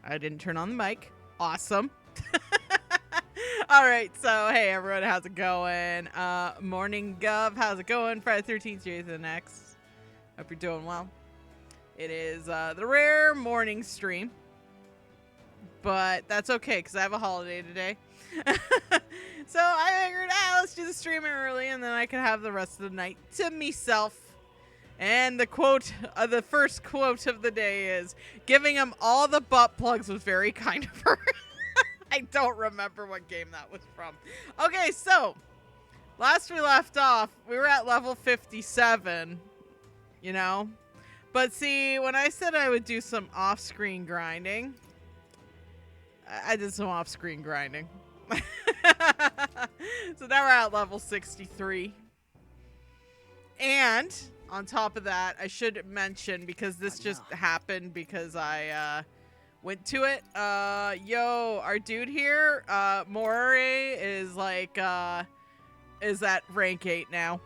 I didn't turn on the mic. Awesome. All right, so hey everyone, how's it going? Morning Gov, how's it going? Friday 13th, Jason X. Hope you're doing well. It is the rare morning stream, but that's okay because I have a holiday today. So I figured, let's do the streaming early, and then I can have the rest of the night to myself. And the quote, the first quote of the day is, "Giving him all the butt plugs was very kind of her." I don't remember what game that was from. Okay, so last we left off, we were at level 57, you know? But see, when I said I would do some off-screen grinding, I did some off-screen grinding. So now we're at level 63. And on top of that, I should mention, because this just happened because I went to it. Yo, our dude here, Moray, is like, is at rank 8 now.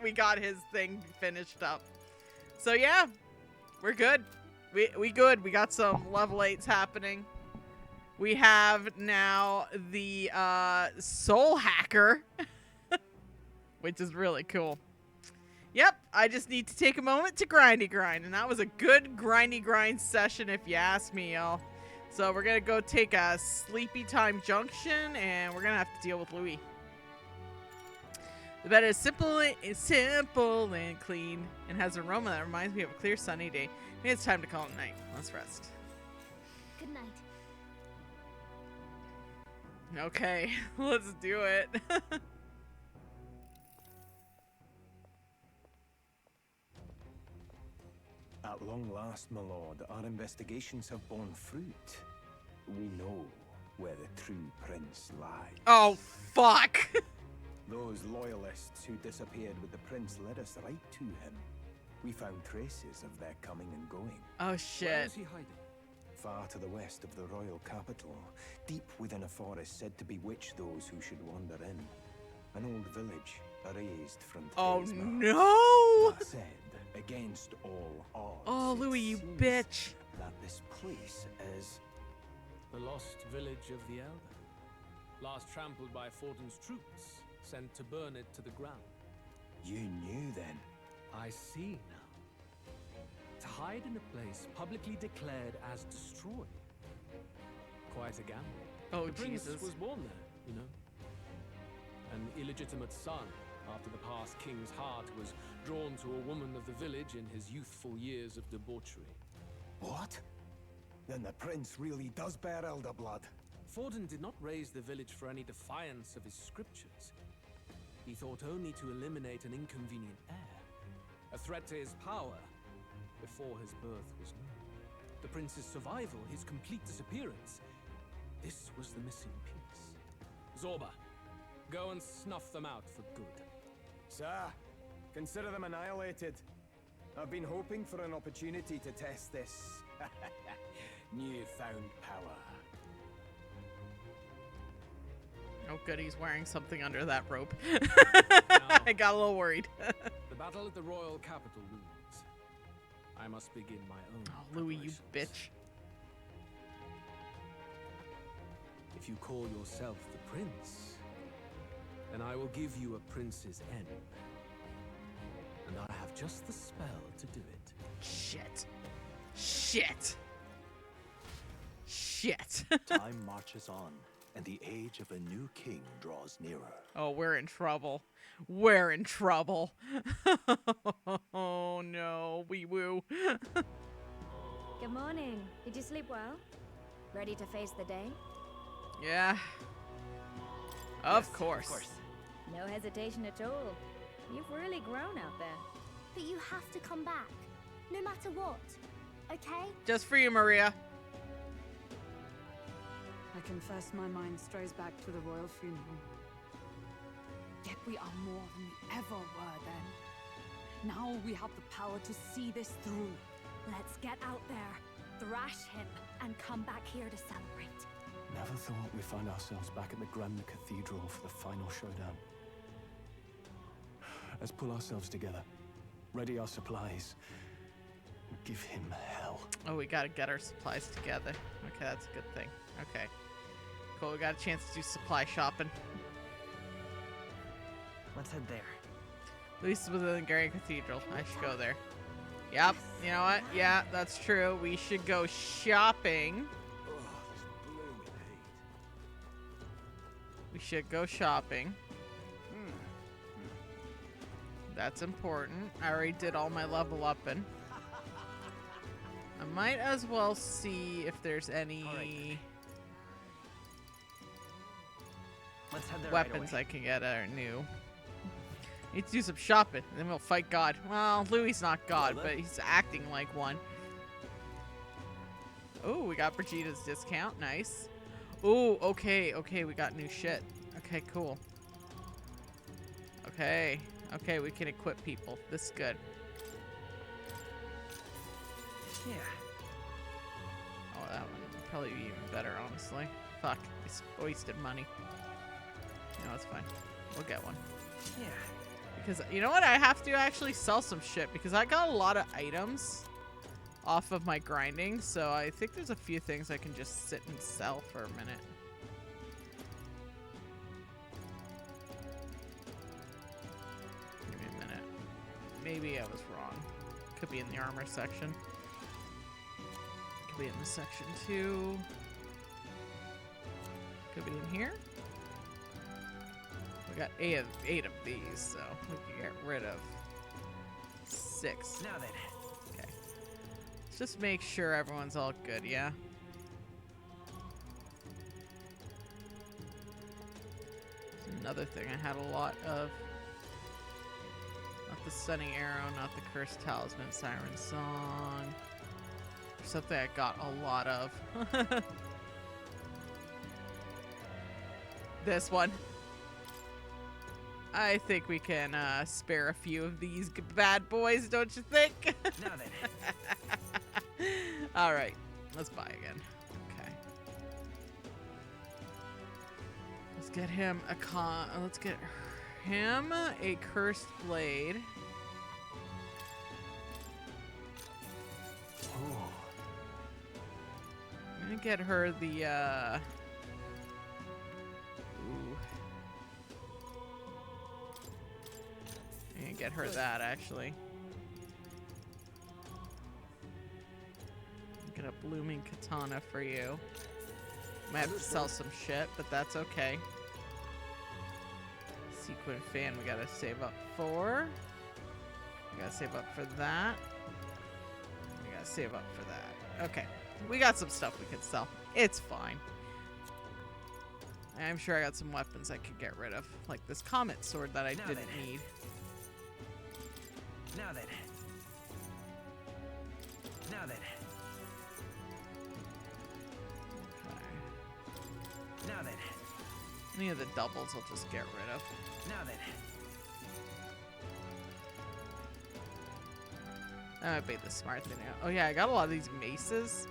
we got his thing finished up. So yeah, we're good. We good. We got some level 8s happening. We have now the Soul Hacker, which is really cool. Yep, I just need to take a moment to grindy grind, and that was a good grindy grind session if you ask me, y'all. So we're gonna go take a sleepy time junction, and we're gonna have to deal with Louis. The bed is simple and clean, and has an aroma that reminds me of a clear sunny day. Maybe it's time to call it night. Let's rest. Good night. Okay, let's do it. At long last, my lord, our investigations have borne fruit. We know where the true prince lies. Oh, fuck! Those loyalists who disappeared with the prince led us right to him. We found traces of their coming and going. Oh, shit. Where is he hiding? Far to the west of the royal capital, deep within a forest said to bewitch those who should wander in. An old village, erased from today's map. No! That said, against all odds, Oh, Louis, you bitch. that this place is The lost village of the Elder. Last trampled by Fortin's troops, sent to burn it to the ground. You knew then. I see now. To hide in a place publicly declared as destroyed. Quite a gamble. Oh, the prince Jesus. was born there, you know. An illegitimate son, after the past king's heart was drawn to a woman of the village in his youthful years of debauchery. What? Then the prince really does bear elder blood. Fortin did not raise the village for any defiance of his scriptures. He thought only to eliminate an inconvenient heir, a threat to his power, before his birth was known. The prince's survival, his complete disappearance, this was the missing piece. Zorba, go and snuff them out for good. Sir, consider them annihilated. I've been hoping for an opportunity to test this newfound power. Oh, good, he's wearing something under that rope. Now, I got a little worried. the battle at the royal capital looms. I must begin my own. Oh, Louis, you preparations. bitch. If you call yourself the prince, then I will give you a prince's end. And I have just the spell to do it. Shit. Shit. Shit. Time marches on, and the age of a new king draws nearer. Oh, we're in trouble. We're in trouble. Oh, no. Wee woo. Good morning. Did you sleep well? Ready to face the day? Yeah. Of course. No hesitation at all. You've really grown out there. But you have to come back, no matter what, okay? Just for you, Maria. I confess my mind strays back to the royal funeral. Yet we are more than we ever were then. Now we have the power to see this through. Let's get out there, thrash him, and come back here to celebrate. Never thought we'd find ourselves back at the Grand Cathedral for the final showdown. Let's pull ourselves together, ready our supplies, give him hell. Oh, we gotta get our supplies together. Okay, that's a good thing. Okay. Cool, we got a chance to do supply shopping. Let's head there. Luis is within the Gary Cathedral. I should go there. Yep. You know what? Yeah, that's true. We should go shopping. Oh, this blooming heat. We should go shopping. That's important. I already did all my level upping. I might as well see if there's any Let's head there weapons right away. I can get that are new. Need to do some shopping, and then we'll fight God. Well, Louis not God, but he's acting like one. Oh, we got Brigida's discount. Nice. Oh, okay, okay, we got new shit. Okay, cool. Okay, okay, we can equip people. This is good. Yeah. Oh, that one would probably be even better, honestly. Fuck, it's wasted money. No, it's fine. We'll get one. Yeah. Because, you know what? I have to actually sell some shit because I got a lot of items off of my grinding. So I think there's a few things I can just sit and sell for a minute. Give me a minute. Maybe I was wrong. Could be in the armor section. Could be in this section too. Could be in here. We got eight of these, so we can get rid of 6. Now then. Okay. Let's just make sure everyone's all good, yeah? There's another thing I had a lot of. Not the stunning arrow, not the cursed talisman, siren song. There's something I got a lot of. This one. I think we can spare a few of these bad boys, don't you think? Now then. All right, let's buy again. Okay. Let's get him let's get him a cursed blade. Oh, I'm gonna get her the ooh. I'm gonna get her that actually. Get a blooming katana for you. Might have to sell some shit, but that's okay. Sequin fan we gotta save up for. We gotta save up for that. We gotta save up for that. Okay. We got some stuff we can sell. It's fine. I'm sure I got some weapons I could get rid of. Like this comet sword that I didn't need. Now then. Now then. Okay. Now then. Any of the doubles I'll just get rid of. Now then. That might be the smart thing. Oh yeah, I got a lot of these maces.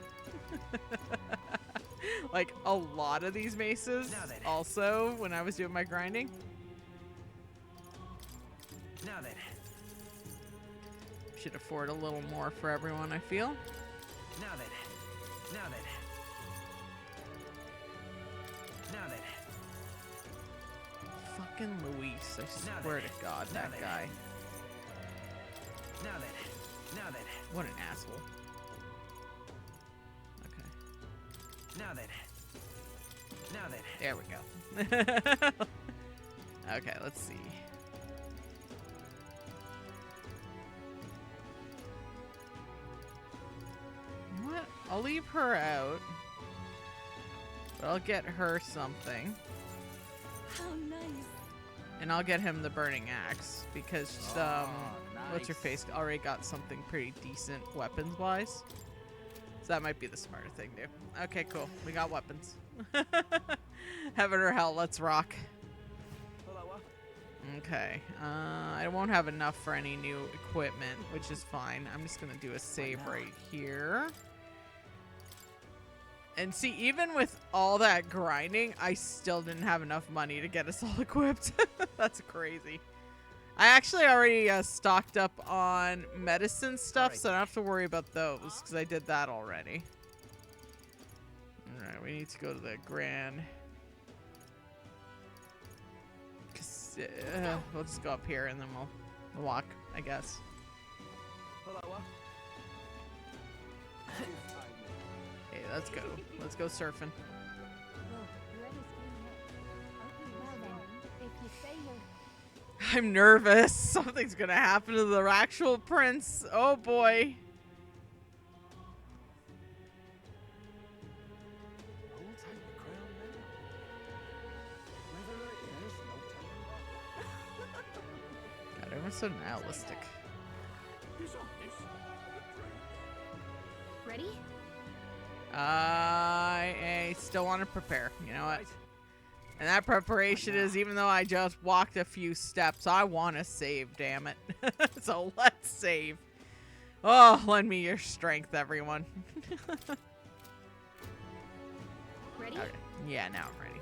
Like a lot of these maces also when I was doing my grinding. Now then. Should afford a little more for everyone, I feel. Now then. Now then. Now then. Fucking Luis, I swear to God, that guy. Now then. Now then. What an asshole. Okay. Now then. Now then. There we go. Okay, let's see. You know what? I'll leave her out. But I'll get her something. How nice. And I'll get him the burning axe because what's her face already got something pretty decent weapons wise. So that might be the smarter thing to do. Okay, cool. We got weapons. Heaven or hell, let's rock. Okay. I won't have enough for any new equipment, which is fine. I'm just gonna do a save right here. And see, even with all that grinding, I still didn't have enough money to get us all equipped. That's crazy. I actually already stocked up on medicine stuff, so I don't have to worry about those, because I did that already. Alright, we need to go to the Grand... we'll just go up here and then we'll walk, I guess. Hey, let's go. Let's go surfing. I'm nervous. Something's gonna happen to the actual prince. Oh boy. God, everyone's so nihilistic. Ready? I still want to prepare. You know what? And that preparation is, even though I just walked a few steps, I want to save, damn it. So let's save. Oh, lend me your strength, everyone. Ready? Okay. Yeah, now I'm ready.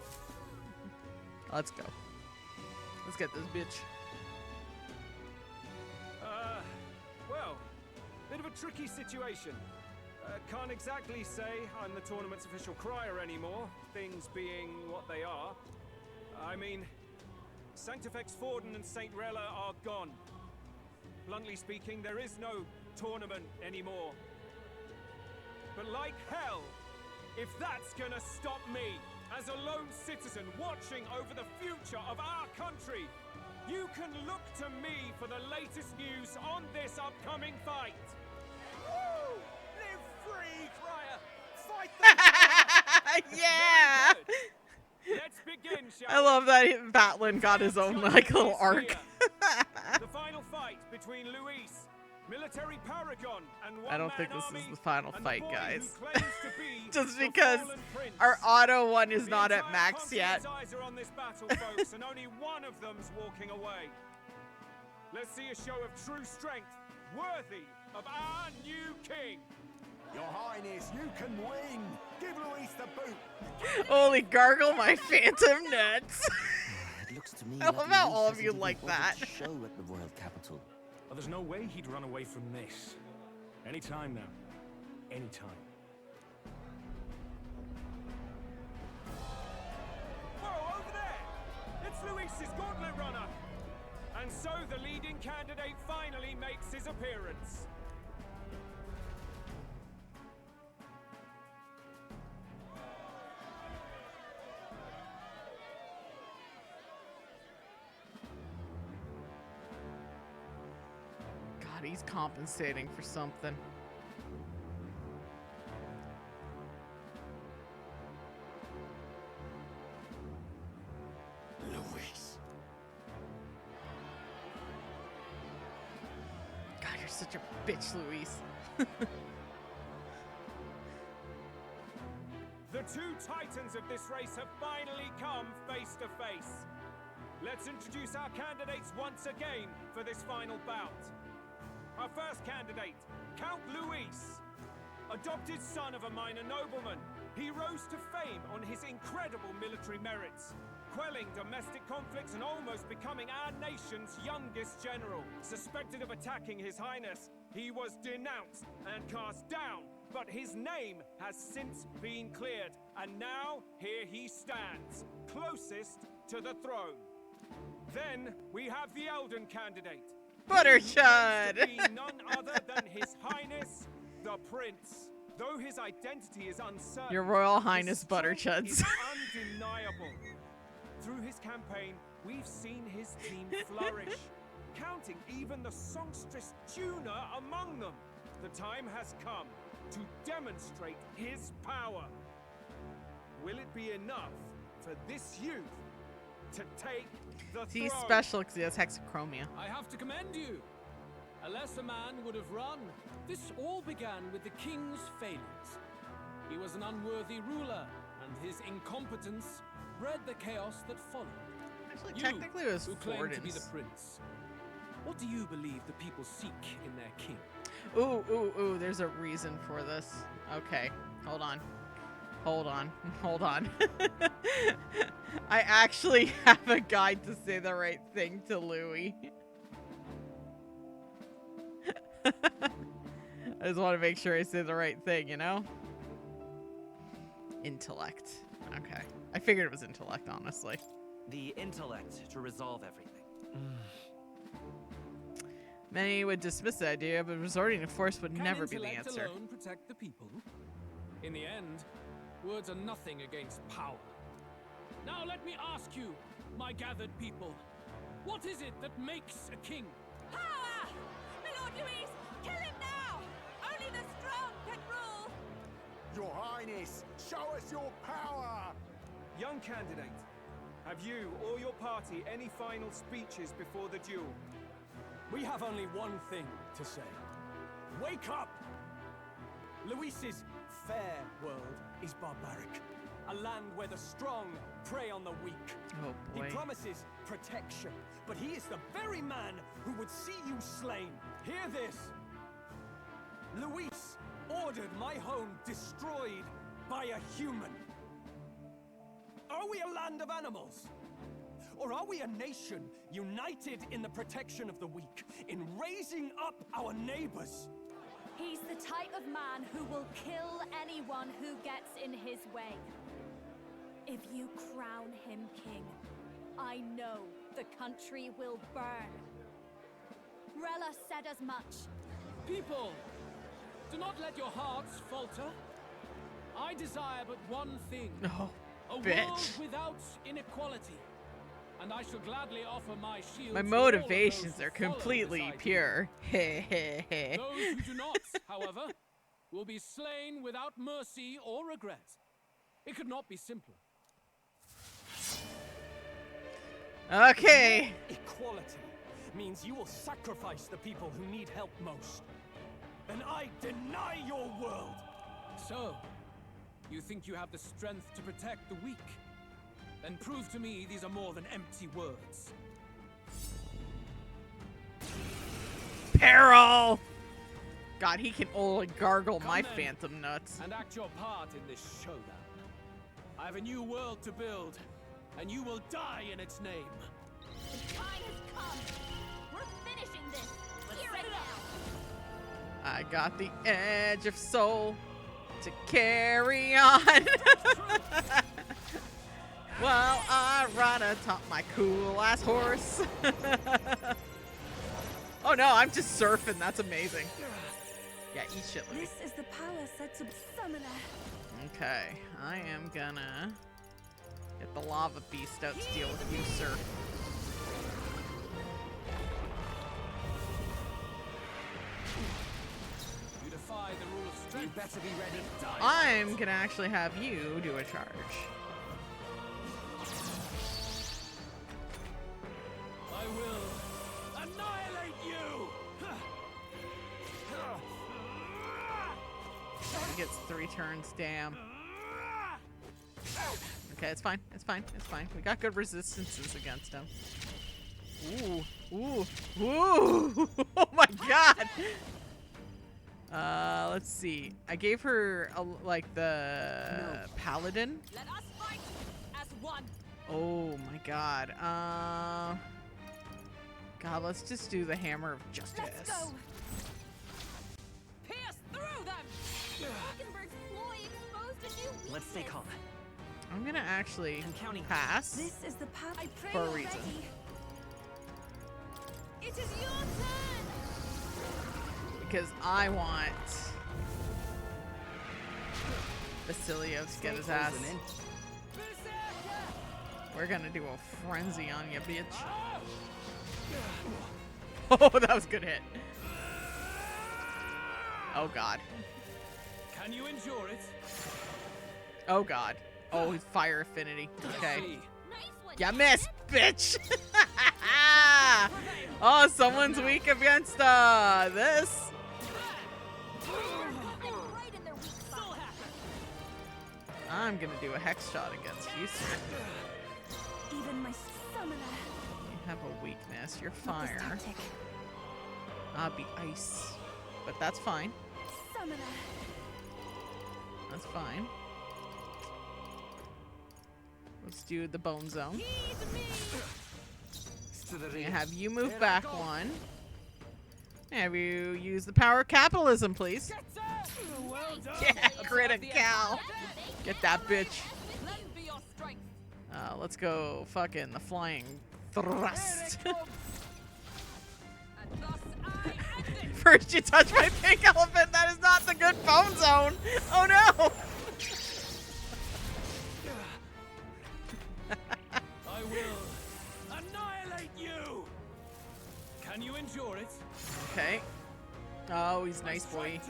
Let's go. Let's get this bitch. Well, bit of a tricky situation. Can't exactly say I'm the tournament's official crier anymore, things being what they are. I mean, Sanctifex Forden and St. Rella are gone. Bluntly speaking, there is no tournament anymore. But like hell, if that's gonna stop me, as a lone citizen watching over the future of our country, you can look to me for the latest news on this upcoming fight. Woo! Live free, crier! Fight the Yeah! Let's begin, shall I love that Batlin got his own like little arc. The final fight between Luis, military paragon, and I don't think this is the final and fight, the boy guys. who claims to be Just the because fallen prince. our auto one is The not at entire max yet. continent's eyes are on this battle, folks, and only one of them's walking away. Let's see a show of true strength, worthy of our new king. Your Highness, you can win. Give Luis the boot. Holy gargle my phantom nuts. It looks to me I love like how Luis all of hasn't you even like bothered that. to show at the royal capital. Well, there's no way he'd run away from this. Anytime now. Anytime. Whoa, over there! It's Luis's gauntlet runner! And so the leading candidate finally makes his appearance. God, he's compensating for something. Luis. God, you're such a bitch, Luis. The two titans of this race have finally come face to face. Let's introduce our candidates once again for this final bout. Our first candidate, Count Luis. Adopted son of a minor nobleman, he rose to fame on his incredible military merits, quelling domestic conflicts and almost becoming our nation's youngest general. Suspected of attacking His Highness, he was denounced and cast down, but his name has since been cleared, and now here he stands, closest to the throne. Then we have the Elden candidate. Butterchud! He claims to be none other than His Highness, the Prince. Though his identity is uncertain, Your Royal his Highness strength Butterchuds. is undeniable. Through his campaign, we've seen his team flourish, counting even the songstress Juna among them. The time has come to demonstrate his power. Will it be enough for this youth to take the He's throne? special because he has hexachromia. I have to commend you. A lesser man would have run. This all began with the king's failures. He was an unworthy ruler, and his incompetence bred the chaos that followed. Actually, You, technically it was who claim to be the Forden's. prince, what do you believe the people seek in their king? Ooh, ooh, ooh, there's a reason for this. Okay, hold on. Hold on. Hold on. I actually have a guide to say the right thing to Louis. I just want to make sure I say the right thing, you know? Intellect. Okay. I figured it was intellect, honestly. The intellect to resolve everything. Many would dismiss the idea, but resorting to force would Can never be the intellect answer. alone protect the people? In the end, words are nothing against power. Now let me ask you, my gathered people, what is it that makes a king? Power! My Lord Louise, kill him now! Only the strong can rule! Your Highness, show us your power! Young candidate, have you or your party any final speeches before the duel? We have only one thing to say. Wake up! Luis's fair world is barbaric. A land where the strong prey on the weak. Oh boy. He promises protection, but he is the very man who would see you slain. Hear this. Luis ordered my home destroyed by a human. Are we a land of animals? Or are we a nation united in the protection of the weak, in raising up our neighbors? He's the type of man who will kill anyone who gets in his way. If you crown him king, I know the country will burn. Rella said as much. People, do not let your hearts falter. I desire but one thing. Oh, a bitch. world without inequality. And I shall gladly offer my shield. My to all of motivations those who are follow completely this ideal. pure. Heh heh heh. Those who do not, however, will be slain without mercy or regret. It could not be simpler. Okay. Equality means you will sacrifice the people who need help most. And I deny your world. So, you think you have the strength to protect the weak? Then prove to me these are more than empty words. Peril! God, he can only gargle Come my then, phantom nuts. And act your part in this showdown. I have a new world to build, and you will die in its name. The time has come. We're finishing this. Here and now. I got the edge of soul to carry on. While I ride atop my cool ass horse. Oh no, I'm just surfing. That's amazing. Yeah, eat shit, Louis. This is the power set to summoner. Okay, I am gonna get the lava beast out to deal with you, sir. You defy the rule of strength. You better be ready. I'm gonna actually have you do a charge. I will annihilate you! He gets 3 turns, damn. Okay, it's fine, it's fine, it's fine. We got good resistances against him. Ooh, ooh, ooh! Oh my god! Let's see. I gave her, like, the paladin. Let us fight as one. Oh my god. God, let's just do the hammer of justice. Let's go. Pierce through them. Hockenberg's ploy exposed a new weakness. Let's stay calm. I'm gonna actually I'm counting. pass This is the path. I pray for a you're reason. ready. It is your turn. Because I want Basilio to get his ass. Closing in. We're gonna do a frenzy on you, bitch. Oh, that was a good hit. Oh god. Can you endure it? Oh god. Oh, fire affinity. Okay. See. Nice one. You missed, bitch. Oh, someone's weak against this. Right in their weak spot. I'm gonna do a hex shot against you, sir. Even my summoner. You have a weakness. You're Not this fire. tactic. I'll be ice. But that's fine. Summoner. That's fine. Let's do the bone zone. To the I'm rear. gonna have you move back one. Have you used the power of capitalism, please? Yeah, critical. Get that bitch. Let's go fucking the flying thrust. First you touch my pink elephant, that is not the good phone zone. Oh no! I will annihilate you! Can you endure it? Okay. Oh, he's nice boy.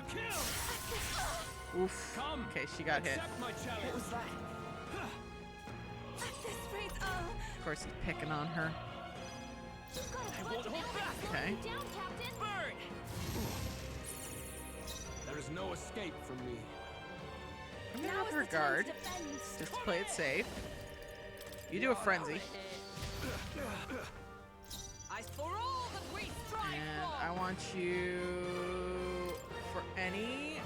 Oof. Okay, she got hit. What was that? At this rate, Of course he's picking on her. Okay. There is no escape from me. I'm gonna have her guard, just to play it safe. You do a frenzy. And I want you for any,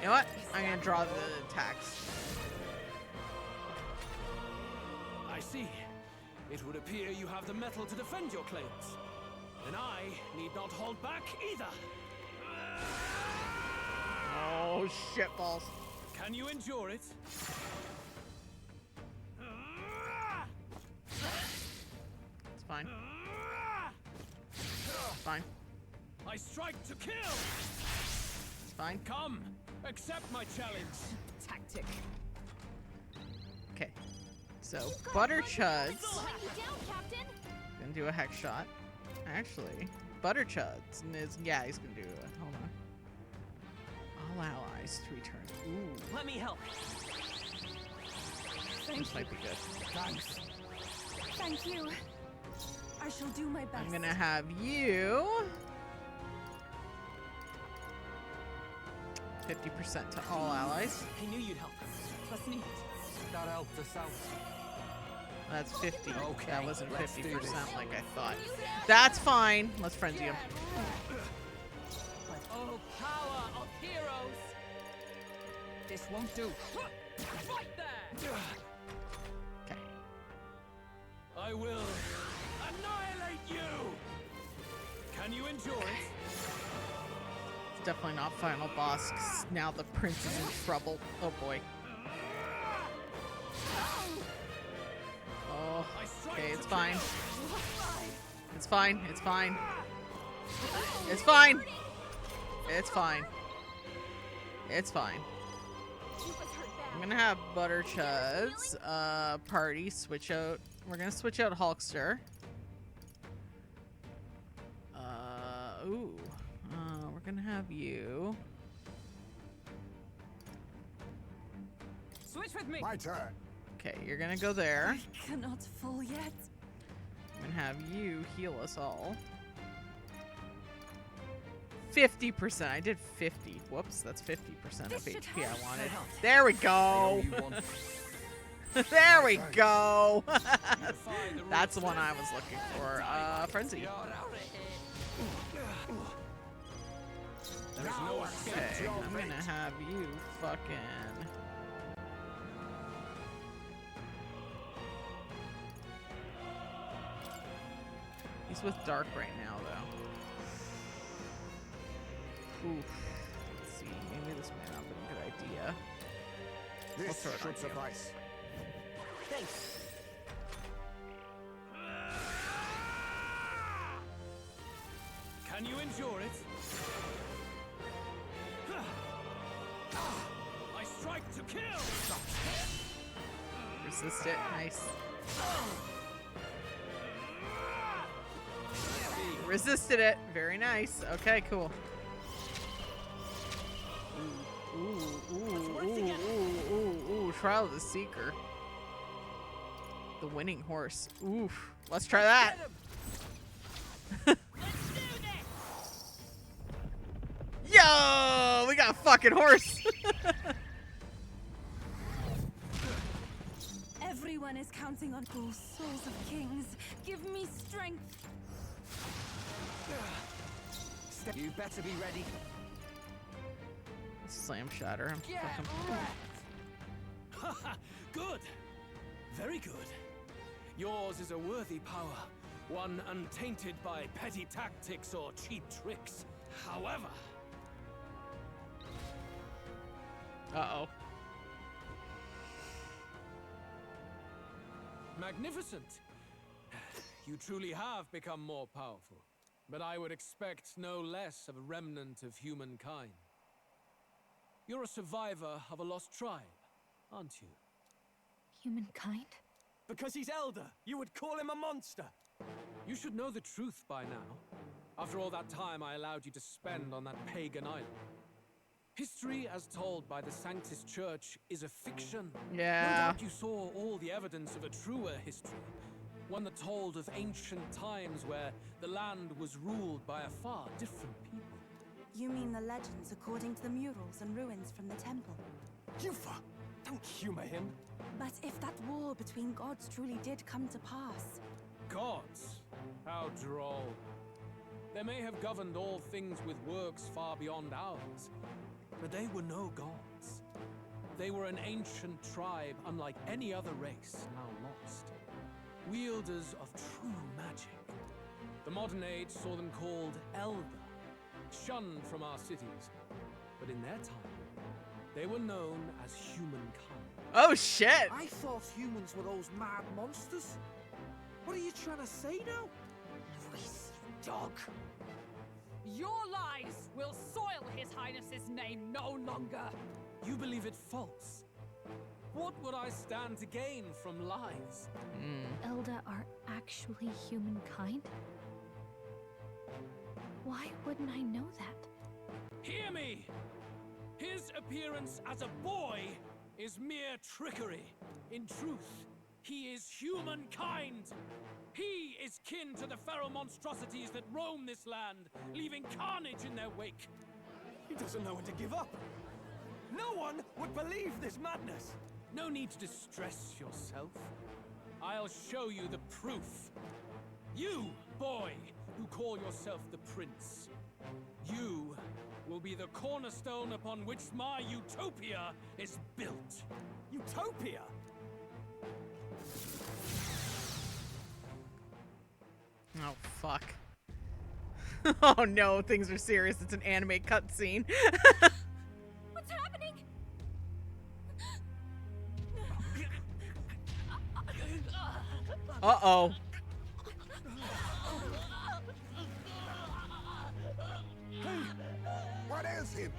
You know what? I'm gonna draw the attacks. I see. It would appear you have the metal to defend your claims. Then I need not hold back either. Oh, shitballs. Can you endure it? It's fine. It's fine. I strike to kill. It's fine. Come, accept my challenge. Tactic. Okay. So, Butter Chuds. Gonna do a hex shot. Actually, Butter Chuds is, yeah, he's gonna do it. Hold on. All allies to return. Ooh. Let me help. This might be good. Thanks. Thank you. I shall do my best. I'm gonna have you 50% to all allies. I knew you'd help. Trust me. That helped us out. That's 50. Okay, That wasn't let's do 50% this. like I thought. That's fine. Let's frenzy him. oh, power of heroes! This won't do. Right there! Okay. I will annihilate you. Can you endure it? It's definitely not final boss, 'cause now the prince is in trouble. Oh boy. Oh, okay, it's fine. It's fine. It's fine. It's fine. It's fine. It's fine. I'm gonna have Butter Chuds party switch out. We're gonna switch out Hulkster. We're gonna have you. Switch with me! My turn. Okay, you're gonna go there. I cannot fall yet. I'm gonna have you heal us all. 50%. I did 50. Whoops, that's 50% of HP I wanted. There we go. There we go. That's the one I was looking for. Frenzy. Okay, I'm gonna have you fucking. He's with Dark right now, though. Oof. Let's see. Maybe this may not be a good idea. This throw it on should you. suffice. Thanks. Can you endure it? I strike to kill. Resist it. Nice. Resisted it. Very nice. Okay, cool. Ooh. Trial of the Seeker. The winning horse. Oof. Let's try that. Yo! We got a fucking horse. Everyone is counting on oh, souls of kings. Give me strength. You better be ready. Slam shatter him. Get Fuck him. wrecked! Good. Very good. Yours is a worthy power, one untainted by petty tactics or cheap tricks. However... Uh-oh. Magnificent. You truly have become more powerful. But I would expect no less of a remnant of humankind. You're a survivor of a lost tribe, aren't you? Humankind? Because he's elder, you would call him a monster. You should know the truth by now. After all that time I allowed you to spend on that pagan island. History as told by the Sanctus Church is a fiction. Yeah. No doubt you saw all the evidence of a truer history. One that told of ancient times where the land was ruled by a far different people. You mean the legends according to the murals and ruins from the temple? Yufa, don't humor him. But if that war between gods truly did come to pass... Gods? How droll. They may have governed all things with works far beyond ours, but they were no gods. They were an ancient tribe unlike any other race now lost. Wielders of true magic. The modern age saw them called Elder, shunned from our cities. But in their time, they were known as humankind. Oh, shit! I thought humans were those mad monsters. What are you trying to say now? Luis, dog. Your lies will soil His Highness's name no longer. You believe it false? What would I stand to gain from lies? Elder are actually humankind? Why wouldn't I know that? Hear me! His appearance as a boy is mere trickery. In truth, he is humankind. He is kin to the feral monstrosities that roam this land, leaving carnage in their wake. He doesn't know when to give up. No one would believe this madness. No need to distress yourself. I'll show you the proof. You, boy, who call yourself the prince. You will be the cornerstone upon which my utopia is built. Utopia? Oh, fuck. Oh no, things are serious. It's an anime cutscene. What's happening? Uh-oh. What is him?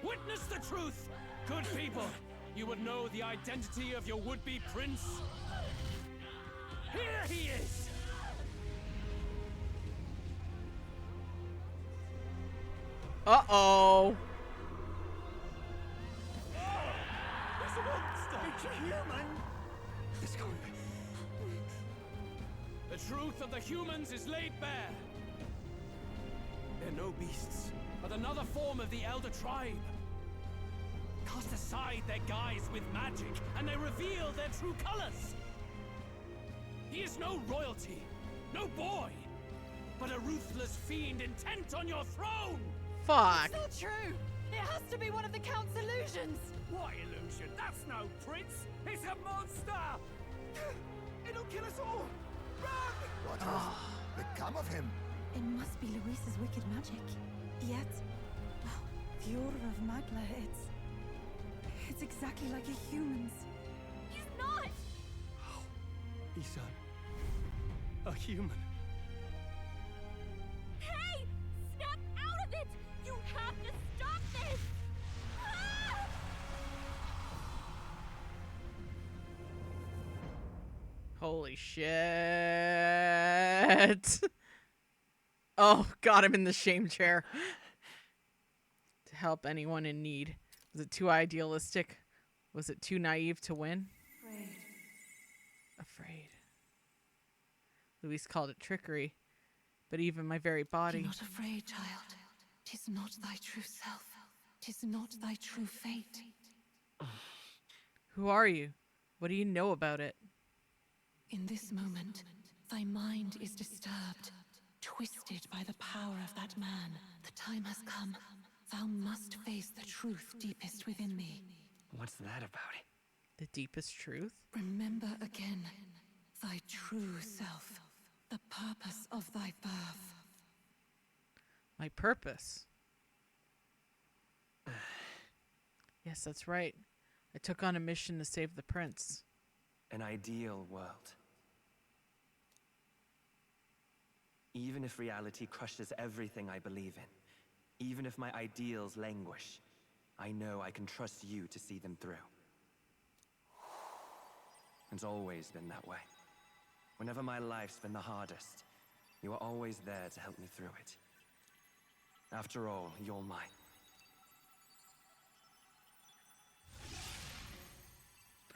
Witness the truth, good people. You would know the identity of your would-be prince. Here he is. Uh-oh. It's a monster! It's a human! It's going... The truth of the humans is laid bare. They're no beasts, but another form of the Elder Tribe. Cast aside their guise with magic, and they reveal their true colors. He is no royalty, no boy, but a ruthless fiend intent on your throne! Fuck. It's not true! It has to be one of the Count's illusions! What illusion? That's no prince! It's a monster! It'll kill us all! Run! What has become of him? It must be Luis's wicked magic. Yet, well, the Order of Magla, it's exactly like a human's. He's not! He's a human. Hey! Snap out of it! You have to stop this! Ah! Holy shit. Oh, God, I'm in the shame chair. To help anyone in need. Was it too idealistic? Was it too naive to win? Afraid. Luis called it trickery, but even my very body... Be not afraid, child. 'Tis not thy true self. 'Tis not thy true fate. Who are you? What do you know about it? In this moment, thy mind is disturbed, twisted by the power of that man. The time has come. Thou must face the truth deepest within thee. What's that about? The deepest truth? Remember again thy true self, the purpose of thy birth. My purpose. Yes, that's right. I took on a mission to save the prince. An ideal world. Even if reality crushes everything I believe in, even if my ideals languish, I know I can trust you to see them through. It's always been that way. Whenever my life's been the hardest, you are always there to help me through it. After all, you're mine.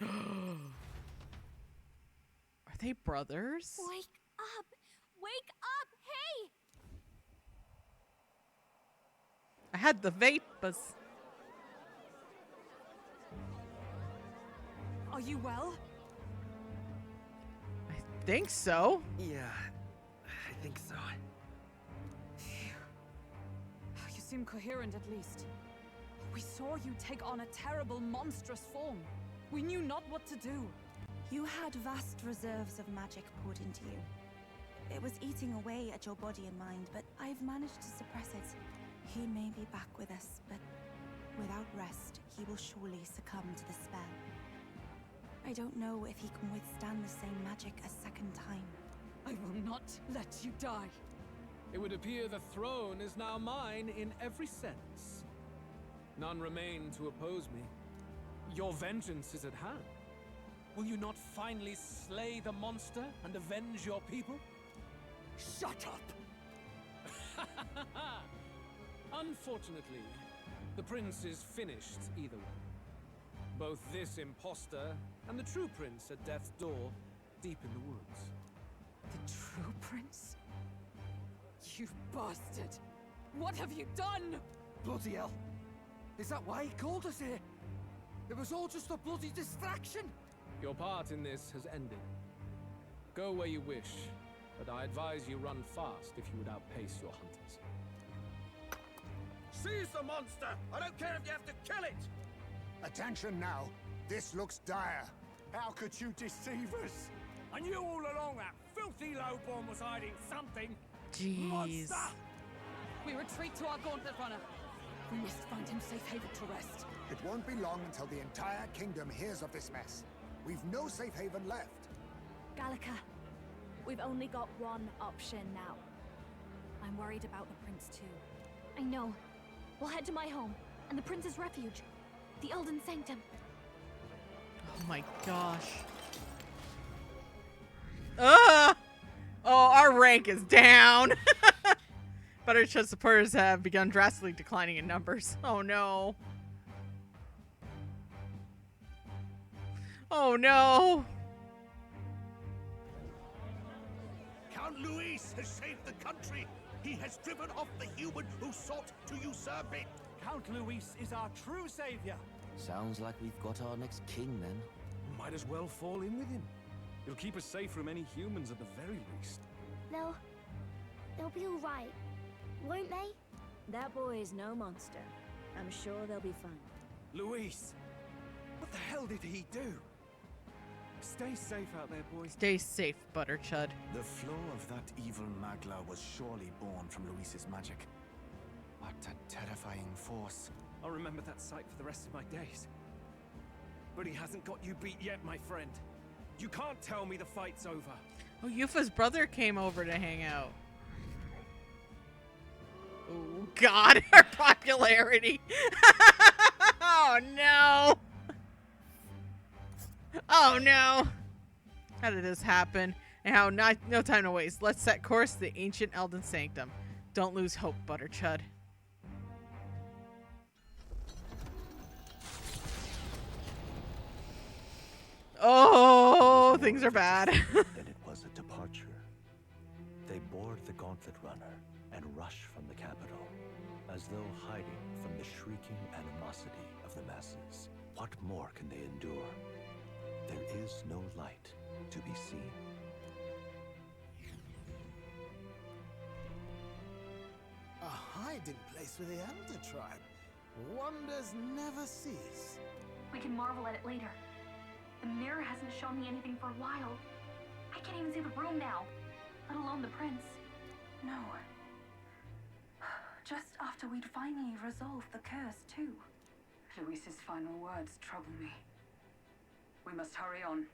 Are they brothers? Wake up! Wake up! Hey! I had the vapors. Are you well? I think so. Yeah, I think so. You seem coherent at least. We saw you take on a terrible, monstrous form. We knew not what to do. You had vast reserves of magic poured into you. It was eating away at your body and mind, but I've managed to suppress it. He may be back with us, but without rest, he will surely succumb to the spell. I don't know if he can withstand the same magic a second time. I will not let you die. It would appear the throne is now mine in every sense. None remain to oppose me. Your vengeance is at hand. Will you not finally slay the monster and avenge your people? Shut up! Unfortunately, the prince is finished either way. Both this imposter and the true prince at death's door, deep in the woods. The true prince? You bastard! What have you done? Bloody hell. Is that why he called us here? It was all just a bloody distraction. Your part in this has ended. Go where you wish, but I advise you run fast if you would outpace your hunters. Seize the monster! I don't care if you have to kill it! Attention now. This looks dire. How could you deceive us? I knew all along that filthy lowborn was hiding something. Jeez. Monster! We retreat to our gauntlet runner. We must find him safe haven to rest. It won't be long until the entire kingdom hears of this mess. We've no safe haven left. Gallica, we've only got one option now. I'm worried about the prince too. I know. We'll head to my home and the prince's refuge, the Elden Sanctum. Oh my gosh. Oh, our rank is down. Butterchud supporters have begun drastically declining in numbers. Oh no. Oh no. Count Luis has saved the country. He has driven off the human who sought to usurp it. Count Luis is our true savior. Sounds like we've got our next king then. Might as well fall in with him. It'll keep us safe from any humans at the very least. They'll be all right, won't they? That boy is no monster. I'm sure they'll be fine. Luis, what the hell did he do? Stay safe out there, boys. Stay safe, Butterchud. The flow of that evil Magla was surely born from Luis's magic. What a terrifying force. I'll remember that sight for the rest of my days. But he hasn't got you beat yet, my friend. You can't tell me the fight's over. Oh, Yufa's brother came over to hang out. Oh God, our popularity. Oh no. Oh no. How did this happen? And how no time to waste. Let's set course to the ancient Elden Sanctum. Don't lose hope, Butterchud. Oh, things are bad. Then it was a departure. They board the gauntlet runner and rush from the capital, as though hiding from the shrieking animosity of the masses. What more can they endure? There is no light to be seen. A hiding place for the Elder tribe. Wonders never cease. We can marvel at it later. The mirror hasn't shown me anything for a while. I can't even see the room now, let alone the prince. No. Just after we'd finally resolved the curse, too. Luis's final words trouble me. We must hurry on.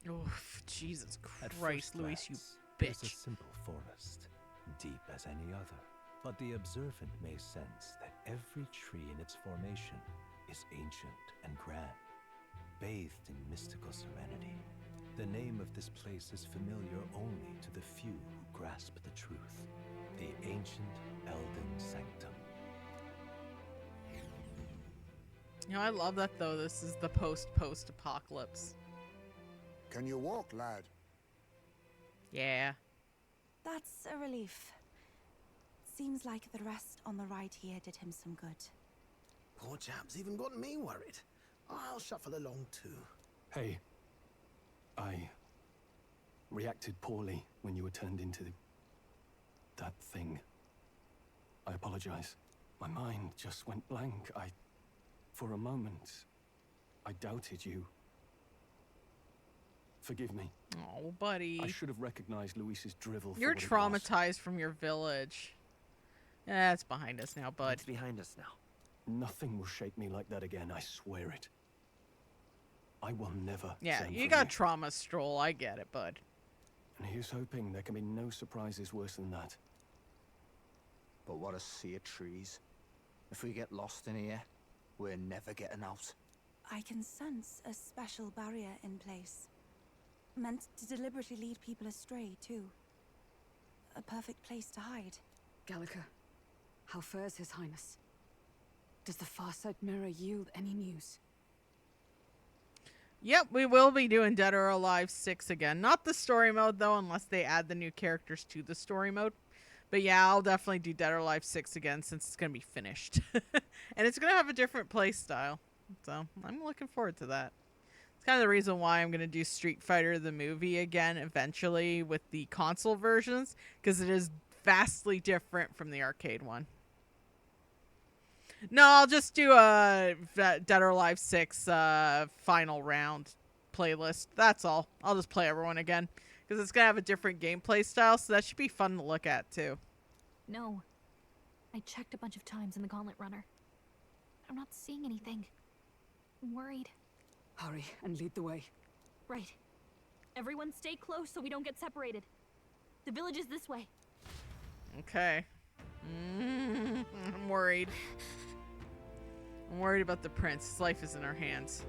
Oof, Jesus At Christ, first Luis, you glance, it is a bitch. simple forest, deep as any other. But the observant may sense that every tree in its formation is ancient and grand, bathed in mystical serenity. The name of this place is familiar only to the few who grasp the truth. The ancient Elden Sanctum. You know, I love that, though. This is the post-apocalypse. Can you walk, lad? Yeah. That's a relief. Seems like the rest on the ride here did him some good. Poor chap's even got me worried. I'll shuffle along too. Hey, I reacted poorly when you were turned into that thing. I apologize. My mind just went blank. For a moment, I doubted you. Forgive me. Oh, buddy. I should have recognized Luis's drivel. You're for what it was. traumatized from your village. Yeah, it's behind us now, bud. It's behind us now. Nothing will shake me like that again, I swear it. I will never. Yeah, turn you from got trauma, Stroll. I get it, bud. And here's hoping there can be no surprises worse than that. But what a sea of trees. If we get lost in here, we're never getting out. I can sense a special barrier in place. Meant to deliberately lead people astray, too. A perfect place to hide. Gallica, how fares His Highness? Does the Farsight Mirror yield any news? Yep, we will be doing Dead or Alive 6 again. Not the story mode, though, unless they add the new characters to the story mode. But yeah, I'll definitely do Dead or Alive 6 again since it's going to be finished. And it's going to have a different play style. So I'm looking forward to that. It's kind of the reason why I'm going to do Street Fighter the movie again eventually with the console versions. Because it is vastly different from the arcade one. No, I'll just do a Dead or Alive 6 final round playlist. That's all. I'll just play everyone again. Because it's going to have a different gameplay style, so that should be fun to look at, too. No. I checked a bunch of times in the Gauntlet Runner. I'm not seeing anything. I'm worried. Hurry and lead the way. Right. Everyone stay close so we don't get separated. The village is this way. Okay. I'm worried. I'm worried about the prince. His life is in our hands.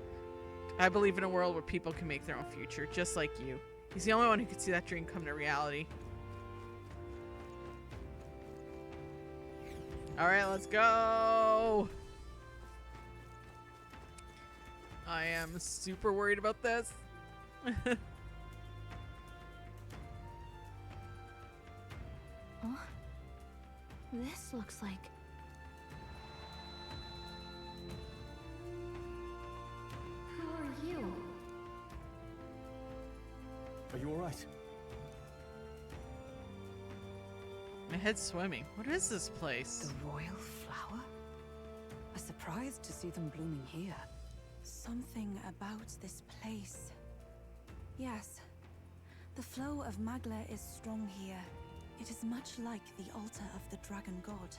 I believe in a world where people can make their own future, just like you. He's the only one who could see that dream come to reality. Alright, let's go! I am super worried about this. Huh? This looks like... Who are you? Are you alright? My head's swimming. What is this place? The royal flower? A surprise to see them blooming here. Something about this place. Yes. The flow of Magla is strong here. It is much like the altar of the dragon god.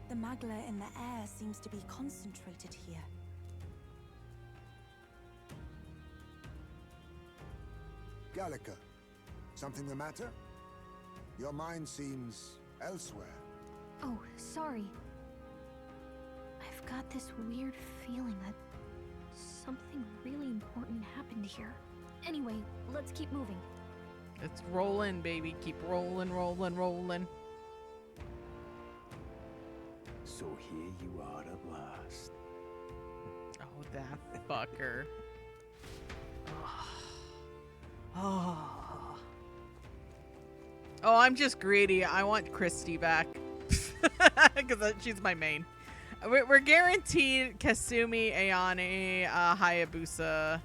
The Magla in the air seems to be concentrated here. Gallica, something the matter? Your mind seems elsewhere. Oh, sorry. I've got this weird feeling that something really important happened here. Anyway, let's keep moving. It's rolling, baby. Keep rolling, rolling, rolling. So here you are at last. Oh, that fucker. Oh. Oh, I'm just greedy. I want Christy back. Because she's my main. We're guaranteed Kasumi, Ayane, Hayabusa,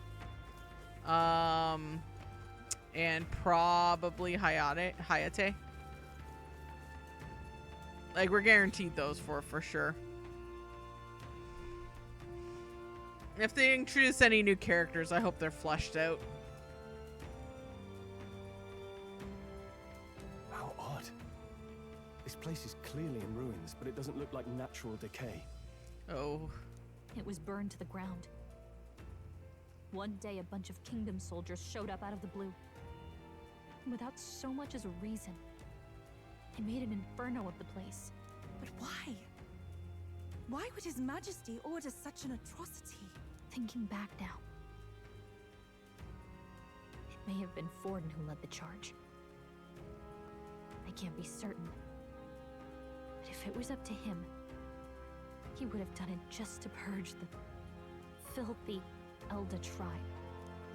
and probably Hayate. Like, we're guaranteed those for sure. If they introduce any new characters, I hope they're fleshed out. How odd. This place is clearly in ruins, but it doesn't look like natural decay. Oh. It was burned to the ground. One day, a bunch of kingdom soldiers showed up out of the blue. Without so much as a reason. They made an inferno of the place. But why? Why would His Majesty order such an atrocity? Thinking back now, it may have been Forden who led the charge. I can't be certain. But if it was up to him, he would have done it just to purge the filthy Elder tribe.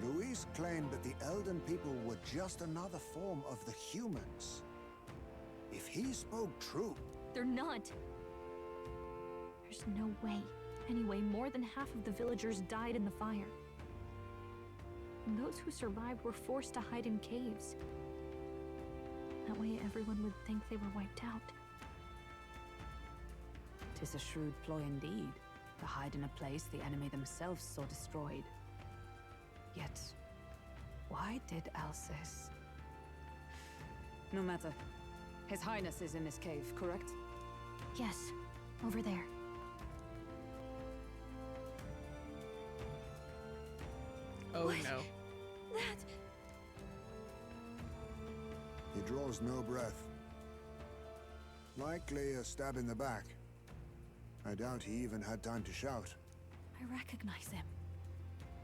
Louise claimed that the Elden people were just another form of the humans. If he spoke true... They're not. There's no way. Anyway, more than half of the villagers died in the fire. And those who survived were forced to hide in caves. That way everyone would think they were wiped out. 'Tis a shrewd ploy indeed, to hide in a place the enemy themselves saw destroyed. Yet, why did Alcest? No matter. His Highness is in this cave, correct? Yes, over there. Oh what? No. That... He draws no breath. Likely a stab in the back. I doubt he even had time to shout. I recognize him.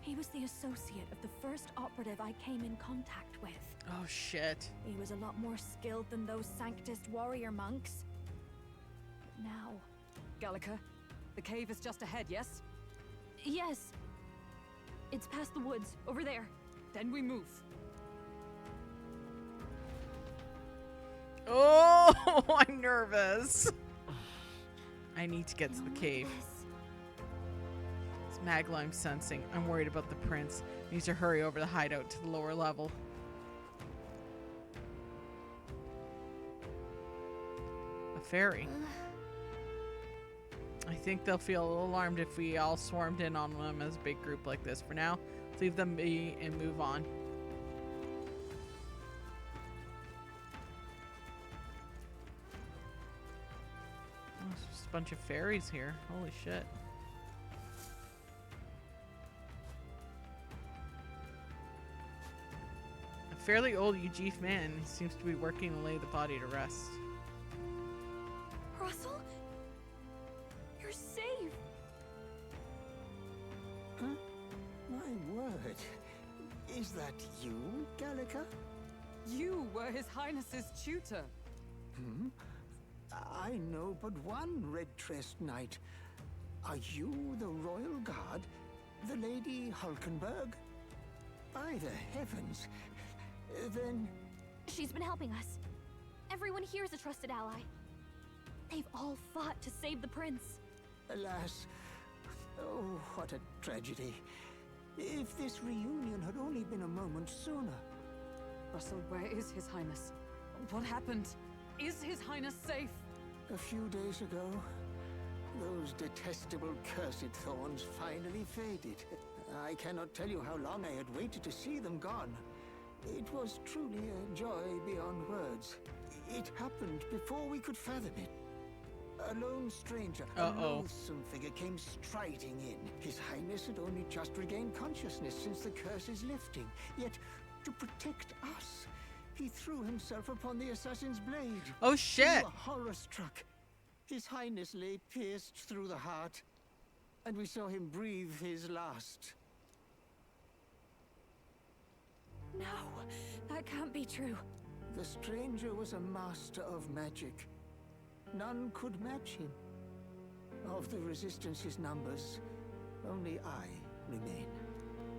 He was the associate of the first operative I came in contact with. Oh shit. He was a lot more skilled than those Sanctist warrior monks. But now... Gallica, the cave is just ahead, yes? Yes. It's past the woods, over there. Then we move. Oh, I'm nervous. I need to get to the cave. It's Magla I'm sensing. I'm worried about the prince. I need to hurry over the hideout to the lower level. A fairy. I think they'll feel a little alarmed if we all swarmed in on them as a big group like this. For now, leave them be and move on. Oh, there's just a bunch of fairies here. Holy shit. A fairly old Ujif man. He seems to be working to lay the body to rest. Russell? You're safe! Huh? My word. Is that you, Gallica? You were His Highness's tutor. Hmm? I know but one red-tressed knight. Are you the royal guard? The Lady Hulkenberg? By the heavens. Then... She's been helping us. Everyone here is a trusted ally. They've all fought to save the prince. Alas. Oh, what a tragedy. If this reunion had only been a moment sooner. Russell, where is His Highness? What happened? Is His Highness safe? A few days ago, those detestable cursed thorns finally faded. I cannot tell you how long I had waited to see them gone. It was truly a joy beyond words. It happened before we could fathom it. A lone stranger, a loathsome figure came striding in. His Highness had only just regained consciousness since the curse's lifting. Yet, to protect us, he threw himself upon the assassin's blade. Oh shit! We were horror-struck. His Highness lay pierced through the heart, and we saw him breathe his last. No, that can't be true. The stranger was a master of magic. None could match him. Of the Resistance's numbers, only I remain.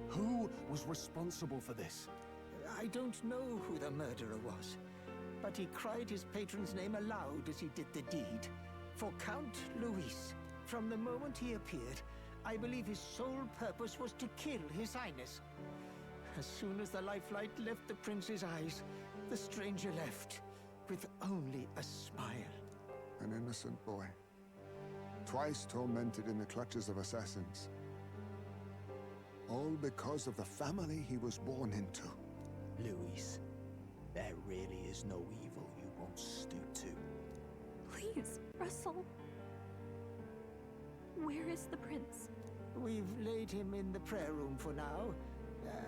Who was responsible for this? I don't know who the murderer was, but he cried his patron's name aloud as he did the deed. For Count Luis, from the moment he appeared, I believe his sole purpose was to kill His Highness. As soon as the lifelight left the prince's eyes, the stranger left, with only a smile. An innocent boy. Twice tormented in the clutches of assassins. All because of the family he was born into. Luis, there really is no evil you won't stoop to. Please, Russell. Where is the prince? We've laid him in the prayer room for now,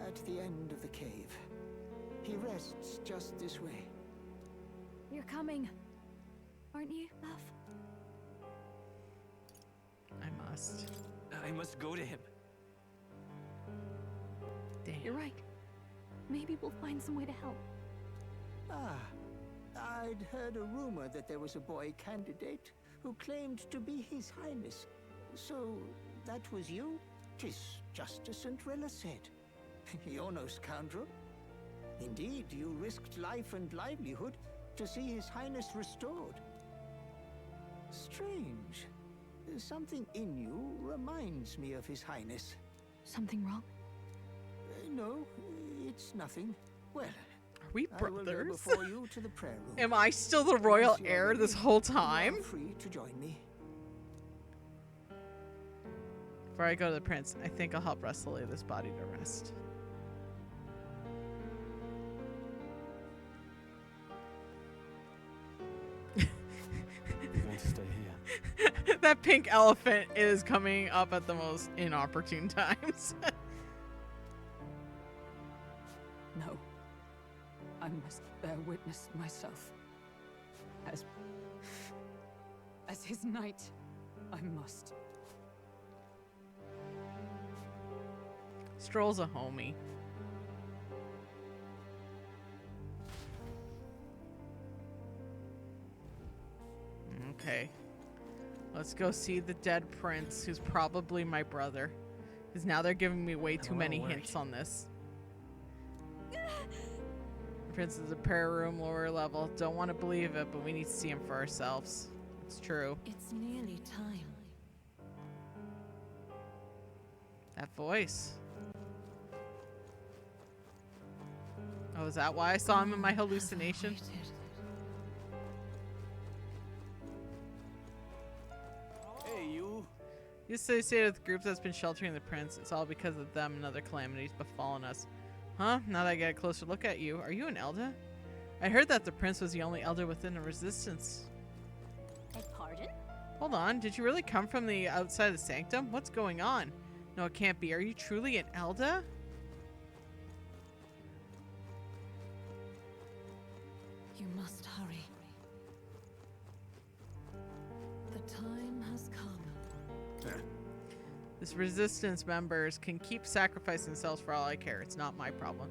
at the end of the cave. He rests just this way. You're coming, aren't you, love? I must. I must go to him. Damn. You're right. Maybe we'll find some way to help. Ah, I'd heard a rumor that there was a boy candidate who claimed to be His Highness. So, that was you? 'Tis just as Cinderella said. You're no scoundrel. Indeed, you risked life and livelihood to see His Highness restored. Strange. Something in you reminds me of His Highness. Something wrong? No, it's nothing. Well, are we I will go brothers? before you to the prayer room. Am I still the royal Once you're heir ready, this whole you time? are free to join me. Before I go to the prince, I think I'll help Russell lay this body to rest. You're going to stay here. That pink elephant is coming up at the most inopportune times. No. I must bear witness myself. As his knight, I must. Stroll's a homie. Okay. Let's go see the dead prince, who's probably my brother. Because now they're giving me way too many hints on this. The prince is a prayer room, lower level. Don't want to believe it, but we need to see him for ourselves. It's true. It's nearly time. That voice. Oh, is that why I saw him in my hallucination? Hey, you. You associated with groups that's been sheltering the prince. It's all because of them and other calamities befallen us. Huh? Now that I get a closer look at you, are you an elder? I heard that the prince was the only elder within the resistance. Pardon? Hold on, did you really come from the outside of the sanctum? What's going on? No, it can't be. Are you truly an elder? You must hurry. The time has come. This resistance members can keep sacrificing themselves for all I care. It's not my problem.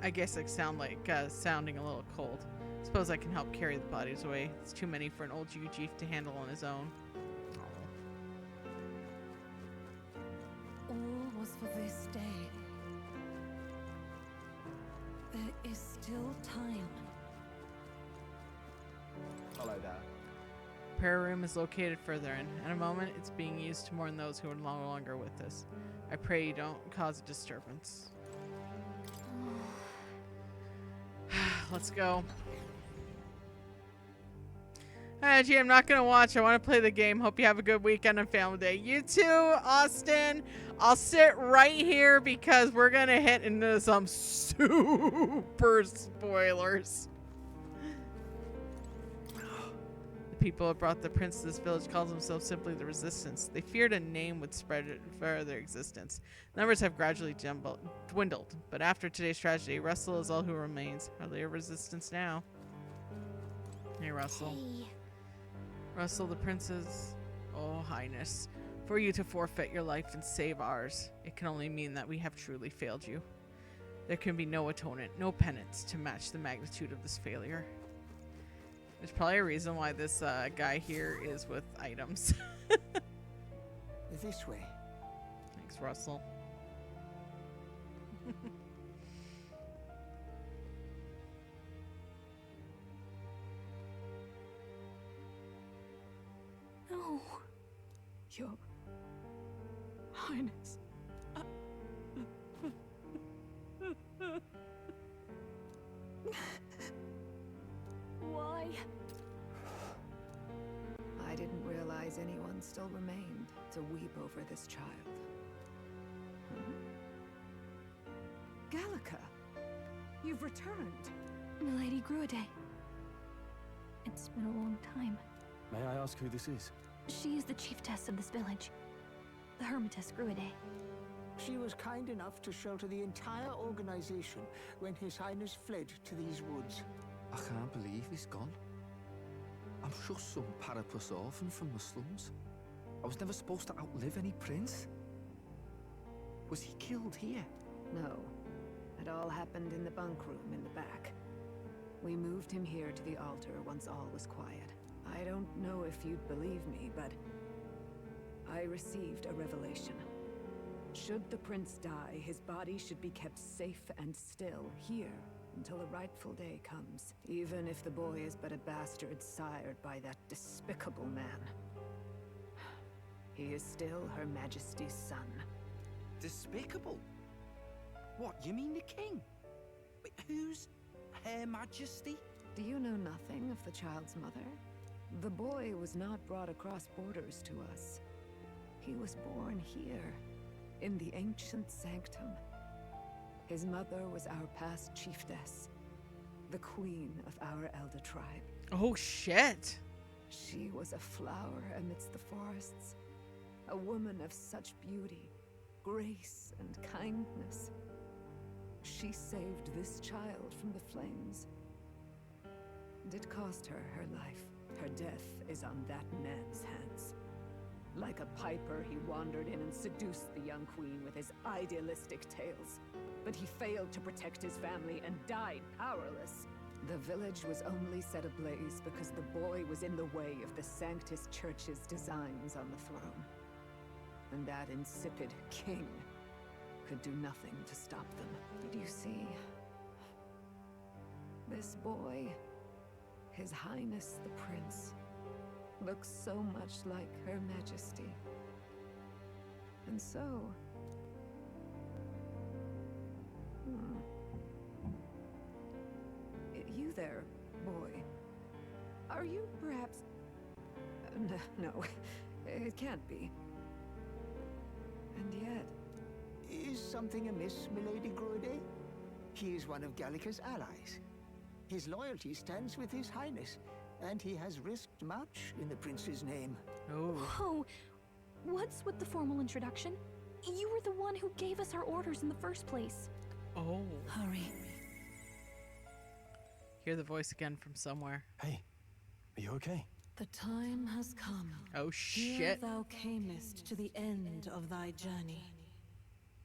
I guess I sound like sounding a little cold. Suppose I can help carry the bodies away. It's too many for an old Jew chief to handle on his own. All was for this day. There is still time. Follow that. Prayer room is located further in. At a moment, it's being used to mourn those who are no longer with us. I pray you don't cause a disturbance. Let's go. Edgey, I'm not gonna watch. I want to play the game. Hope you have a good weekend and family day. You too, Austin. I'll sit right here because we're gonna hit into some super spoilers. The people who brought the prince to this village called themselves simply the Resistance. They feared a name would spread for their existence. Numbers have gradually dwindled, but after today's tragedy, Russell is all who remains. Hardly a resistance now. Hey, Russell. Hey. Russell, the prince's... Oh, highness. For you to forfeit your life and save ours, it can only mean that we have truly failed you. There can be no atonement, no penance to match the magnitude of this failure. There's probably a reason why this guy here is with items. This way. Thanks, Russell. No. Your Highness. Why? I didn't realize anyone still remained to weep over this child. Gallica, you've returned. Milady Gruide. It's been a long time. May I ask who this is? She is the chiefess of this village. The Hermitess Gruide. She was kind enough to shelter the entire organization when His Highness fled to these woods. I can't believe he's gone. I'm just some paraplus orphan from the slums. I was never supposed to outlive any prince. Was he killed here? No. It all happened in the bunk room in the back. We moved him here to the altar once all was quiet. I don't know if you'd believe me, but I received a revelation. Should the prince die, his body should be kept safe and still here until the rightful day comes, even if the boy is but a bastard sired by that despicable man. He is still Her Majesty's son. Despicable? What, you mean the king? Wait, who's Her Majesty? Do you know nothing of the child's mother? The boy was not brought across borders to us. He was born here, in the ancient sanctum. His mother was our past chiefess, the queen of our elder tribe. Oh, shit. She was a flower amidst the forests, a woman of such beauty, grace, and kindness. She saved this child from the flames. And it cost her her life. Her death is on that man's hands. Like a piper, he wandered in and seduced the young queen with his idealistic tales. But he failed to protect his family and died powerless. The village was only set ablaze because the boy was in the way of the Sanctus Church's designs on the throne. And that insipid king could do nothing to stop them. But you see, this boy, His Highness the Prince, looks so much like Her Majesty. And so... You there, boy. Are you perhaps... No, it can't be. And yet... Is something amiss, Milady Gruide? He is one of Gallica's allies. His loyalty stands with His Highness, and he has risked much in the prince's name. Oh. Whoa! What's with the formal introduction? You were the one who gave us our orders in the first place. Oh. Hurry. Hear the voice again from somewhere. Hey, are you okay? The time has come. Oh, Here shit. thou camest to the end of thy journey.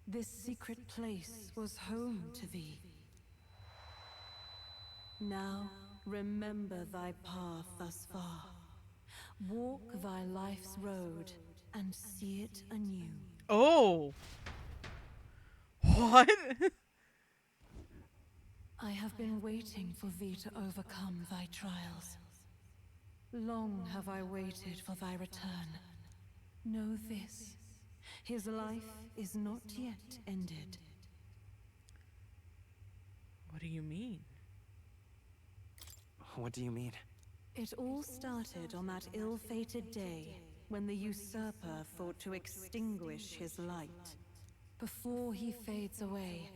This secret place was home to thee. Now, remember thy path thus far. Walk thy life's road and see it anew. Oh. What? I have been waiting for thee to overcome thy trials. Long have I waited for thy return. Know this, his life is not yet ended. What do you mean? What do you mean? It all started on that ill-fated day when the usurper thought to extinguish his light. Before he fades away,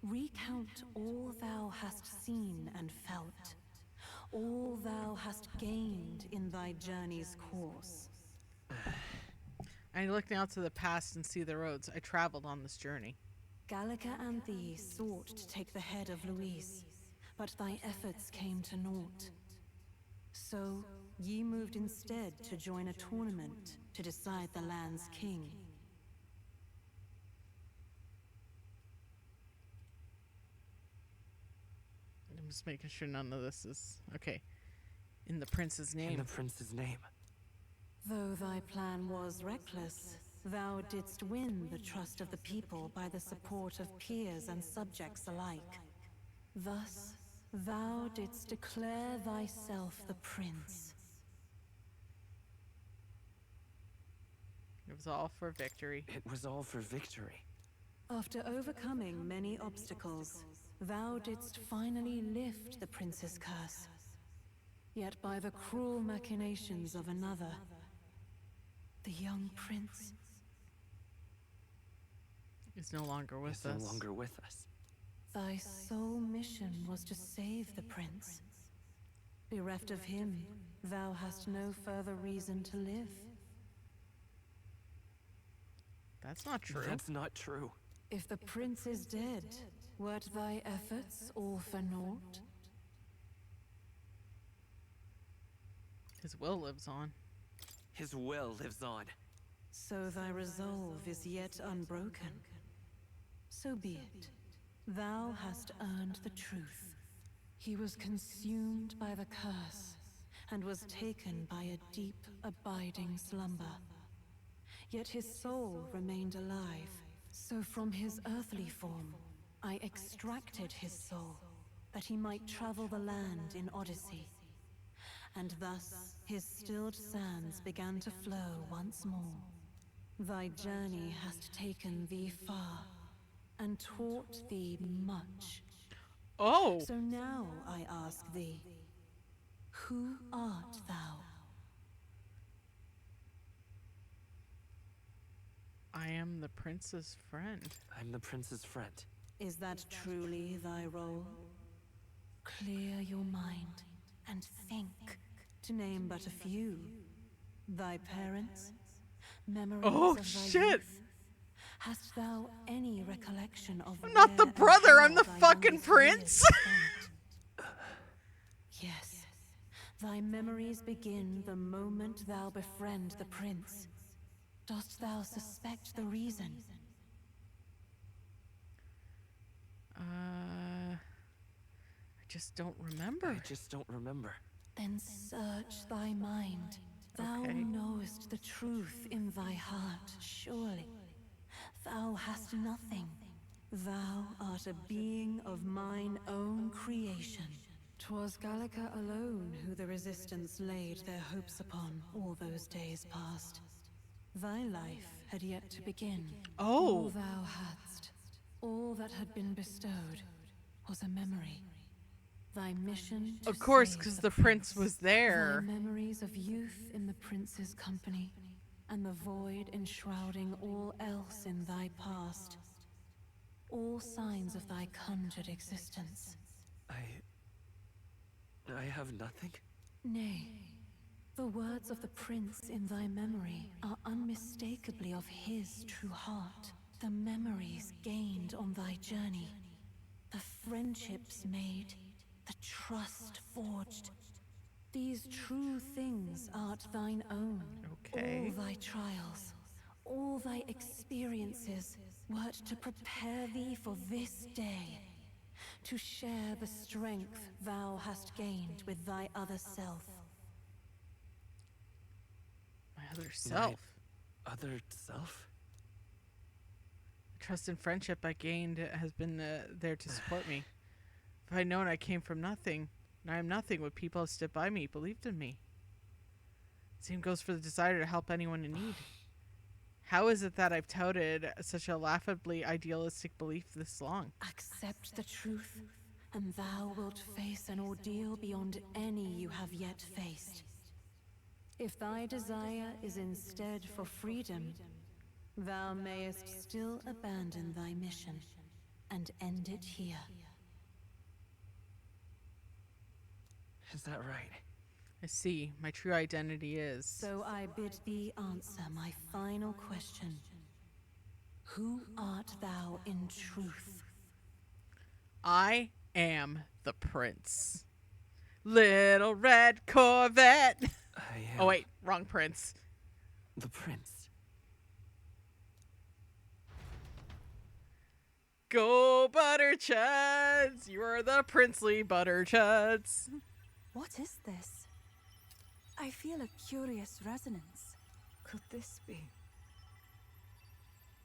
recount all thou hast seen and felt, all thou hast gained in thy journey's course. I look now to the past and see the roads I traveled on this journey. Gallica and thee sought to take the head of Louise, but thy efforts came to naught. So, ye moved instead to join a tournament to decide the land's king. I'm just making sure none of this is... Okay. In the prince's name. In the prince's name. Though thy plan was reckless, thou didst win the trust of the people by the support of peers and subjects alike. Thus, thou didst declare thyself the prince. It was all for victory. It was all for victory. After overcoming many obstacles, thou didst finally lift the prince's curse. Yet by the cruel machinations of another, the young prince is no longer with us. No longer with us. Thy sole mission was to save the prince. Bereft of him, thou hast no further reason to live. That's not true. That's not true. If the prince is dead, wert thy efforts all for naught? His will lives on. His will lives on. So thy resolve is yet unbroken. So be it. Thou hast earned the truth. He was consumed by the curse, and was taken by a deep, abiding slumber. Yet his soul remained alive, so from his earthly form, I extracted his soul, that he might travel the land in Odyssey. And thus his stilled sands began to flow once more. Thy journey hast taken thee far, and taught thee much. Oh! So now I ask thee, who art thou? I am the prince's friend. I'm the prince's friend. Is that truly thy role? Clear your mind and think, to name but a few. Thy parents? Memories of thy shit! youth? Hast thou any recollection of I'm not the where and brother, how I'm the thy fucking youngest prince! years were spent? Yes, thy memories begin the moment thou befriend the prince. Dost thou suspect the reason? I just don't remember. I just don't remember. Then search thy mind. Thou Okay. knowest the truth in thy heart, surely. Thou hast nothing. Thou art a being of mine own creation. 'Twas Gallica alone who the resistance laid their hopes upon all those days past. Thy life had yet to begin. Oh. All thou hadst, all that had been bestowed, was a memory. Thy mission to Of course, save because the prince was Thy there. memories of youth in the prince's company, and the void enshrouding all else in thy past. All signs of thy conjured existence. I have nothing? Nay, the words of the prince in thy memory are unmistakably of his true heart. The memories gained on thy journey, the friendships made, the trust forged. These true things art thine own. Okay. All thy trials, all thy experiences wert to prepare thee for this day. To share the strength thou hast gained with thy other self. My other self. My other self? Trust and friendship I gained has been there to support me. If I'd known I came from nothing, and I am nothing, would people have stood by me, believed in me? Same goes for the desire to help anyone in need. How is it that I've touted such a laughably idealistic belief this long? Accept the truth, and thou wilt face an ordeal beyond any you have yet faced. If thy desire is instead for freedom, thou mayest still abandon thy mission and end it here. Is that right? I see. My true identity is... So I bid thee answer my final question. Who art thou in truth? I am the prince. Little red Corvette. Oh wait, wrong prince. The prince. Go Butterchuds! You are the princely Butterchuds. What is this? I feel a curious resonance. Could this be?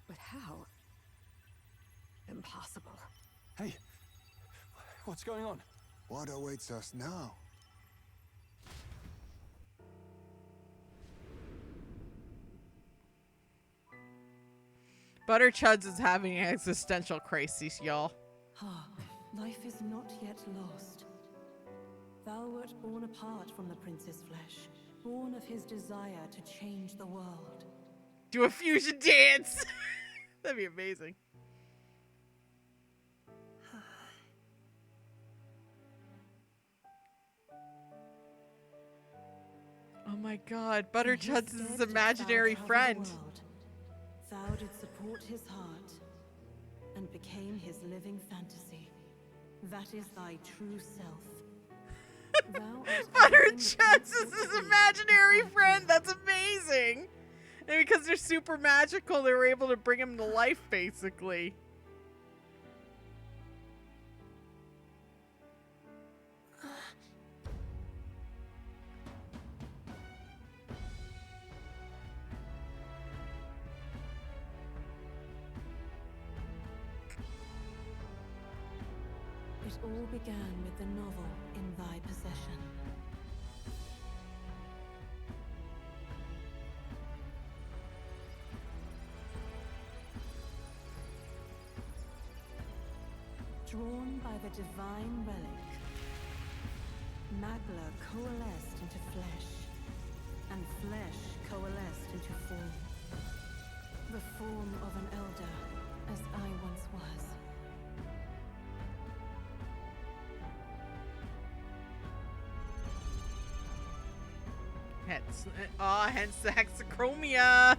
But how? Impossible. Hey, what's going on? What awaits us now? Butterchuds is having an existential crisis, y'all. Ah, life is not yet lost. Thou wert born apart from the prince's flesh, born of his desire to change the world. Do a fusion dance! That'd be amazing. my god. Butterchuds is his Instead, imaginary thou covered the friend. world. Thou did support his heart and became his living fantasy. That is thy true self. Thou art Butterchuds is his imaginary friend. That's amazing. And because they're super magical, they were able to bring him to life, basically. It all began with the novel in thy possession. Drawn by the divine relic, Magla coalesced into flesh, and flesh coalesced into form. The form of an elder, as I once was. Hence the hexachromia.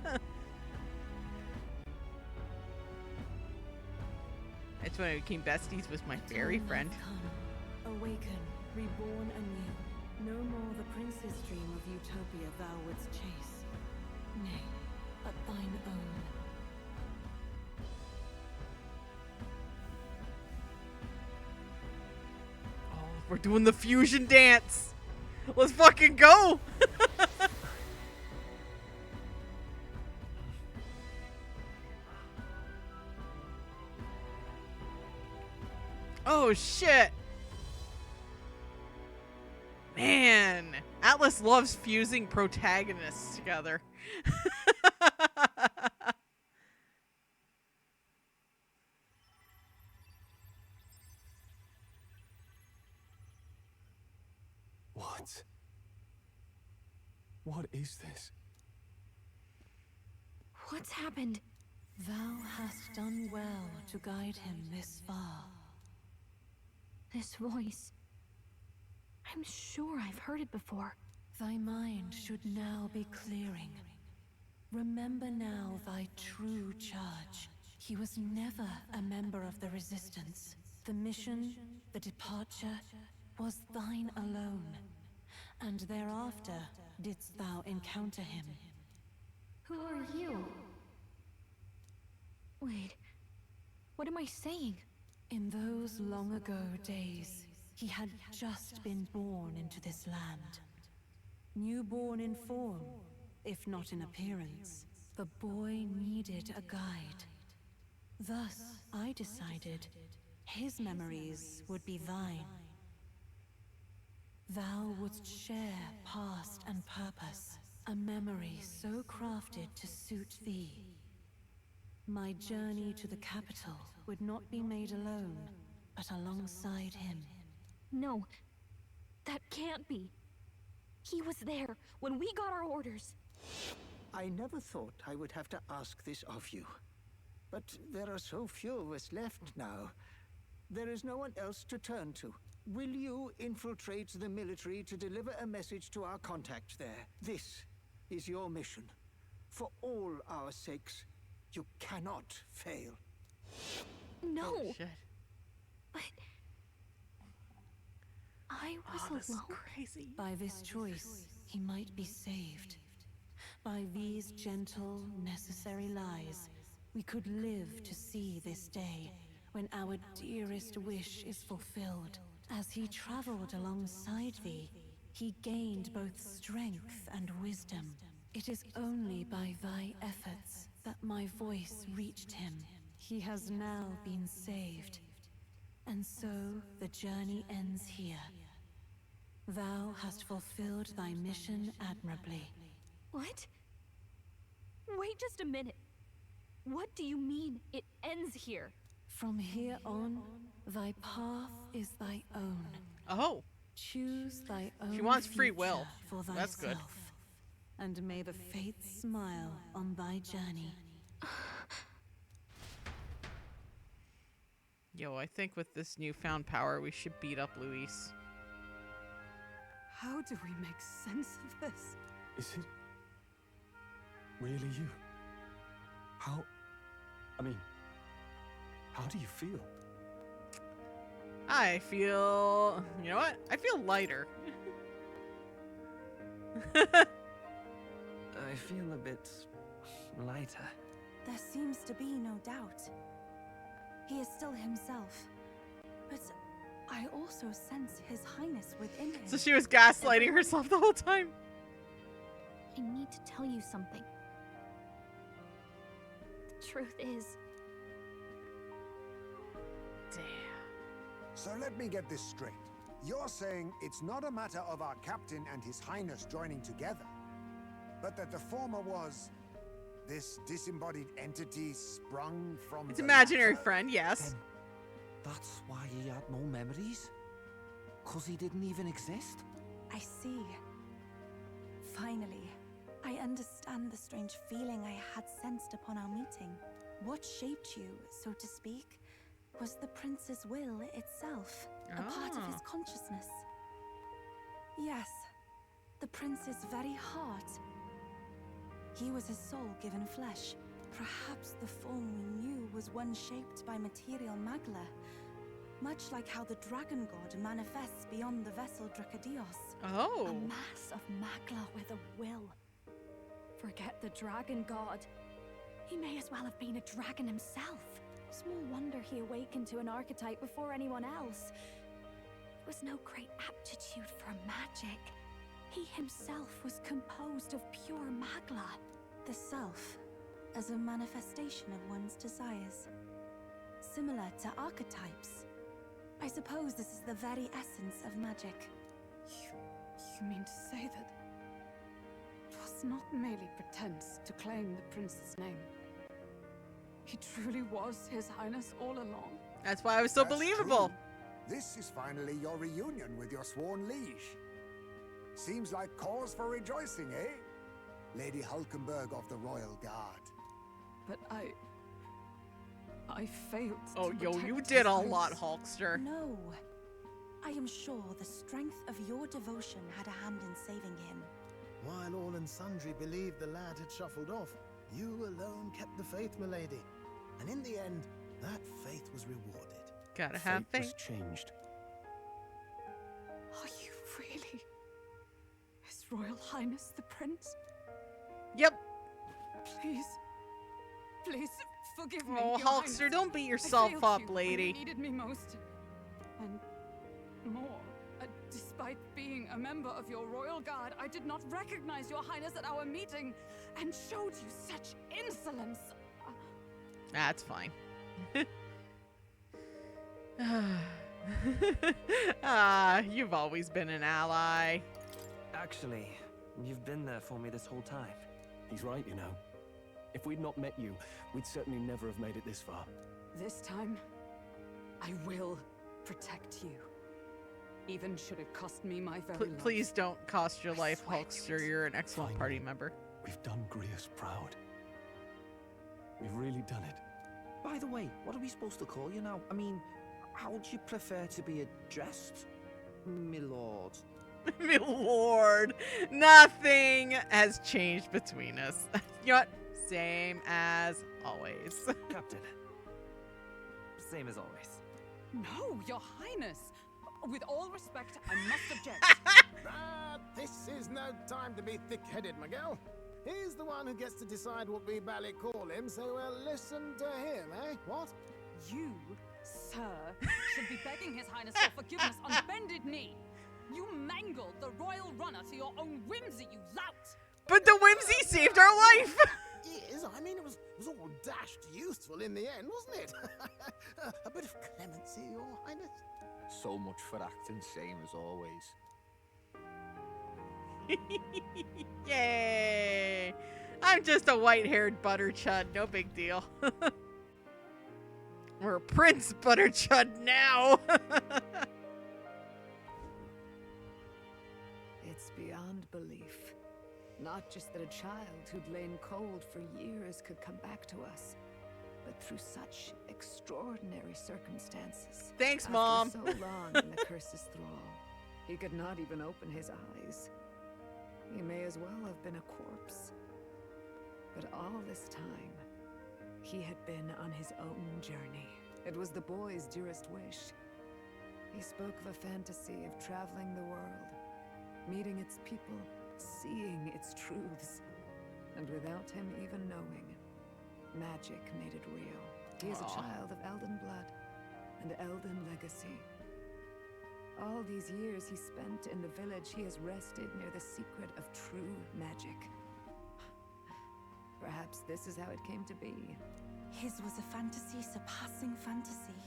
That's when I became besties with my fairy friend. Come, awaken, reborn anew. No more the prince's dream of utopia thou wouldst chase. Nay, but thine own. Oh, we're doing the fusion dance. Let's fucking go. Oh shit. Man, Atlas loves fusing protagonists together. What? What is this? What's happened? Thou hast done well to guide him this far. This voice. I'm sure I've heard it before. Thy mind should now be clearing. Remember now thy true charge. He was never a member of the Resistance. The mission, the departure, was thine alone. And thereafter didst thou encounter him. Who are you? Wait, what am I saying? In those long ago days, he had just been born into this land. Newborn in form, if not in appearance, the boy needed a guide. Thus, I decided his memories would be thine. Thou wouldst share past and purpose, a memory so crafted to suit thee. My journey to the capital would not be made alone, but alongside him. No, that can't be. He was there when we got our orders. I never thought I would have to ask this of you. But there are so few of us left now. There is no one else to turn to. Will you infiltrate the military to deliver a message to our contact there? This is your mission. For all our sakes, you cannot fail. No. Oh, shit. But I was this alone. is crazy. By this choice, he might be saved. By these gentle, necessary lies, we could live to see this day when our dearest wish is fulfilled. As he traveled alongside thee, he gained both strength and wisdom. It is only by thy efforts that my voice reached him. He has now been saved. And so the journey ends here. Thou hast fulfilled thy mission admirably. What? Wait just a minute. What do you mean it ends here? From here on, thy path is thy own. Oh. Choose thy own. She wants free will. For thyself. That's good. And may the fates smile on thy journey. Yo, I think with this newfound power, we should beat up Luis. How do we make sense of this? Is it really you? How do you feel? I feel... You know what? I feel lighter. I feel a bit lighter. There seems to be no doubt. He is still himself. But I also sense His Highness within him. So she was gaslighting herself the whole time. I need to tell you something. The truth is... Damn. So let me get this straight. You're saying it's not a matter of our captain and His Highness joining together, but that the former was this disembodied entity sprung from It's the imaginary latter? friend, yes. That's why he had no memories? 'Cause he didn't even exist? I see. Finally, I understand the strange feeling I had sensed upon our meeting. What shaped you, so to speak, was the prince's will itself, a part of his consciousness. Yes, the prince's very heart. He was his soul given flesh. Perhaps the form we knew was one shaped by material magla, much like how the dragon god manifests beyond the vessel Drakadios. Oh. A mass of magla with a will. Forget the dragon god. He may as well have been a dragon himself. Small wonder he awakened to an archetype before anyone else. It was no great aptitude for magic. He himself was composed of pure magla. The self, as a manifestation of one's desires. Similar to archetypes. I suppose this is the very essence of magic. You mean to say that it was not merely pretense to claim the prince's name? He truly was His Highness all along? That's why I was so That's believable. true. This is finally your reunion with your sworn liege. Seems like cause for rejoicing, eh? Lady Hulkenberg of the Royal Guard. But I failed Oh, to yo, protect you His did a Highness. lot, Hulkster. No. I am sure the strength of your devotion had a hand in saving him. While all and sundry believed the lad had shuffled off, you alone kept the faith, milady. And in the end, that faith was rewarded. Gotta have Fate was faith. changed. Are you really His Royal Highness the Prince? Yep. Please, please forgive me. Oh, Your Hulkster, Highness. don't beat I yourself failed up, you when lady. you needed me most, and more. Despite being a member of your royal guard, I did not recognize your highness at our meeting, and showed you such insolence. That's fine. You've always been an ally. Actually, you've been there for me this whole time. He's right, you know. If we'd not met you, we'd certainly never have made it this far. This time, I will protect you. Even should it cost me my very life. Please don't cost your life, Hulkster. You're an excellent party member. We've done Grius proud. We've really done it. By the way, what are we supposed to call you now? I mean, how would you prefer to be addressed, milord? Milord, nothing has changed between us. You know what? Same as always. Captain. Same as always. No, your highness. With all respect, I must object. This is no time to be thick-headed, Miguel. He's the one who gets to decide what we bally call him, so we'll listen to him, eh? What? You, sir, should be begging His Highness for forgiveness on bended knee. You mangled the royal runner to your own whimsy, you lout! But the whimsy saved our life! Yes, I mean, it was all dashed useful in the end, wasn't it? A bit of clemency, your highness. So much for acting same as always. Yay! I'm just a white-haired butter chud, no big deal. We're Prince Butter Chud now! It's beyond belief. Not just that a child who'd lain cold for years could come back to us, but through such extraordinary circumstances. Thanks, After Mom. so long in the curse's thrall, he could not even open his eyes. He may as well have been a corpse. But all this time, he had been on his own journey. It was the boy's dearest wish. He spoke of a fantasy of traveling the world, meeting its people, seeing its truths. And without him even knowing, magic made it real. He is a child of Elden blood and Elden legacy. All these years he spent in the village, he has rested near the secret of true magic. Perhaps this is how it came to be. His was a fantasy surpassing fantasy.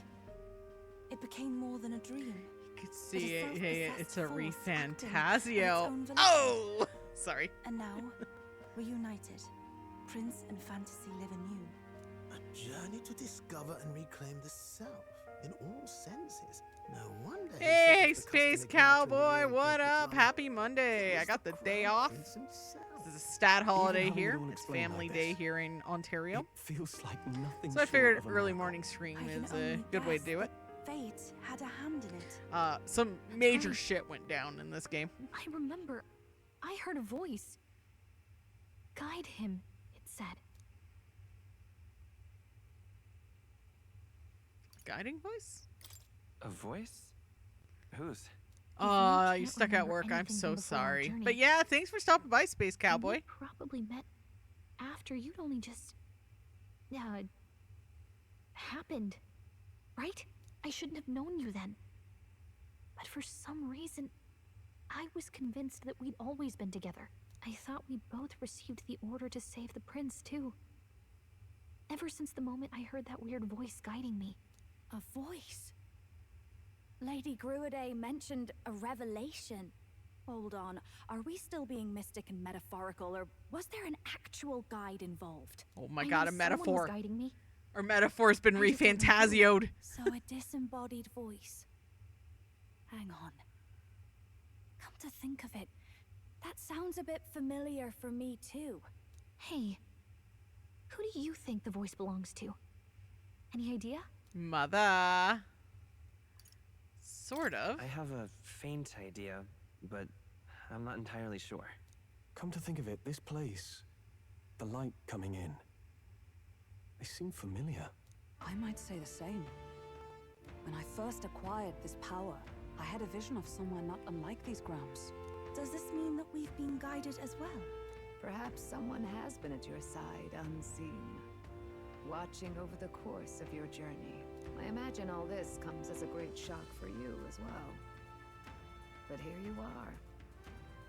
It became more than a dream. You could see it. Hey, it's a ReFantazio. Oh! Sorry. And now, reunited, Prince and fantasy live anew. A journey to discover and reclaim the self in all senses. No wonder. Hey, Space Cowboy, what up? Happy Monday. I got the day off. This is a stat holiday here. It's family day here in Ontario. It feels like nothing. So I figured early morning stream is a good way to do it. Fate had a hand in it. Some major shit went down in this game. I remember. I heard a voice. Guide him, it said. Guiding voice? A voice? Whose? You stuck at work. I'm so sorry. But yeah, thanks for stopping by, Space Cowboy. We probably met after you'd only just happened, right? I shouldn't have known you then. But for some reason, I was convinced that we'd always been together. I thought we both received the order to save the prince, too. Ever since the moment I heard that weird voice guiding me. A voice? Lady Gruaday mentioned a revelation. Hold on, are we still being mystic and metaphorical, or was there an actual guide involved? Oh my god, a metaphor. Guiding me. Our metaphor's been ReFantazio'd. So a disembodied voice. Hang on. Come to think of it, that sounds a bit familiar for me too. Hey, who do you think the voice belongs to? Any idea? Mother. Sort of. I have a faint idea, but I'm not entirely sure. Come to think of it, this place, the light coming in, they seem familiar. I might say the same. When I first acquired this power, I had a vision of someone not unlike these grounds. Does this mean that we've been guided as well? Perhaps someone has been at your side unseen, watching over the course of your journey. I imagine all this comes as a great shock for you as well. But here you are,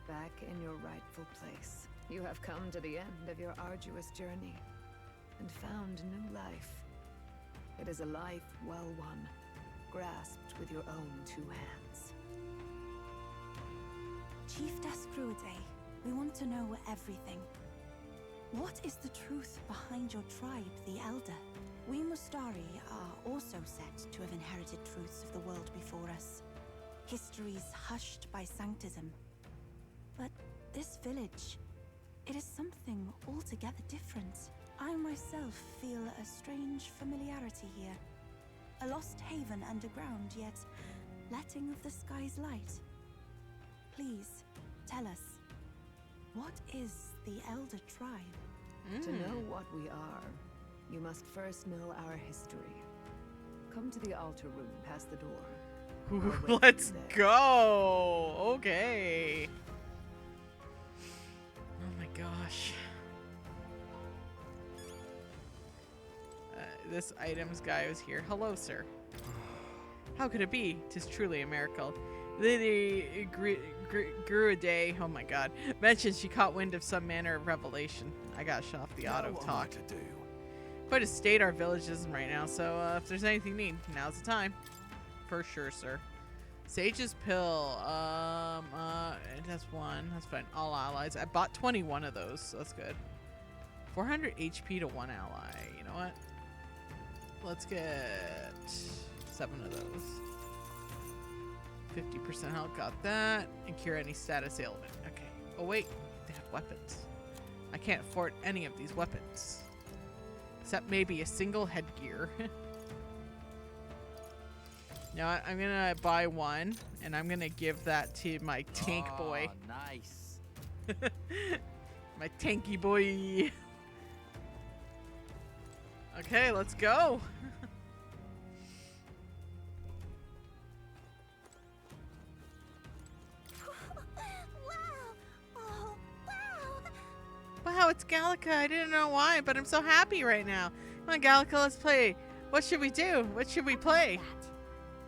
back in your rightful place. You have come to the end of your arduous journey and found new life. It is a life well won, grasped with your own two hands. Chiefess Gruaday, we want to know everything. What is the truth behind your tribe, the Elder? We Mustari are also said to have inherited truths of the world before us. Histories hushed by sanctism. But this village, it is something altogether different. I myself feel a strange familiarity here. A lost haven underground, yet letting of the sky's light. Please, tell us, what is the Elder tribe? To know what we are, you must first know our history. Come to the altar room past the door. Let's go! Okay. Oh my gosh. This items guy was here. Hello, sir. How could it be? 'Tis truly a miracle. Lady Gruaday, oh my god, mentioned she caught wind of some manner of revelation. I got shut off the auto talk. Quite a state our village is in right now, so if there's anything you need, now's the time. For sure, sir. Sage's pill. That's one. That's fine. All allies. I bought 21 of those, so that's good. 400 HP to one ally. You know what? Let's get 7 of those. 50% health, got that. And cure any status ailment. Okay. Oh wait, they have weapons. I can't afford any of these weapons. Except maybe a single headgear. You know what? I'm gonna buy one, and I'm gonna give that to my tank boy. Nice. My tanky boy. Okay, let's go. Wow, it's Gallica. I didn't know why, but I'm so happy right now. Come on, Gallica, let's play. What should we do? What should we play?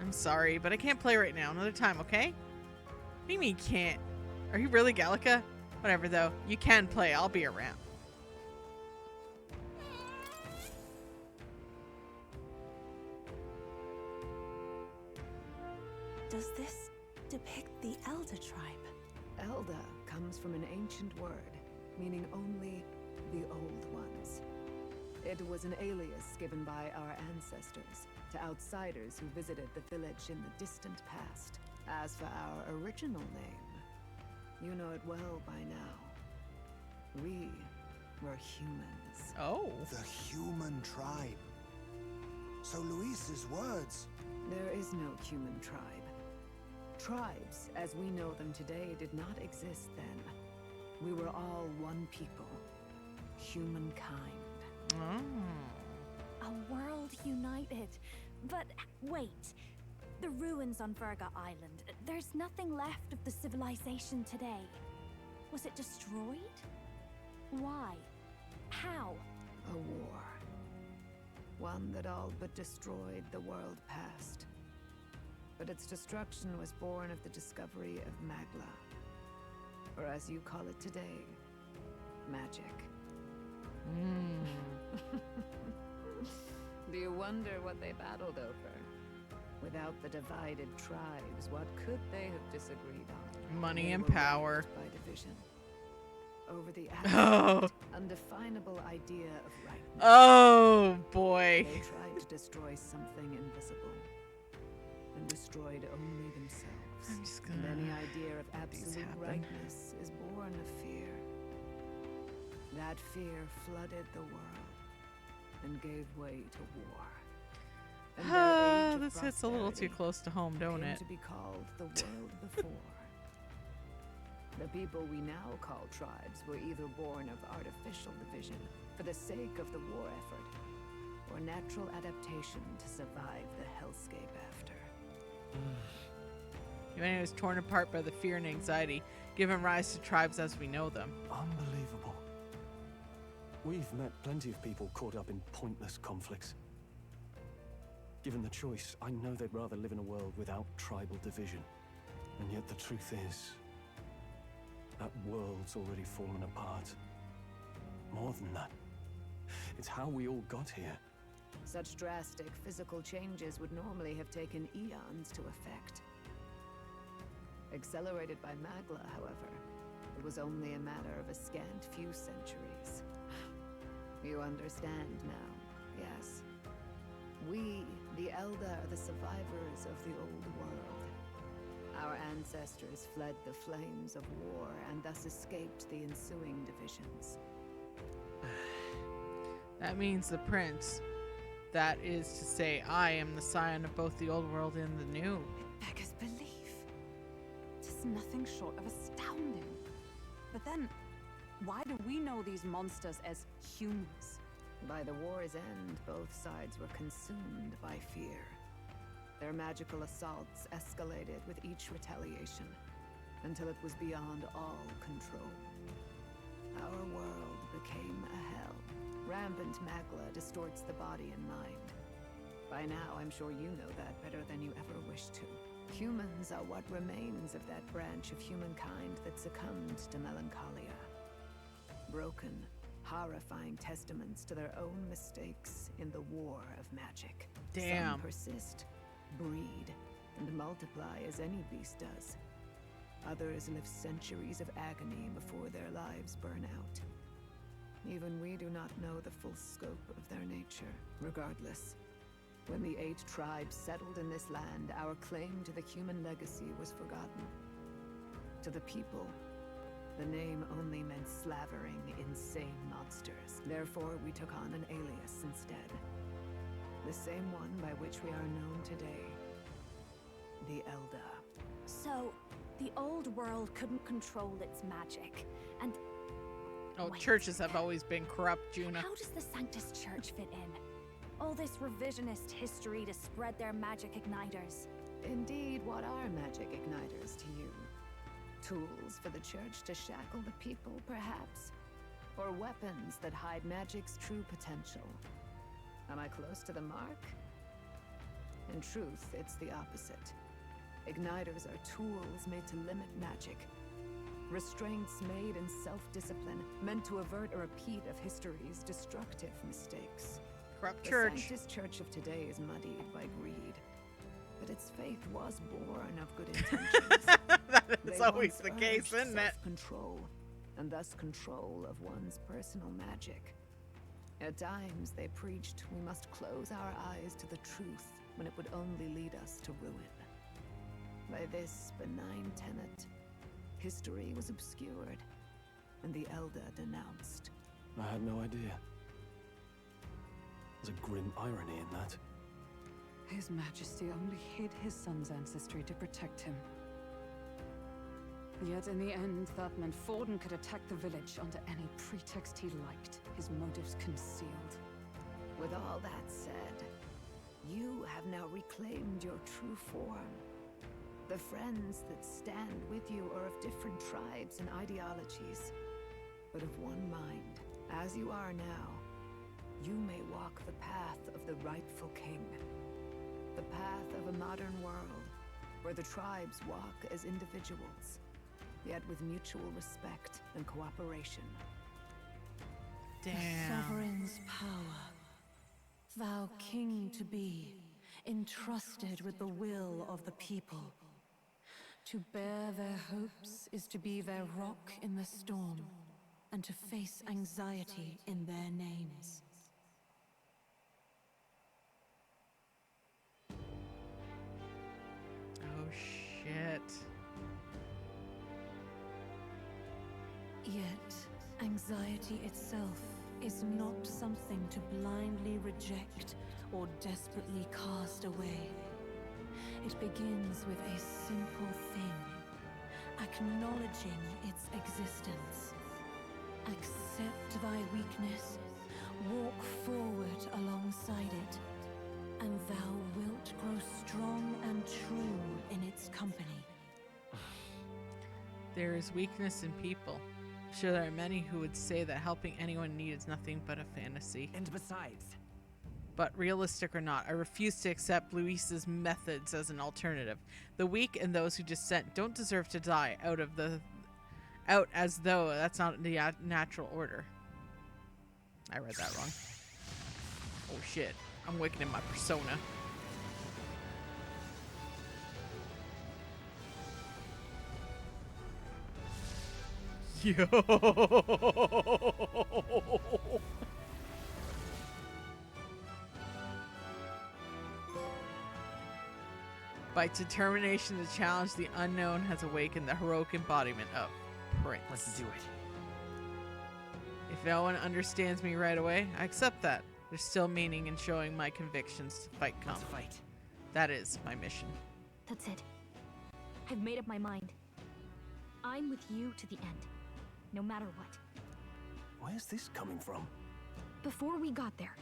I'm sorry, but I can't play right now. Another time, okay? What do you mean you can't? Are you really Gallica? Whatever, though. You can play. I'll be around. Does this depict the Elder tribe? Elder comes from an ancient word, meaning only the old ones. It was an alias given by our ancestors to outsiders who visited the village in the distant past. As for our original name, you know it well by now. We were humans. Oh. The human tribe. So Luis's words... There is no human tribe. Tribes, as we know them today, did not exist then. We were all one people. Humankind. A world united. But wait. The ruins on Virga Island. There's nothing left of the civilization today. Was it destroyed? Why? How? A war. One that all but destroyed the world past. But its destruction was born of the discovery of Magla. Or as you call it today, magic. Do you wonder what they battled over? Without the divided tribes, what could they have disagreed on? Money and power. By division. Over the abstract, undefinable idea of rightness. Oh, boy. They tried to destroy something invisible. And destroyed only themselves. I'm just gonna... And any idea of absolute rightness is born of fear. That fear flooded the world and gave way to war. And their age of this hits a little too close to home, don't came it? to be called the world before. The people we now call tribes were either born of artificial division for the sake of the war effort, or natural adaptation to survive the hellscape after. Humanity was torn apart by the fear and anxiety, giving rise to tribes as we know them. Unbelievable. We've met plenty of people caught up in pointless conflicts. Given the choice, I know they'd rather live in a world without tribal division. And yet the truth is, that world's already fallen apart. More than that, it's how we all got here. Such drastic physical changes would normally have taken eons to effect. Accelerated by Magla, however, it was only a matter of a scant few centuries. You understand now, yes? We, the Elder, are the survivors of the old world. Our ancestors fled the flames of war and thus escaped the ensuing divisions. That means the prince. That is to say, I am the scion of both the old world and the new. It beggars belief. It is nothing short of astounding. But then, why do we know these monsters as humans? By the war's end, both sides were consumed by fear. Their magical assaults escalated with each retaliation, until it was beyond all control. Our world became a hell. Rampant Magla distorts the body and mind. By now, I'm sure you know that better than you ever wished to. Humans are what remains of that branch of humankind that succumbed to melancholia. Broken, horrifying testaments to their own mistakes in the war of magic. Damn. Some persist, breed, and multiply as any beast does. Others live centuries of agony before their lives burn out. Even we do not know the full scope of their nature. Regardless, when the 8 tribes settled in this land, our claim to the human legacy was forgotten. To the people, the name only meant slavering, insane monsters. Therefore, we took on an alias instead. The same one by which we are known today. The Elder. So, The old world couldn't control its magic, and... Oh, Wait, churches have always been corrupt, Juna. how does the Sanctus Church fit in? All this revisionist history to spread their magic igniters. Indeed, what are magic igniters to you? Tools for the church to shackle the people, perhaps? Or weapons that hide magic's true potential? Am I close to the mark? In truth, it's the opposite. Igniters are tools made to limit magic. Restraints made in self-discipline, meant to avert a repeat of history's destructive mistakes. Corrupt The church. Sanctus Church of today is muddied by greed. But its faith was born of good intentions. That is They always once the case, urged isn't it? self-control, and thus control of one's personal magic. At times, they preached we must close our eyes to the truth when it would only lead us to ruin. By this benign tenet, history was obscured, and the Elder denounced. I had no idea. There's a grim irony in that. His Majesty only hid his son's ancestry to protect him. Yet in the end, that meant Forden could attack the village under any pretext he liked, his motives concealed. With all that said, you have now reclaimed your true form. The friends that stand with you are of different tribes and ideologies, but of one mind. As you are now, you may walk the path of the rightful king. The path of a modern world, where the tribes walk as individuals, yet with mutual respect and cooperation. The sovereign's power, thou king to be, entrusted with the will of the people. To bear their hopes is to be their rock in the storm, and to face anxiety in their names. Oh, shit. Yet, anxiety itself is not something to blindly reject or desperately cast away. It begins with a simple thing, acknowledging its existence. Accept thy weakness, walk forward alongside it, and thou wilt grow strong and true in its company. There is weakness in people. I'm sure there are many who would say that helping anyone in need is nothing but a fantasy. And besides... But realistic or not, I refuse to accept Luis's methods as an alternative. The weak and those who dissent don't deserve to die out as though that's not the natural order. I read that wrong. Oh shit, I'm awakening my persona. Yo. By determination to challenge the unknown has awakened the heroic embodiment of Prince. Let's do it. If no one understands me right away, I accept that. There's still meaning in showing my convictions to fight Let's conflict. fight. That is my mission. That's it. I've made up my mind. I'm with you to the end, no matter what. Where's this coming from? Before we got there,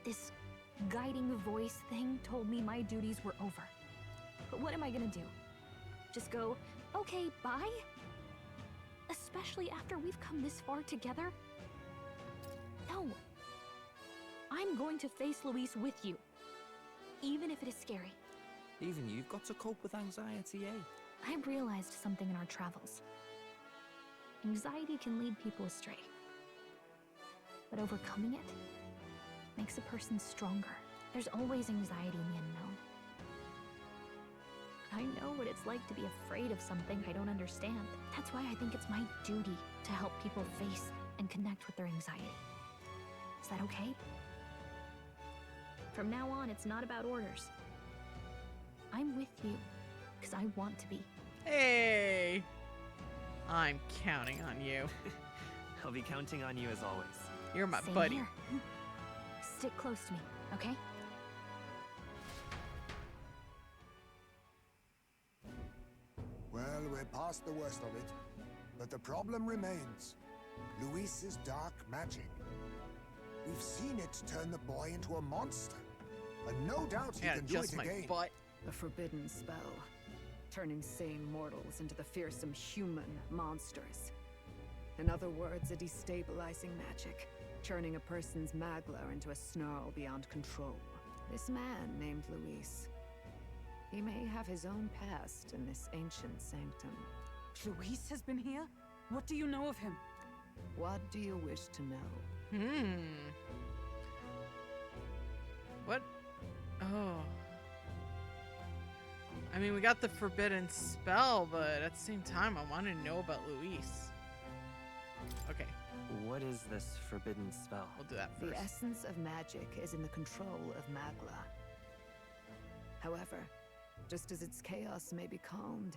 this guiding voice thing told me my duties were over. But what am I gonna do? Just go, okay, bye? Especially after we've come this far together? No. I'm going to face Luis with you, even if it is scary. Even you've got to cope with anxiety, eh? I realized something in our travels. Anxiety can lead people astray. But overcoming it makes a person stronger. There's always anxiety in the unknown. I know what it's like to be afraid of something I don't understand. That's why I think it's my duty to help people face and connect with their anxiety. Is that okay? From now on, it's not about orders. I'm with you, because I want to be. Hey! I'm counting on you. I'll be counting on you as always. You're my Same buddy. here. Stick close to me, okay? Well, we're past the worst of it. But the problem remains. Luis's dark magic. We've seen it turn the boy into a monster. And no doubt he can do it again. A forbidden spell, turning sane mortals into the fearsome human monsters. In other words, a destabilizing magic, turning a person's magla into a snarl beyond control. This man named Luis, he may have his own past in this ancient sanctum. Luis has been here? What do you know of him? What do you wish to know? What? Oh. I mean, we got the forbidden spell, but at the same time, I want to know about Luis. Okay. What is this forbidden spell? We'll do that first. The essence of magic is in the control of magla. However, just as its chaos may be calmed,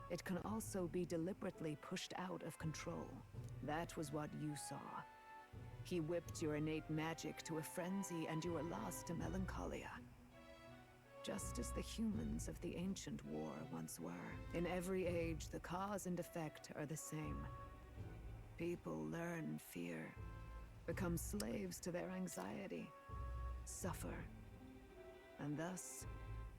it can also be deliberately pushed out of control. That was what you saw. He whipped your innate magic to a frenzy, and you were lost to melancholia. Just as the humans of the ancient war once were. In every age, the cause and effect are the same. People learn fear, become slaves to their anxiety, suffer, and thus,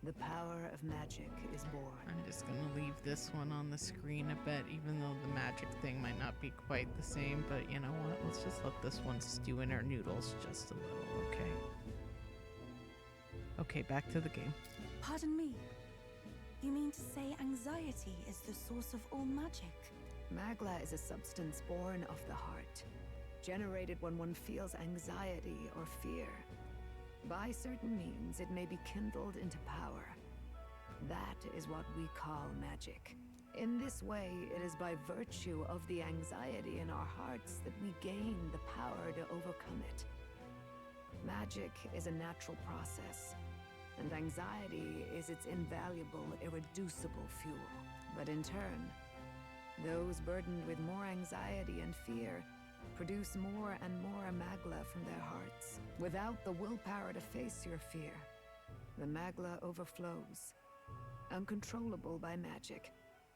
the power of magic is born. I'm just gonna leave this one on the screen a bit, even though the magic thing might not be quite the same, but you know what? Let's just let this one stew in our noodles just a little, okay? Okay, back to the game. Pardon me. You mean to say anxiety is the source of all magic? Magla is a substance born of the heart, generated when one feels anxiety or fear. By certain means, it may be kindled into power. That is what we call magic. In this way, it is by virtue of the anxiety in our hearts that we gain the power to overcome it. Magic is a natural process, and anxiety is its invaluable, irreducible fuel. But in turn, those burdened with more anxiety and fear produce more and more magla from their hearts. Without the willpower to face your fear, the magla overflows. Uncontrollable by magic,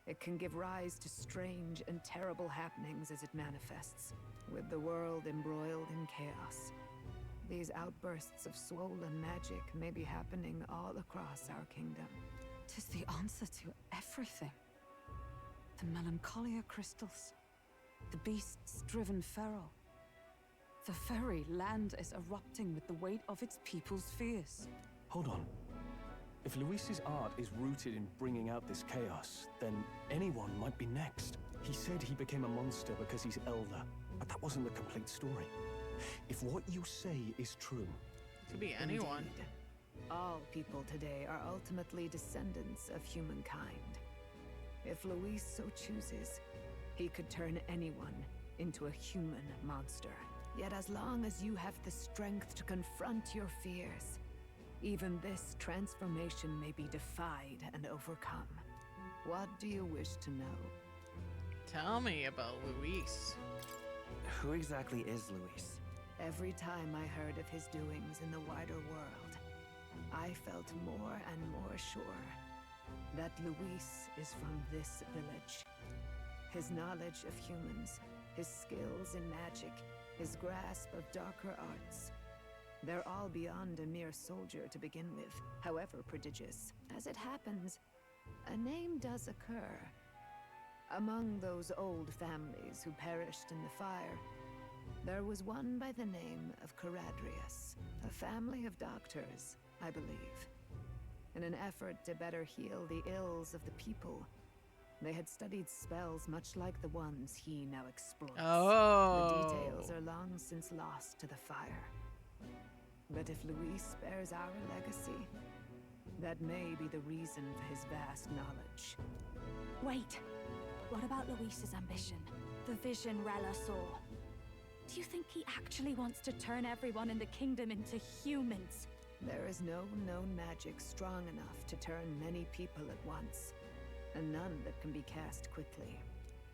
it can give rise to strange and terrible happenings as it manifests, with the world embroiled in chaos. These outbursts of swollen magic may be happening all across our kingdom. 'Tis the answer to everything. The melancholia crystals, the beasts driven feral. The very land is erupting with the weight of its people's fears. Hold on. If Luis's art is rooted in bringing out this chaos, then anyone might be next. He said he became a monster because he's elder, but that wasn't the complete story. If what you say is true... It could be anyone. Indeed. All people today are ultimately descendants of humankind. If Luis so chooses, he could turn anyone into a human monster. Yet as long as you have the strength to confront your fears, even this transformation may be defied and overcome. What do you wish to know? Tell me about Luis. Who exactly is Luis? Every time I heard of his doings in the wider world, I felt more and more sure that Luis is from this village. His knowledge of humans, his skills in magic, his grasp of darker arts, they're all beyond a mere soldier to begin with, however prodigious. As it happens, a name does occur. Among those old families who perished in the fire, there was one by the name of Caradrius, a family of doctors, I believe. In an effort to better heal the ills of the people, they had studied spells much like the ones he now exploits. Oh. The details are long since lost to the fire. But if Luis spares our legacy, that may be the reason for his vast knowledge. Wait, what about Luis's ambition? The vision Rella saw? Do you think he actually wants to turn everyone in the kingdom into humans? There is no known magic strong enough to turn many people at once, and none that can be cast quickly.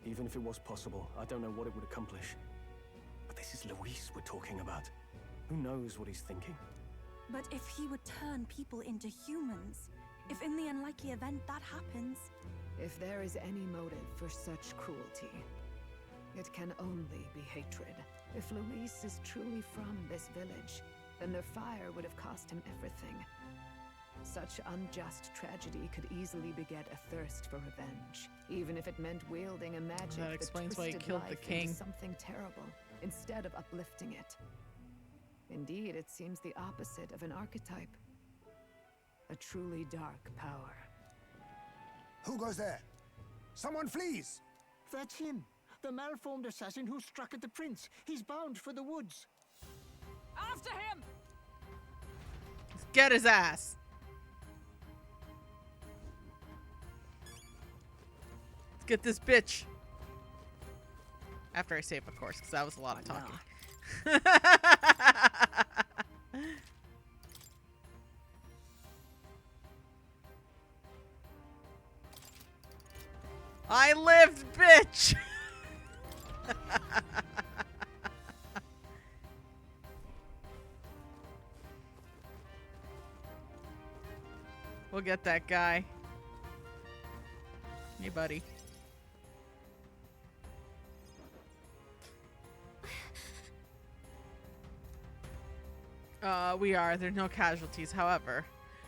Even if it was possible, I don't know what it would accomplish. But this is Luis we're talking about. Who knows what he's thinking? But if he would turn people into humans, if in the unlikely event that happens... If there is any motive for such cruelty, it can only be hatred. If Luis is truly from this village, then their fire would have cost him everything. Such unjust tragedy could easily beget a thirst for revenge, even if it meant wielding a magic that explains why he twisted killed the life king. into something terrible, instead of uplifting it. Indeed, it seems the opposite of an archetype. A truly dark power. Who goes there? Someone flees! That's him. The malformed assassin who struck at the prince. He's bound for the woods. After him! Get his ass. Let's get this bitch. After I save, of course, because that was a lot of talking. I lived, bitch! We'll get that guy. Hey, buddy. We are. There's no casualties. However,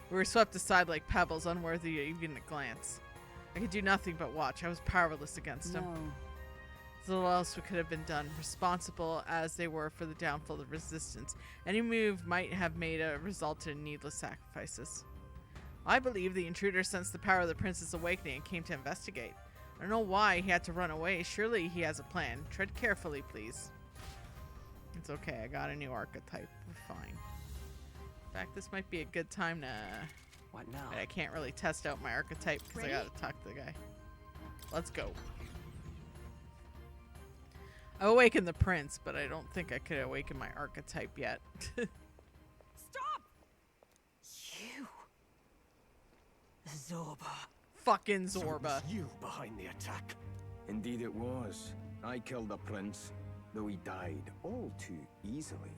we were swept aside like pebbles, unworthy even a glance. I could do nothing but watch. I was powerless against them. There's little else we could have been done, responsible as they were for the downfall of resistance. Any move might have resulted in needless sacrifices. I believe the intruder sensed the power of the prince's awakening and came to investigate. I don't know why he had to run away. Surely he has a plan. Tread carefully, please. It's okay. I got a new archetype. We're fine. In fact, this might be a good time to... What now? I can't really test out my archetype because I gotta talk to the guy. Let's go. I awakened the prince, but I don't think I could awaken my archetype yet. Stop! You. Zorba. Fucking So it Zorba. was you behind the attack. Indeed it was. I killed the prince, though he died all too easily.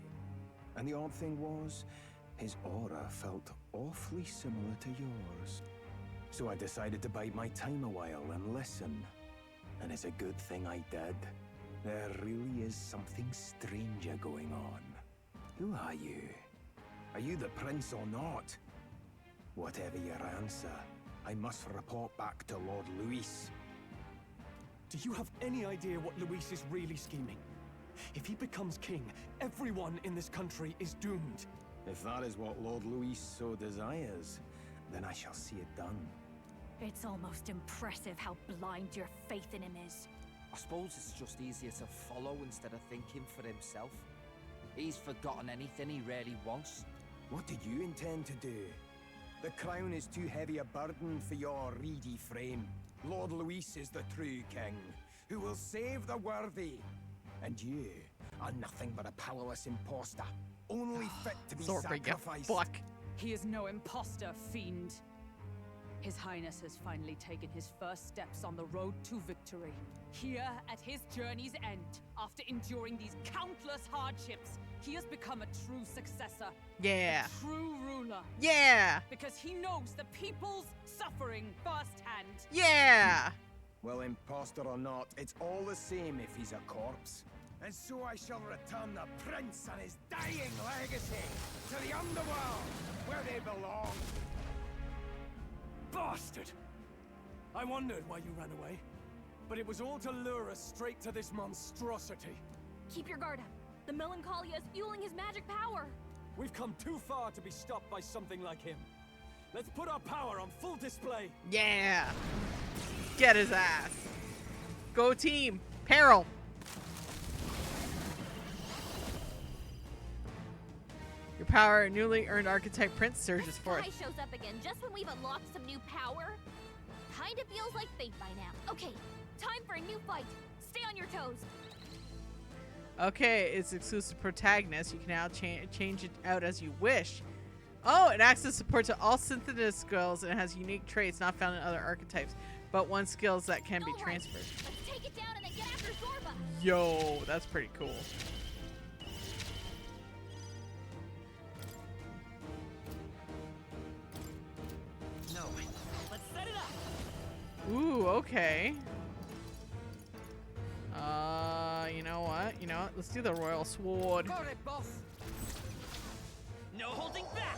And the odd thing was, his aura felt awfully similar to yours. So I decided to bide my time a while and listen. And it's a good thing I did. There really is something stranger going on. Who are you? Are you the prince or not? Whatever your answer, I must report back to Lord Luis. Do you have any idea what Luis is really scheming? If he becomes king, everyone in this country is doomed. If that is what Lord Luis so desires, then I shall see it done. It's almost impressive how blind your faith in him is. I suppose it's just easier to follow instead of thinking for himself. He's forgotten anything he really wants. What did you intend to do? The crown is too heavy a burden for your reedy frame. Lord Luis is the true king, who will save the worthy. And you are nothing but a powerless imposter, only fit to be sacrificed. Fuck. He is no imposter, fiend. His Highness has finally taken his first steps on the road to victory. Here, at his journey's end, after enduring these countless hardships, he has become a true successor. Yeah. A true ruler. Yeah. Because he knows the people's suffering firsthand. Yeah. Well, imposter or not, it's all the same if he's a corpse. And so I shall return the prince and his dying legacy to the underworld, where they belong. Bastard! I wondered why you ran away, but it was all to lure us straight to this monstrosity. Keep your guard up. The Melancholia is fueling his magic power. We've come too far to be stopped by something like him. Let's put our power on full display. Yeah. Get his ass. Go team. Peril. Your power, newly earned archetype prince surges forth. Guy shows up again just when we've unlocked some new power. Kinda feels like fate by now. Okay, time for a new fight. Stay on your toes. Okay, it's exclusive protagonist. You can now change it out as you wish. Oh, it acts as support to all synthesis skills and it has unique traits not found in other archetypes, but one skills that can be transferred. Let's take it down and then get after Zorba. Yo, that's pretty cool. No, let's set it up. Ooh. Ooh, okay. You know what? You know what? Let's do the Royal Sword. Got it, boss. No holding back.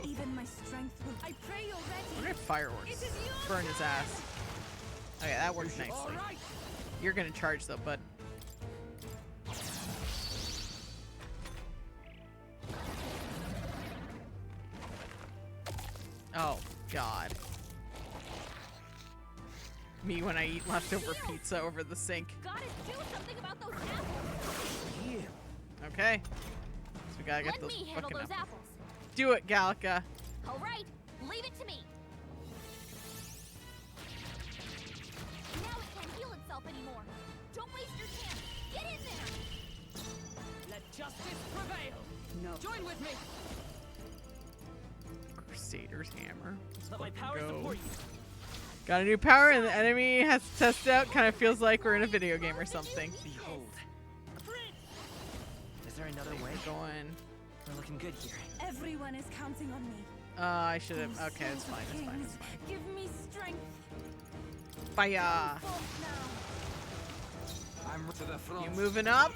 Even my strength will. I pray you're ready. We're gonna fireworks. Burn his ass. Okay, that works nicely. You're gonna charge though, bud. Oh, God. Me when I eat leftover pizza over the sink. Gotta do something about those apples. Okay. So we gotta get Let those me handle fucking those apples. apples. Do it, Gallica. All right, leave it to me. Now it can't heal itself anymore. Don't waste your chance. Get in there. Let justice prevail. No. Join with me. Crusader's hammer. Let's Let my fucking power go. support you. Got a new power and the enemy has to test it out. Kind of feels like we're in a video game or something. Behold. Is there another way? Going. We're looking good here. Everyone is counting on me. I should have. Okay, it's fine. It's fine. It's fine. Give me strength. Fire. I'm to the front. You moving up?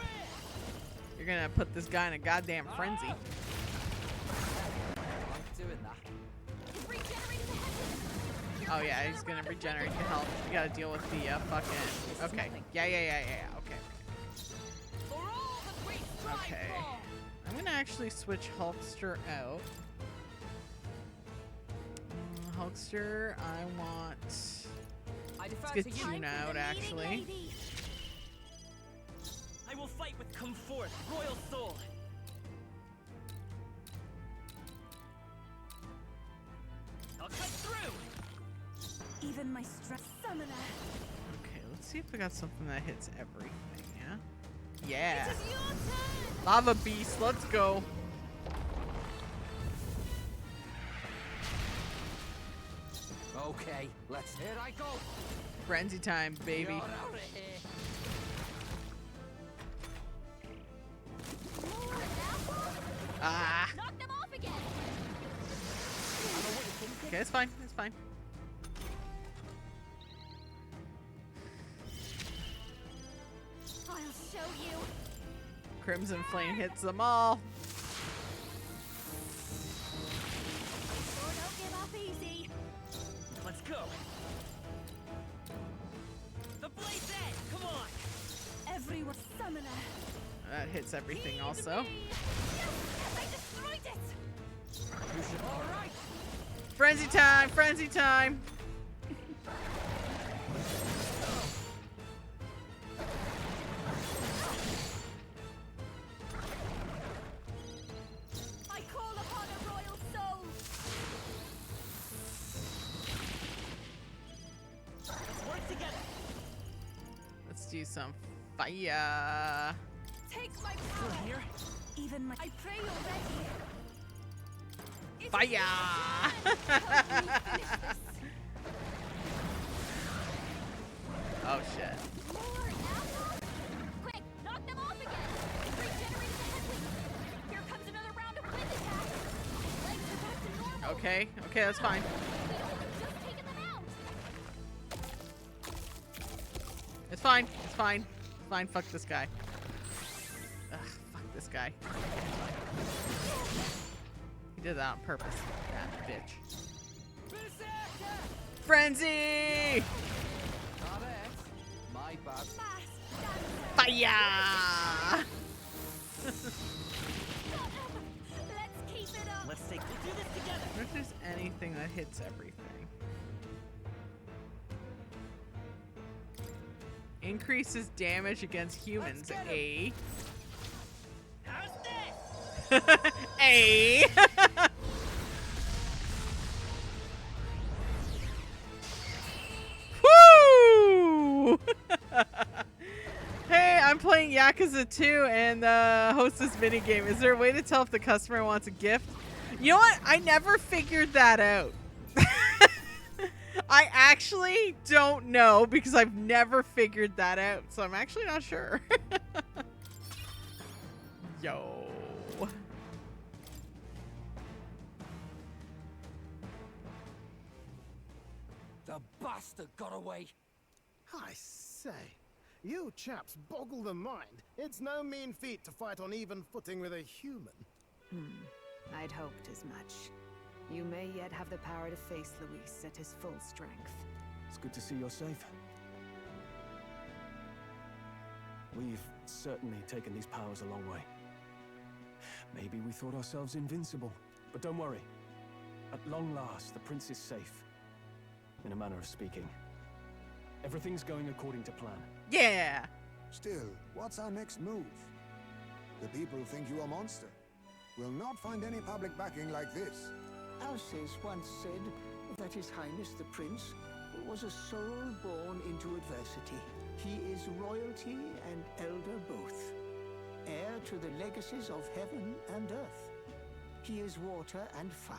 You're gonna put this guy in a goddamn frenzy. I'm doing that. Oh yeah, he's gonna regenerate the health. You gotta deal with the fucking. Okay. Yeah. Okay. Okay. I'm gonna actually switch Hulkster out. Hulkster, I want. Let's get June out actually. I will fight with come forth, royal soul. I'll cut through. Even my strength summoner. Okay, let's see if we got something that hits everything. Yeah. Yeah. Lava beast, let's go. Okay, here I go. Frenzy time, baby. You're out of here. Ah. Knock them off again. Okay, it's fine. It's fine. I'll show you. Crimson Flame hits them all. Sure don't give up easy. Let's go. The blaze edge, come on. Everyone summoner. That hits everything also. I destroyed it. All right. Frenzy time! Frenzy time! I call upon a royal soul. Let's work together. Let's do some fire. Take my power. Here. Even my. I pray you're ready. Fire! Oh shit. More apples? Quick, knock them off again. Regenerate the headwind. Here comes another round of wind attack. Legs are back to normal. Okay, okay, that's fine. We'd only just taken them out. It's fine. It's fine. It's fine. Fuck this guy. Ugh, fuck this guy. He did that on purpose. That bitch. Frenzy! Not it. My bad. Fire! Let's keep it up. Let's do this together. I wonder if there's anything that hits everything. Increases damage against humans. A. How's this? A. Woo! Hey, I'm playing Yakuza 2 and host this minigame. Is there a way to tell if the customer wants a gift? You know what? I never figured that out. I actually don't know because I've never figured that out. So I'm actually not sure. Yo. The bastard got away. I say, you chaps boggle the mind. It's no mean feat to fight on even footing with a human. I'd hoped as much. You may yet have the power to face Luis at his full strength. It's good to see you're safe. We've certainly taken these powers a long way. Maybe we thought ourselves invincible, but don't worry. At long last, the prince is safe. In a manner of speaking. Everything's going according to plan. Yeah! Still, what's our next move? The people think you a monster. Will not find any public backing like this. Alces once said that His Highness the Prince was a soul born into adversity. He is royalty and elder both, heir to the legacies of heaven and earth. He is water and fire,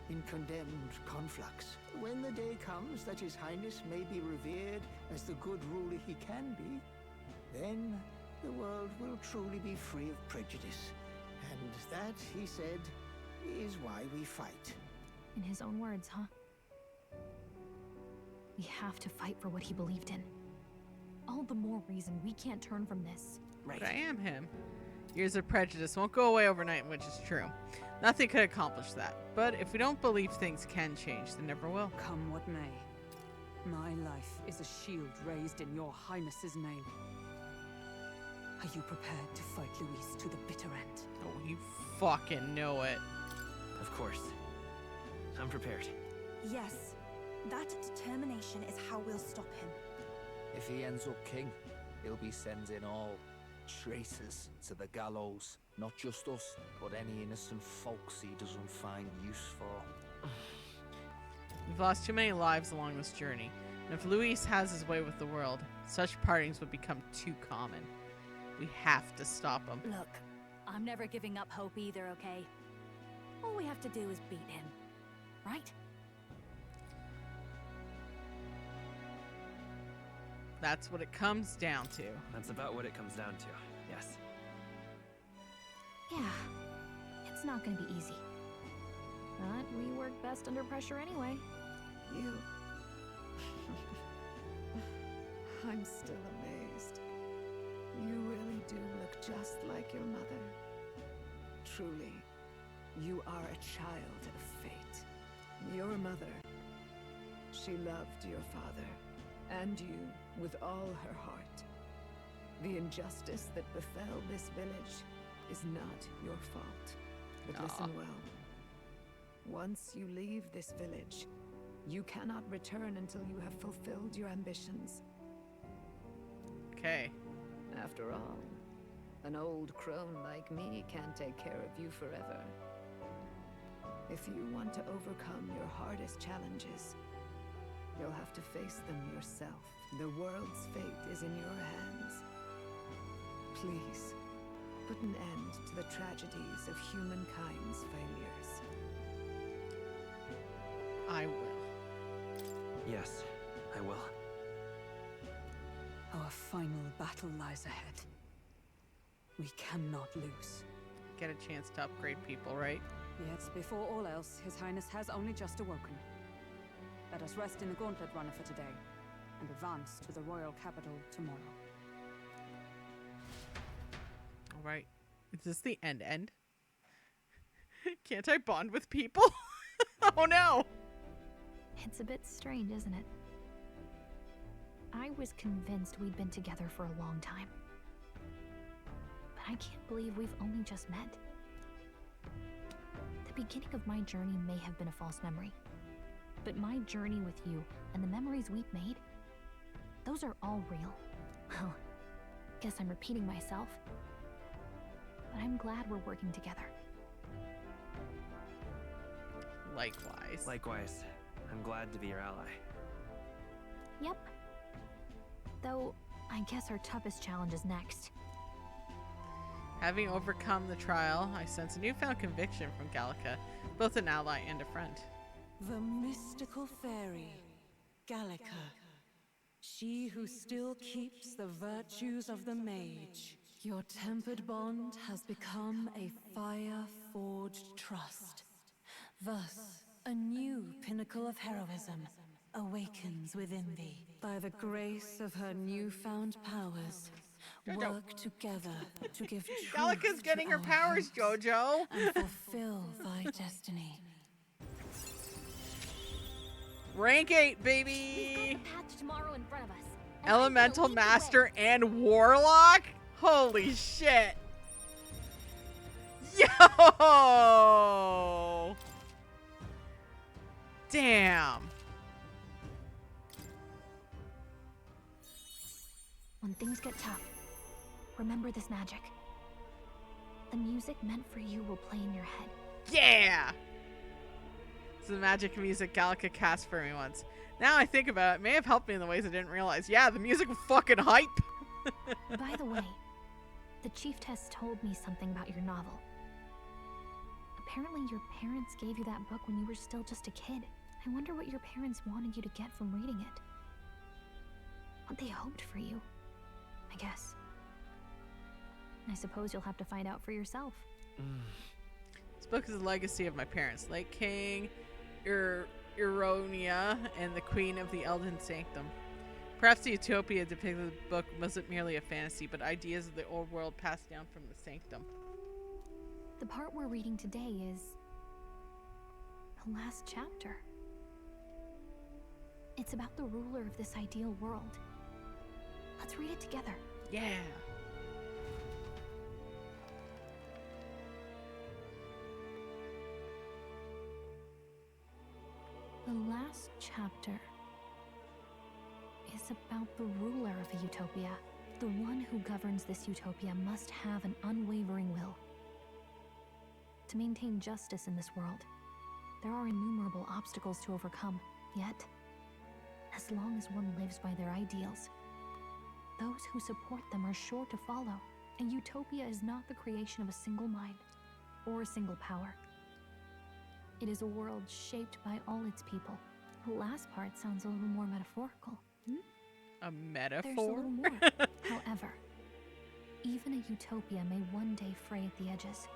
in condemned conflux. When the day comes that His Highness may be revered as the good ruler he can be, then the world will truly be free of prejudice. And that, he said, is why we fight. In his own words, huh? We have to fight for what he believed in. All the more reason we can't turn from this. But I am him. Years of prejudice won't go away overnight, which is true. Nothing could accomplish that. But if we don't believe things can change, they never will. Come what may. My life is a shield raised in your highness's name. Are you prepared to fight Luis to the bitter end? Oh, you fucking know it. Of course. I'm prepared. Yes, that determination is how we'll stop him. If he ends up king, he'll be sending all traitors to the gallows. Not just us, but any innocent folks he doesn't find use for. We've lost too many lives along this journey, and if Luis has his way with the world, such partings would become too common. We have to stop him. Look, I'm never giving up hope either, okay? All we have to do is beat him, right? That's what it comes down to. That's about what it comes down to, yes. Yeah, it's not gonna be easy. But we work best under pressure anyway. You... I'm still amazed. You really do look just like your mother. Truly, you are a child of fate. Your mother, she loved your father, and you with all her heart. The injustice that befell this village is not your fault. But listen well. Once you leave this village, you cannot return until you have fulfilled your ambitions. Okay. After all, an old crone like me can't take care of you forever. If you want to overcome your hardest challenges, you'll have to face them yourself. The world's fate is in your hands. Please, put an end to the tragedies of humankind's failures. I will. Yes, I will. Our final battle lies ahead. We cannot lose. Get a chance to upgrade people, right? Yet, before all else, His Highness has only just awoken. Let us rest in the gauntlet runner for today, and advance to the royal capital tomorrow. All right. Is this the end? Can't I bond with people? Oh no! It's a bit strange, isn't it? I was convinced we'd been together for a long time. But I can't believe we've only just met. The beginning of my journey may have been a false memory. But my journey with you and the memories we've made, those are all real. Well, guess I'm repeating myself. But I'm glad we're working together. Likewise. Likewise. I'm glad to be your ally. Yep. Though, I guess our toughest challenge is next. Having overcome the trial, I sense a newfound conviction from Gallica, both an ally and a friend. The mystical fairy, Gallica. She who still keeps the virtues of the mage. Your tempered bond has become a fire-forged trust. Thus, a new pinnacle of heroism awakens within thee. By the grace of her newfound powers, work together to give Gallica's truth getting to her our powers, hopes Jojo. and fulfill thy destiny. Rank 8, We've baby. got the path to tomorrow in front of us. And I'm gonna Elemental lead the way. Master and Warlock? Holy shit. Yo! Damn. When things get tough, remember this magic. The music meant for you will play in your head. Yeah! It's the magic music Gallica cast for me once. Now I think about it, it may have helped me in the ways I didn't realize. Yeah, the music was fucking hype. By the way, the chiefess told me something about your novel. Apparently your parents gave you that book when you were still just a kid. I wonder what your parents wanted you to get from reading it. What they hoped for you, I guess. I suppose you'll have to find out for yourself. This book is a legacy of my parents, Lake King, Ironia, and the Queen of the Elden Sanctum. Perhaps the utopia depicted in the book wasn't merely a fantasy, but ideas of the old world passed down from the Sanctum. The part we're reading today is the last chapter. It's about the ruler of this ideal world. Let's read it together. Yeah. The last chapter is about the ruler of a utopia. The one who governs this utopia must have an unwavering will. To maintain justice in this world, there are innumerable obstacles to overcome. Yet, as long as one lives by their ideals, those who support them are sure to follow. A utopia is not the creation of a single mind or a single power. It is a world shaped by all its people. The last part sounds a little more metaphorical. A metaphor? There's a little more. However, even a utopia may one day fray at the edges,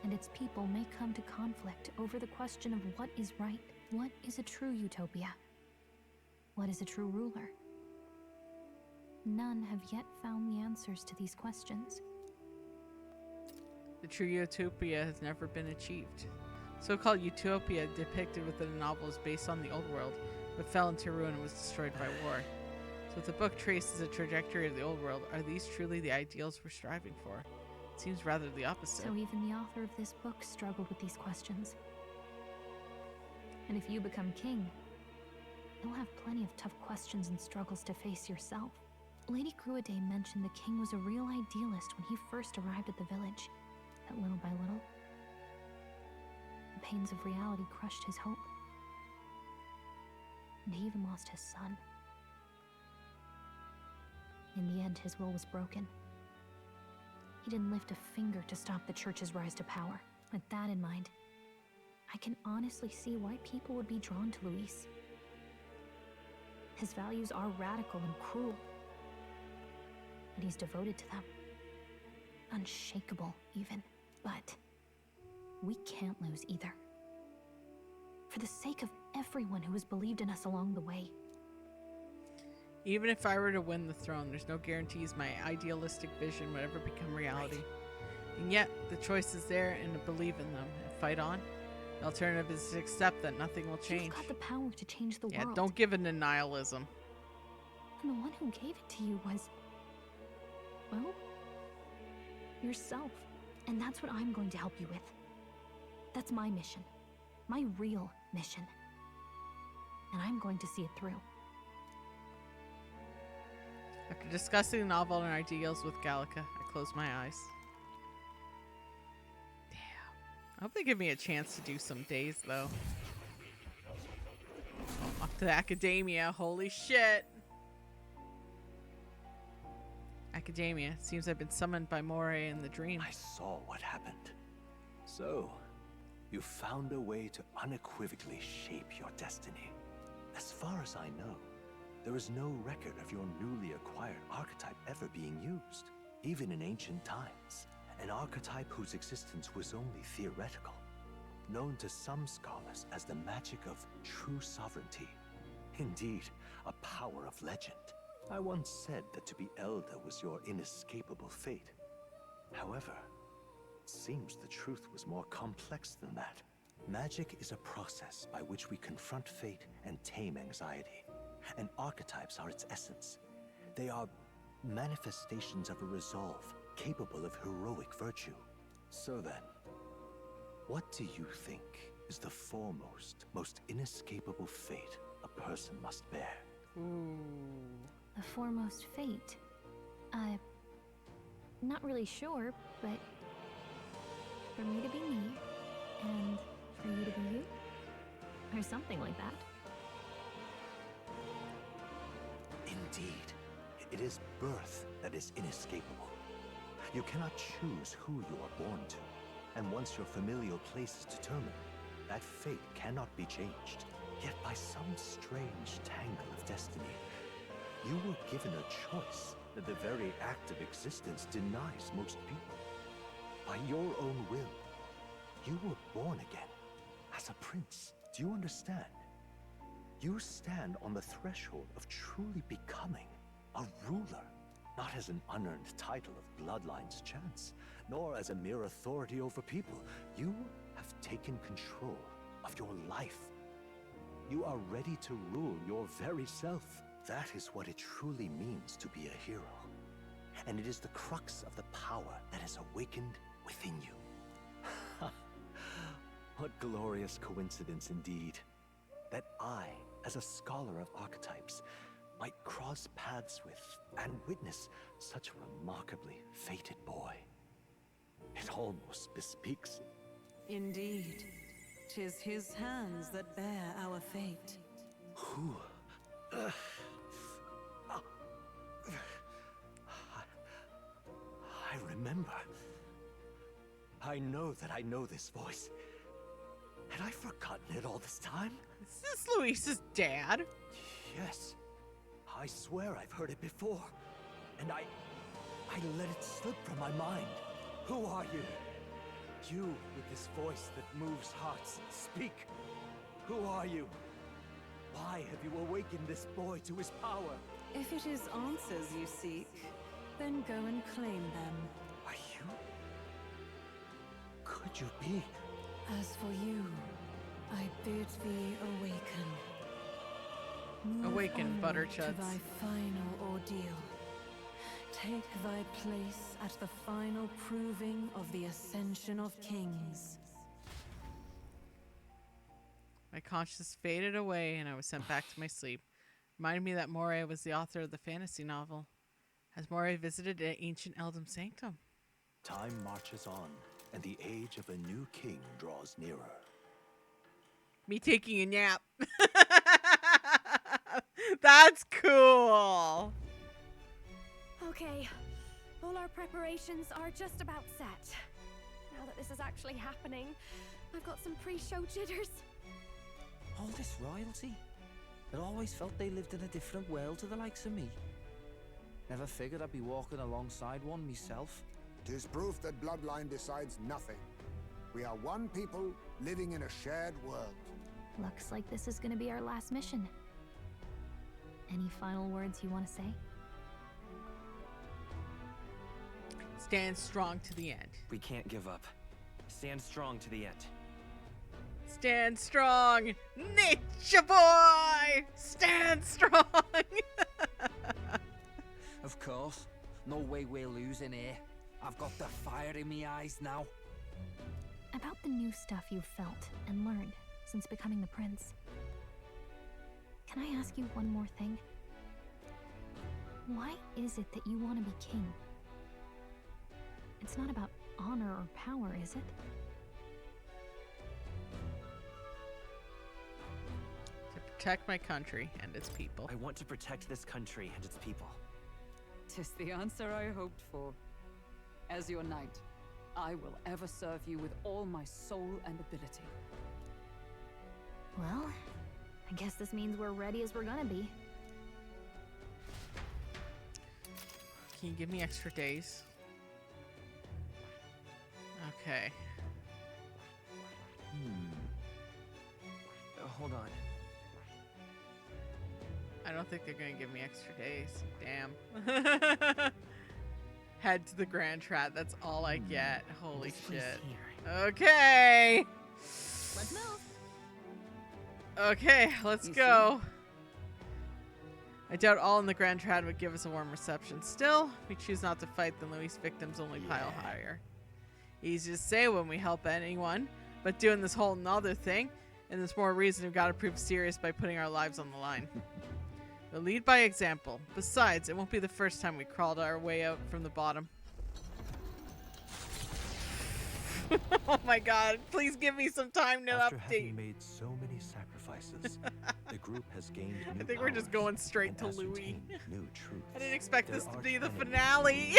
and its people may come to conflict over the question of what is right. What is a true utopia? What is a true ruler? None have yet found the answers to these questions. The true utopia has never been achieved. So-called utopia depicted within the novel is based on the old world, but fell into ruin and was destroyed by war. So if the book traces the trajectory of the old world, are these truly the ideals we're striving for? It seems rather the opposite. So even the author of this book struggled with these questions. And if you become king, you'll have plenty of tough questions and struggles to face yourself. Lady Gruaday mentioned the king was a real idealist when he first arrived at the village. But little by little, the pains of reality crushed his hope. And he even lost his son. In the end, his will was broken. He didn't lift a finger to stop the church's rise to power. With that in mind, I can honestly see why people would be drawn to Luis. His values are radical and cruel, but he's devoted to them. Unshakable, even. But we can't lose either. For the sake of everyone who has believed in us along the way. Even if I were to win the throne, there's no guarantees my idealistic vision would ever become reality. Right. And yet, the choice is there and to believe in them and fight on. The alternative is to accept that nothing will change. You've got the power to change the world. Yeah, don't give in to nihilism. And the one who gave it to you was, well, yourself. And that's what I'm going to help you with. That's my mission. My real mission. And I'm going to see it through. After discussing the novel and our ideals with Gallica, I closed my eyes. Damn. I hope they give me a chance to do some days, though. Oh, off to academia. Holy shit. Academia. Seems I've been summoned by Moray in the dream. I saw what happened. So, you found a way to unequivocally shape your destiny. As far as I know, there is no record of your newly acquired archetype ever being used, even in ancient times. An archetype whose existence was only theoretical, known to some scholars as the magic of true sovereignty. Indeed, a power of legend. I once said that to be elder was your inescapable fate. However, it seems the truth was more complex than that. Magic is a process by which we confront fate and tame anxiety. And archetypes are its essence. They are manifestations of a resolve capable of heroic virtue. So then, what do you think is the foremost, most inescapable fate a person must bear? The foremost fate. Not really sure, but for me to be me, and for you to be you, or something like that. Indeed, it is birth that is inescapable. You cannot choose who you are born to, and once your familial place is determined, that fate cannot be changed. Yet by some strange tangle of destiny, you were given a choice that the very act of existence denies most people. By your own will, you were born again as a prince. Do you understand? You stand on the threshold of truly becoming a ruler, not as an unearned title of bloodline's chance, nor as a mere authority over people. You have taken control of your life. You are ready to rule your very self. That is what it truly means to be a hero. And it is the crux of the power that is awakened within you. What glorious coincidence indeed, that I, as a scholar of archetypes, might cross paths with and witness such a remarkably fated boy. It almost bespeaks it. Indeed. 'Tis his hands that bear our fate. Who? I remember. I know that I know this voice. Had I forgotten it all this time? Is this Luis's dad? Yes. I swear I've heard it before. And I let it slip from my mind. Who are you? You with this voice that moves hearts. Speak. Who are you? Why have you awakened this boy to his power? If it is answers you seek, then go and claim them. Are you? Could you be? As for you, I bid thee awaken. Move Awaken, onward Butterchuds. to thy final ordeal. Take thy place at the final proving of the ascension of kings. My conscience faded away and I was sent back to my sleep. Reminded me that Moray was the author of the fantasy novel. Has Moray visited an ancient Eldom Sanctum? Time marches on, and the age of a new king draws nearer. Me taking a nap. That's cool. Okay, all our preparations are just about set. Now that this is actually happening, I've got some pre-show jitters. All this royalty? I always felt they lived in a different world to the likes of me. Never figured I'd be walking alongside one myself. 'Tis proof that bloodline decides nothing. We are one people living in a shared world. Looks like this is gonna be our last mission. Any final words you want to say? Stand strong to the end. We can't give up. Stand strong to the end. Stand strong, Nature Boy! Stand strong! Of course. No way we're losing here. I've got the fire in me eyes now. About the new stuff you've felt and learned since becoming the prince. Can I ask you one more thing? Why is it that you want to be king? It's not about honor or power, is it? To protect my country and its people. I want to protect this country and its people. 'Tis the answer I hoped for. As your knight, I will ever serve you with all my soul and ability. Well, I guess this means we're ready as we're gonna be. Can you give me extra days? Okay. Hold on. I don't think they're gonna give me extra days. Damn. Head to the Grand Trap. That's all I get. Holy shit. Okay. Let's move. Okay, let's go. I doubt all in the Grand Trad would give us a warm reception. Still, we choose not to fight, then Luis' victims only pile higher. Easy to say when we help anyone, but doing this whole nother thing, and there's more reason we've got to prove serious by putting our lives on the line. We'll lead by example. Besides, it won't be the first time we crawled our way out from the bottom. Oh my god, please give me some time to After update. having made so many sacrifices, the group has gained new I think we're just powers going straight and to Louis. ascertained new truths. I didn't expect Their this to be the arch-enemy, finale.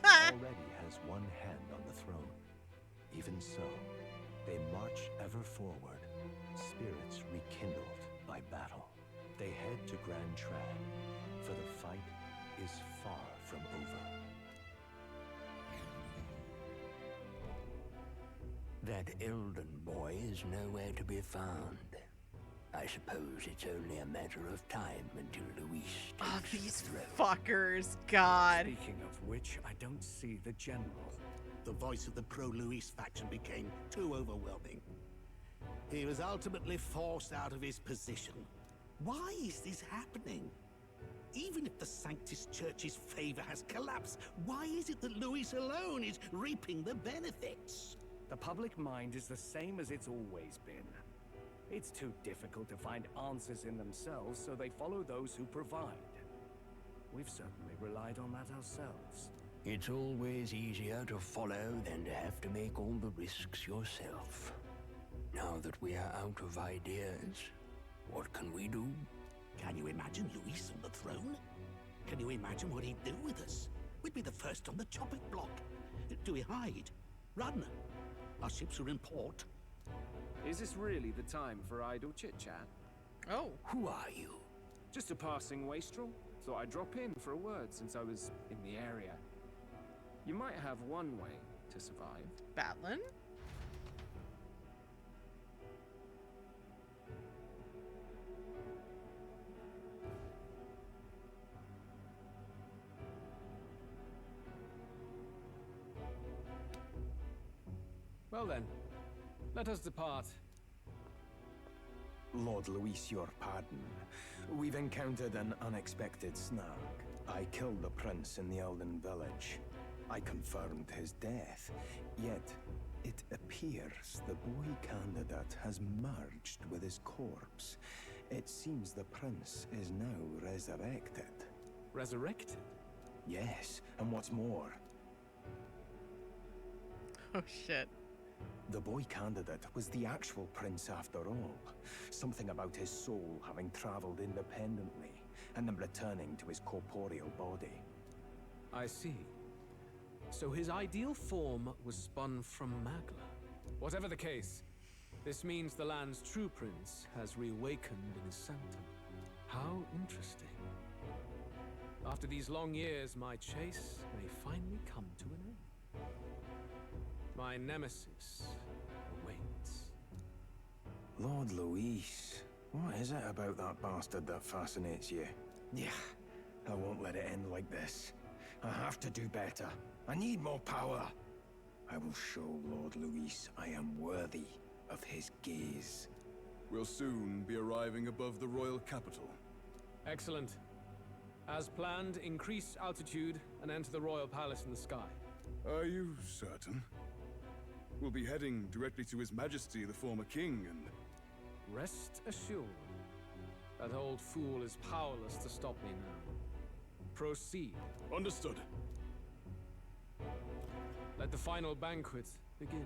already has one hand on the throne. Even so, they march ever forward, spirits rekindled by battle. They head to Grand Trad, for the fight is far from over. That Elden boy is nowhere to be found. I suppose it's only a matter of time until Luis takes These the throne. fuckers, God. Speaking of which, I don't see the general. The voice of the pro-Luis faction became too overwhelming. He was ultimately forced out of his position. Why is this happening? Even if the Sanctus Church's favor has collapsed, why is it that Luis alone is reaping the benefits? The public mind is the same as it's always been. It's too difficult to find answers in themselves, so they follow those who provide. We've certainly relied on that ourselves. It's always easier to follow than to have to make all the risks yourself. Now that we are out of ideas, what can we do? Can you imagine Luis on the throne? Can you imagine what he'd do with us? We'd be the first on the chopping block. Do we hide? Run? Our ships are in port. Is this really the time for idle chit-chat? Oh. Who are you? Just a passing wastrel. Thought I'd drop in for a word since I was in the area. You might have one way to survive. Batlin? Well then, let us depart. Lord Luis, your pardon. We've encountered an unexpected snag. I killed the prince in the Elden village. I confirmed his death. Yet, it appears the boy candidate has merged with his corpse. It seems the prince is now resurrected. Resurrected? Yes, and what's more... Oh shit. The boy candidate was the actual prince after all. Something about his soul having traveled independently, and then returning to his corporeal body. I see. So his ideal form was spun from Magla. Whatever the case, this means the land's true prince has reawakened in his sanctum. How interesting. After these long years, my chase may finally come to an end. My nemesis awaits. Lord Luis, what is it about that bastard that fascinates you? Yeah, I won't let it end like this. I have to do better. I need more power. I will show Lord Luis I am worthy of his gaze. We'll soon be arriving above the royal capital. Excellent. As planned, increase altitude and enter the royal palace in the sky. Are you certain? We'll be heading directly to His Majesty, the former king, and... Rest assured, that old fool is powerless to stop me now. Proceed. Understood. Let the final banquet begin.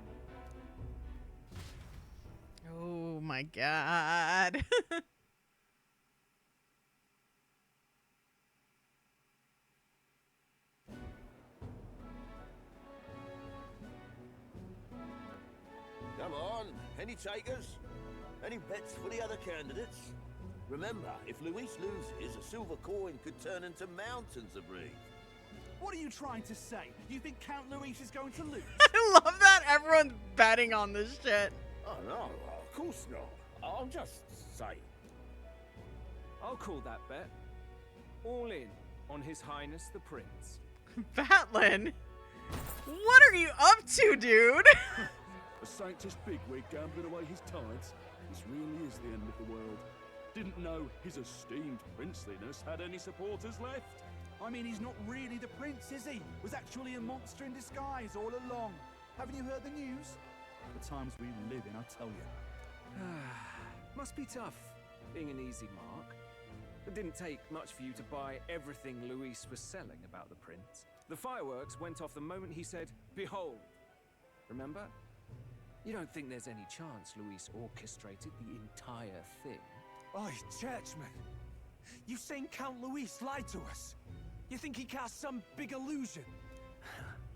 Oh my god. Come on, any takers? Any bets for the other candidates? Remember, if Luis loses, a silver coin could turn into mountains of reef. What are you trying to say? You think Count Luis is going to lose? I love that everyone's betting on this shit. Oh no, of course not. I'm just saying. I'll call that bet. All in on His Highness the Prince. Batlin, what are you up to, dude? A sanctus bigwig gambling away his tides? This really is the end of the world. Didn't know his esteemed princeliness had any supporters left. I mean, he's not really the prince, is he? Was actually a monster in disguise all along. Haven't you heard the news? The times we live in, I tell you. Must be tough, being an easy mark. It didn't take much for you to buy everything Luis was selling about the prince. The fireworks went off the moment he said, "Behold." Remember? You don't think there's any chance Luis orchestrated the entire thing? Oi, churchman. You saying Count Luis lied to us? You think he cast some big illusion?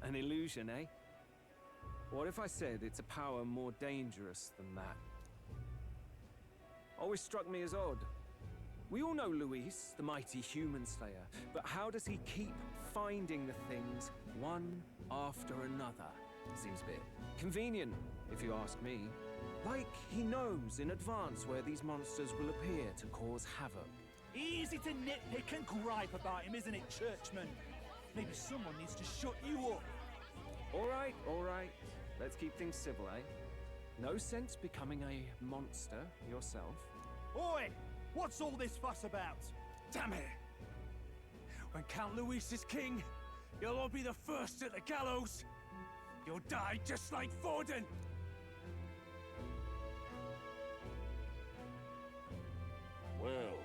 An illusion, eh? What if I said it's a power more dangerous than that? Always struck me as odd. We all know Luis, the mighty human slayer, but how does he keep finding the things one after another? Seems a bit convenient, if you ask me. Like he knows in advance where these monsters will appear to cause havoc. Easy to nitpick and gripe about him, isn't it, churchman? Maybe someone needs to shut you up. All right. Let's keep things civil, eh? No sense becoming a monster yourself. Oi! What's all this fuss about? Damn it! When Count Luis is king, you'll all be the first at the gallows. You'll die just like Forden. Well,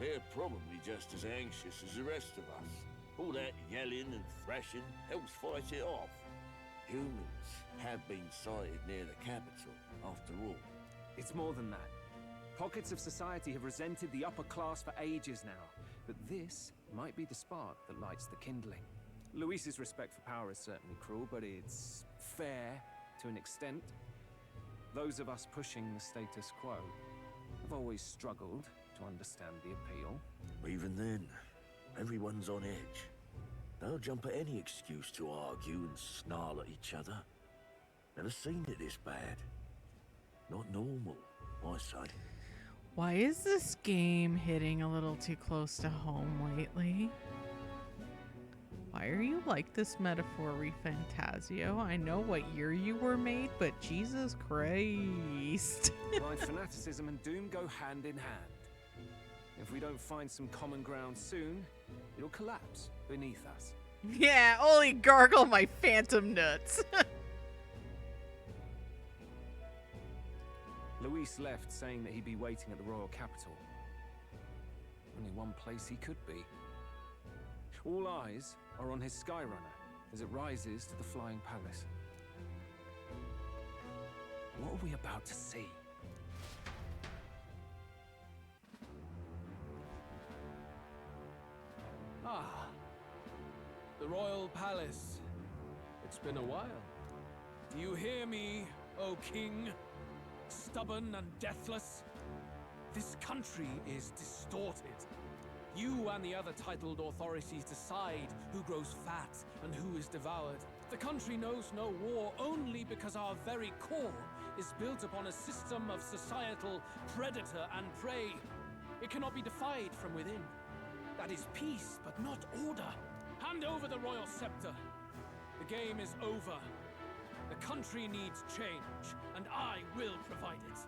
they're probably just as anxious as the rest of us. All that yelling and thrashing helps fight it off. Humans have been sighted near the capital, after all. It's more than that. Pockets of society have resented the upper class for ages now, but this might be the spark that lights the kindling. Luis's respect for power is certainly cruel, but it's fair to an extent. Those of us pushing the status quo have always struggled to understand the appeal. Even then, everyone's on edge. They'll jump at any excuse to argue and snarl at each other. Never seen it this bad. Not normal, I say. Why is this game hitting a little too close to home lately? Why are you like this, metaphor ReFantazio? I know what year you were made, but Jesus Christ. Blind fanaticism and doom go hand in hand. If we don't find some common ground soon, it'll collapse beneath us. Yeah, only gargle my phantom nuts. Luis left saying that he'd be waiting at the royal capital. Only one place he could be. All eyes are on his Skyrunner as it rises to the flying palace. What are we about to see? Ah, the royal palace. It's been a while. Do you hear me, O king? Stubborn and deathless? This country is distorted. You and the other titled authorities decide who grows fat and who is devoured. The country knows no war only because our very core is built upon a system of societal predator and prey. It cannot be defied from within. That is peace, but not order. Hand over the royal scepter. The game is over. The country needs change, and I will provide it.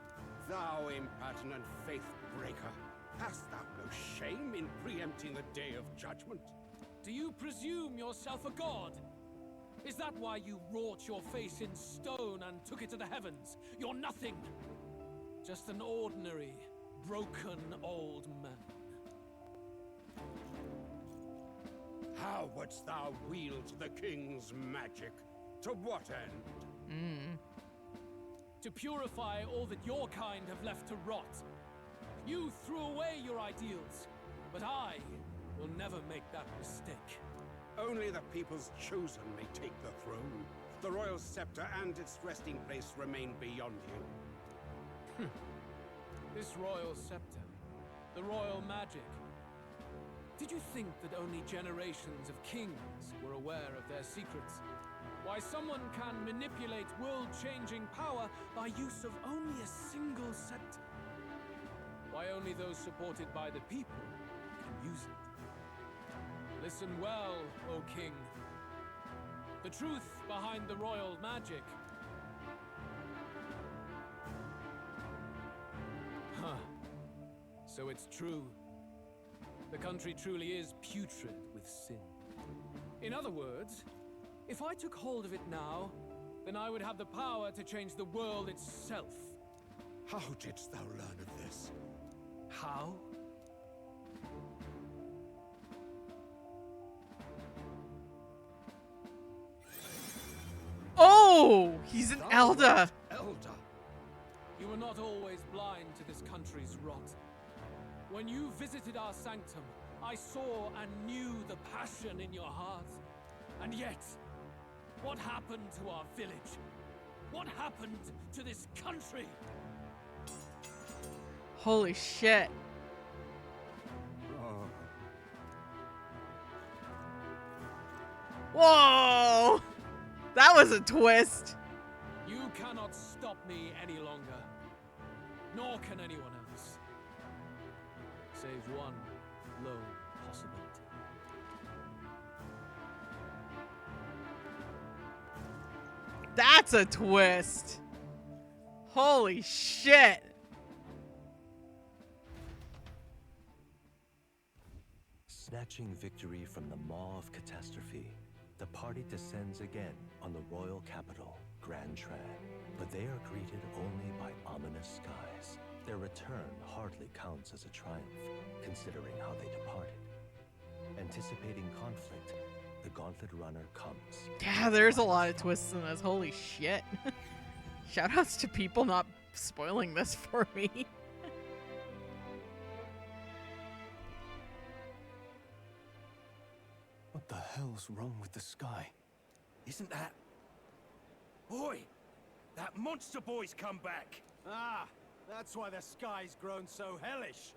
Thou impertinent faith breaker, hast thou no shame in preempting the day of judgment? Do you presume yourself a god? Is that why you wrought your face in stone and took it to the heavens? You're nothing. Just an ordinary, broken old man. How wouldst thou wield the king's magic? To what end? To purify all that your kind have left to rot. You threw away your ideals, but I will never make that mistake. Only the people's chosen may take the throne. The royal scepter and its resting place remain beyond you. This royal scepter, the royal magic. Did you think that only generations of kings were aware of their secrets? Why someone can manipulate world-changing power by use of only a single scepter? Why only those supported by the people can use it? Listen well, O King. The truth behind the royal magic. Huh. So it's true. The country truly is putrid with sin. In other words, if I took hold of it now, then I would have the power to change the world itself. How didst thou learn of this? How? Oh, he's an elder. Elder. You were not always blind to this country's rot. When you visited our sanctum, I saw and knew the passion in your heart. And yet, what happened to our village? What happened to this country? Holy shit. Whoa! That was a twist. You cannot stop me any longer. Nor can anyone else. Save one lone possibility. That's a twist. Holy shit. Snatching victory from the maw of catastrophe, the party descends again on the royal capital, Grand Tran. But they are greeted only by ominous skies. Their return hardly counts as a triumph, considering how they departed. Anticipating conflict, the Gauntlet Runner comes. Yeah, there's a lot of twists in this. Holy shit. Shoutouts to people not spoiling this for me. What the hell's wrong with the sky? Isn't that... Oi! That monster boy's come back! Ah, that's why the sky's grown so hellish.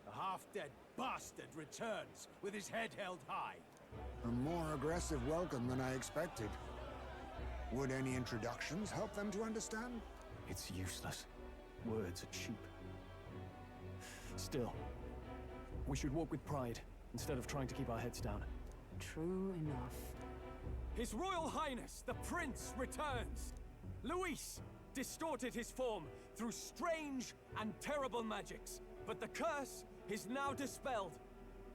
The half-dead bastard returns with his head held high. A more aggressive welcome than I expected. Would any introductions help them to understand? It's useless. Words are cheap. Still, we should walk with pride instead of trying to keep our heads down. True enough. His Royal Highness, the Prince, returns! Luis distorted his form through strange and terrible magics, but the curse is now dispelled.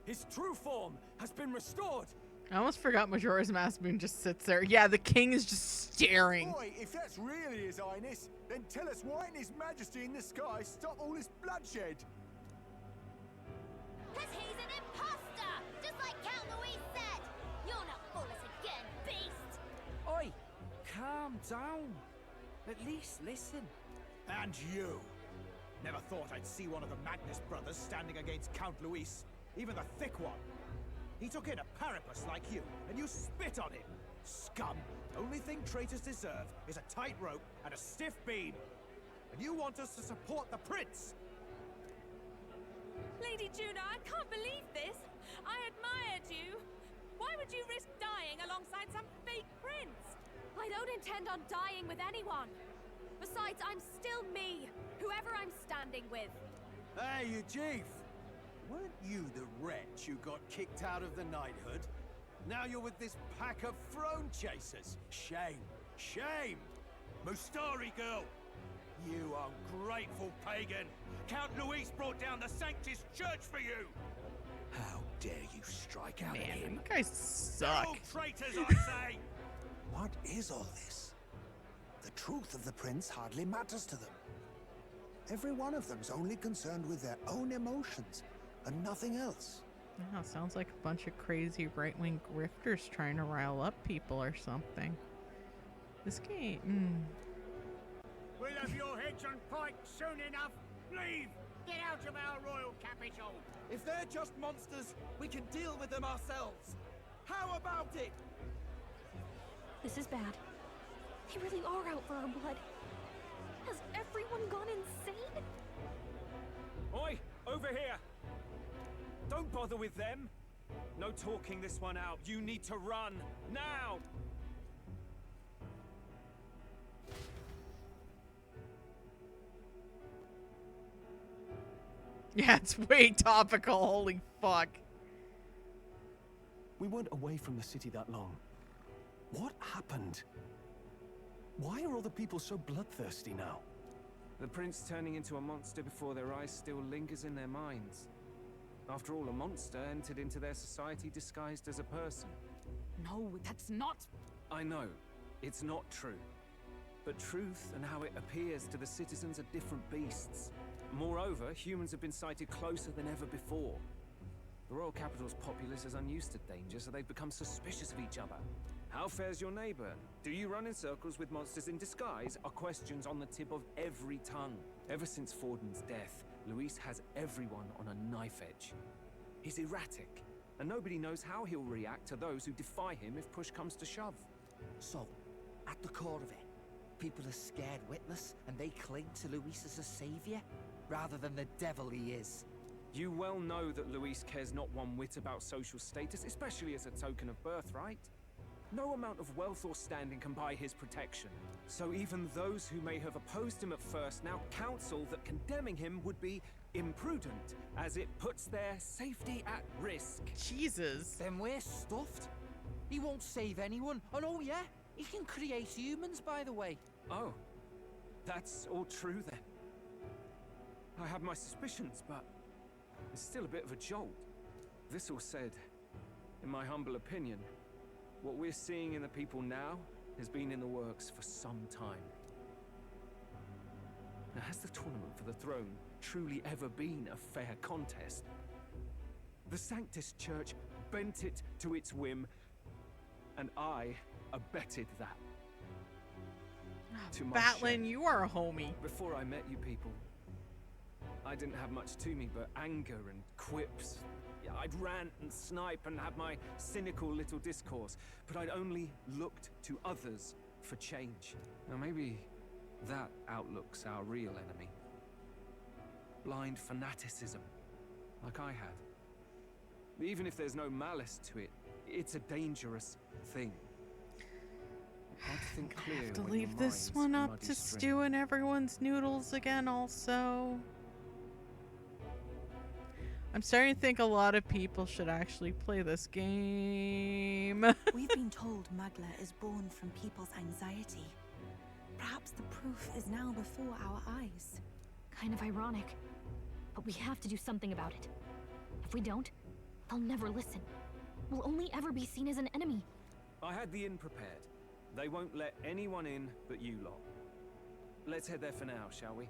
His true form has been restored. I almost forgot Majora's Mask Moon just sits there. Yeah, the king is just staring. Boy, if that's really His Highness, then tell us why in His Majesty in the sky stop all this bloodshed? Because he's an imposter! Just like Count Louis said! You'll not fool us again, beast! Oi! Calm down. At least listen. And you! Never thought I'd see one of the Magnus brothers standing against Count Luis, even the thick one. He took in a parapus like you, and you spit on him. Scum! Only thing traitors deserve is a tight rope and a stiff beam. And you want us to support the prince? Lady Juna, I can't believe this. I admired you. Why would you risk dying alongside some fake prince? I don't intend on dying with anyone. Besides, I'm still me, whoever I'm standing with. Hey, you chief! Weren't you the wretch who got kicked out of the knighthood? Now you're with this pack of throne chasers. Shame. Shame! Mustari girl! You ungrateful pagan! Count Luis brought down the Sanctus Church for you! How dare you strike out at him? You guys suck. No traitors, I say! What is all this? The truth of the prince hardly matters to them. Every one of them's only concerned with their own emotions and nothing else. Wow, sounds like a bunch of crazy right-wing grifters trying to rile up people or something. This game... We'll have your heads on pike soon enough. Leave! Get out of our royal capital! If they're just monsters, we can deal with them ourselves. How about it? This is bad. They really are out for our blood. Has everyone gone insane? Oi! Over here! Don't bother with them! No talking this one out. You need to run. Now! Yeah, it's way topical. Holy fuck. We weren't away from the city that long. What happened? Why are all the people so bloodthirsty now? The prince turning into a monster before their eyes still lingers in their minds. After all, a monster entered into their society disguised as a person. No, that's not... I know, it's not true. But truth and how it appears to the citizens are different beasts. Moreover, humans have been sighted closer than ever before. The royal capital's populace is unused to danger, so they've become suspicious of each other. How fares your neighbor? Do you run in circles with monsters in disguise? Are questions on the tip of every tongue. Ever since Forden's death, Luis has everyone on a knife edge. He's erratic, and nobody knows how he'll react to those who defy him if push comes to shove. So, at the core of it, people are scared witless, and they cling to Luis as a savior, rather than the devil he is. You well know that Luis cares not one whit about social status, especially as a token of birthright. No amount of wealth or standing can buy his protection. So even those who may have opposed him at first now counsel that condemning him would be imprudent, as it puts their safety at risk. Jesus. Then we're stuffed. He won't save anyone. And oh yeah, he can create humans, by the way. Oh, that's all true then. I have my suspicions, but it's still a bit of a jolt. This all said, in my humble opinion, what we're seeing in the people now has been in the works for some time. Now, has the tournament for the throne truly ever been a fair contest? The Sanctus Church bent it to its whim, and I abetted that. To my Batlin, shame. you are a homie. Before I met you people, I didn't have much to me but anger and quips. Yeah, I'd rant and snipe and have my cynical little discourse, but I'd only looked to others for change. Now maybe that outlook's our real enemy. Blind fanaticism, like I had. Even if there's no malice to it, it's a dangerous thing. Hard to think clear I have to when leave your this mind's one a up muddy to stream. stew in everyone's noodles again also. I'm starting to think a lot of people should actually play this game. We've been told Magla is born from people's anxiety. Perhaps the proof is now before our eyes. Kind of ironic, but we have to do something about it. If we don't, they'll never listen. We'll only ever be seen as an enemy. I had the inn prepared. They won't let anyone in but you lot. Let's head there for now, shall we?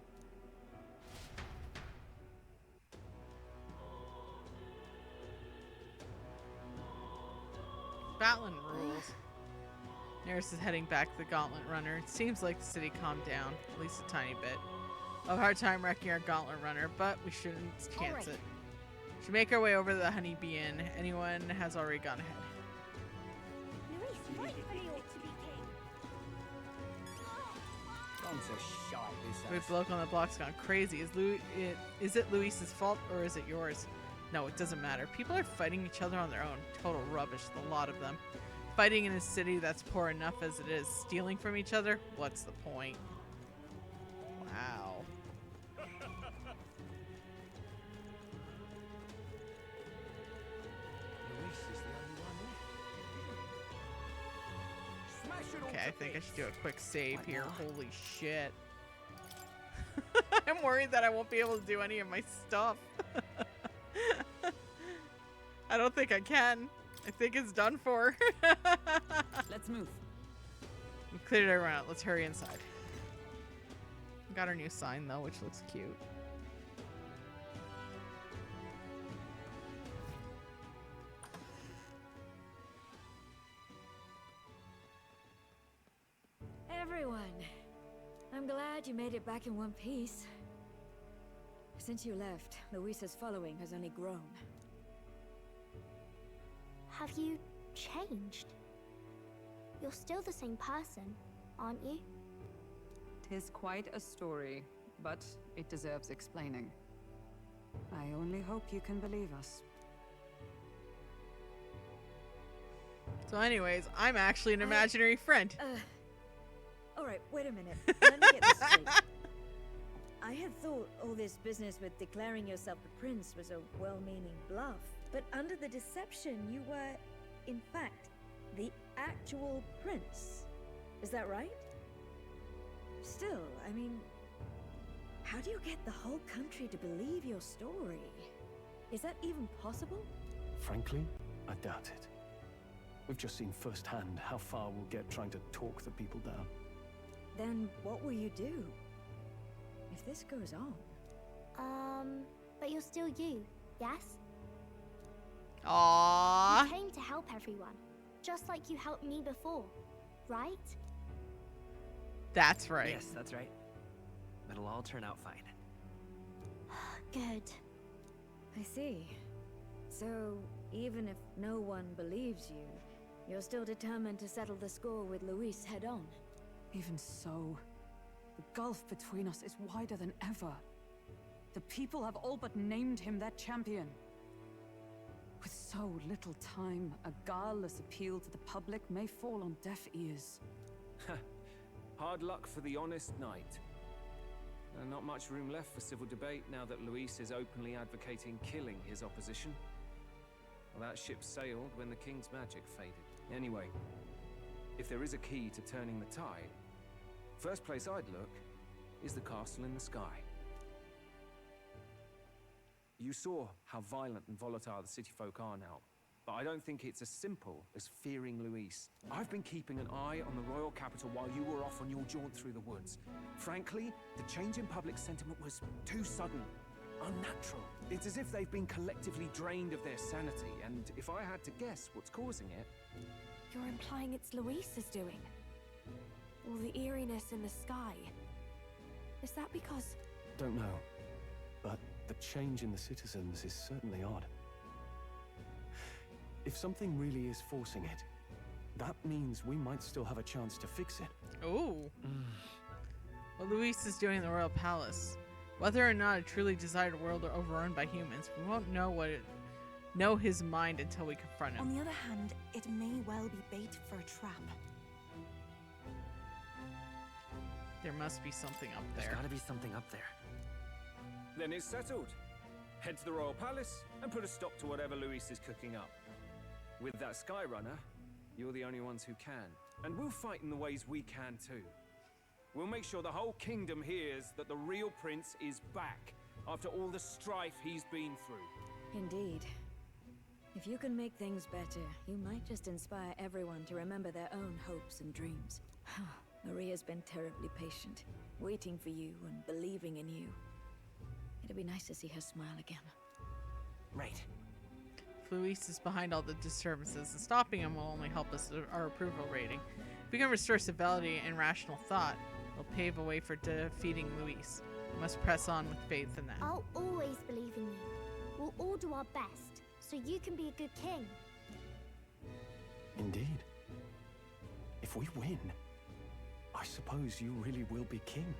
Batlin rules. Nearest is heading back to the Gauntlet Runner. It seems like the city calmed down, at least a tiny bit. I'll have a hard time wrecking our Gauntlet Runner, but we shouldn't chance it. Should make our way over to the Honeybee Inn. Anyone has already gone ahead. Luis, rightfully ought to be king. Wait, bloke on the block's gone crazy. Is it Luis's fault or is it yours? No, it doesn't matter. People are fighting each other on their own. Total rubbish, the lot of them. Fighting in a city that's poor enough as it is. Stealing from each other? What's the point? Wow. Okay, I think I should do a quick save here. Holy shit. I'm worried that I won't be able to do any of my stuff. I don't think I can. I think it's done for. Let's move. We cleared everyone out. Let's hurry inside. We got our new sign though, which looks cute. Everyone, I'm glad you made it back in one piece. Since you left, Luis's following has only grown. Have you changed? You're still the same person, aren't you? 'Tis quite a story, but it deserves explaining. I only hope you can believe us. So anyways, I'm actually an imaginary friend. Alright, wait a minute. Let me get this straight. I had thought all this business with declaring yourself the prince was a well-meaning bluff, but under the deception, you were in fact, the actual prince. Is that right? Still, I mean, how do you get the whole country to believe your story? Is that even possible? Frankly, I doubt it. We've just seen firsthand how far we'll get trying to talk the people down. Then what will you do if this goes on? But you're still you, yes? Aww. You came to help everyone, just like you helped me before, right? That's right. Yes, that's right. It'll all turn out fine. Good. I see. So, even if no one believes you, you're still determined to settle the score with Luis head on? Even so, the gulf between us is wider than ever. The people have all but named him their champion. With so little time, a guileless appeal to the public may fall on deaf ears. Hard luck for the honest knight. Not much room left for civil debate now that Luis is openly advocating killing his opposition. Well, that ship sailed when the king's magic faded. Anyway, if there is a key to turning the tide, first place I'd look is the castle in the sky. You saw how violent and volatile the city folk are now, but I don't think it's as simple as fearing Luis. I've been keeping an eye on the royal capital while you were off on your jaunt through the woods. Frankly, the change in public sentiment was too sudden, unnatural. It's as if they've been collectively drained of their sanity, and if I had to guess what's causing it... You're implying it's Luis's doing? Or the eeriness in the sky? Is that because... Don't know, but the change in the citizens is certainly odd. If something really is forcing it, that means we might still have a chance to fix it. Ooh. What Luis is doing in the royal palace. Whether or not a truly desired world are overrun by humans, we won't know his mind until we confront him. On the other hand, it may well be bait for a trap. There must be something up there. There's gotta be something up there. Then it's settled. Head to the royal palace and put a stop to whatever Luis is cooking up. With that Skyrunner, you're the only ones who can. And we'll fight in the ways we can too. We'll make sure the whole kingdom hears that the real prince is back after all the strife he's been through. Indeed. If you can make things better, you might just inspire everyone to remember their own hopes and dreams. Maria's been terribly patient, waiting for you and believing in you. It'd be nice to see her smile again. Right. If Luis is behind all the disturbances, and stopping him will only help us with our approval rating. If we can restore civility and rational thought, it'll pave a way for defeating Luis. We must press on with faith in that. I'll always believe in you. We'll all do our best, so you can be a good king. Indeed. If we win, I suppose you really will be king.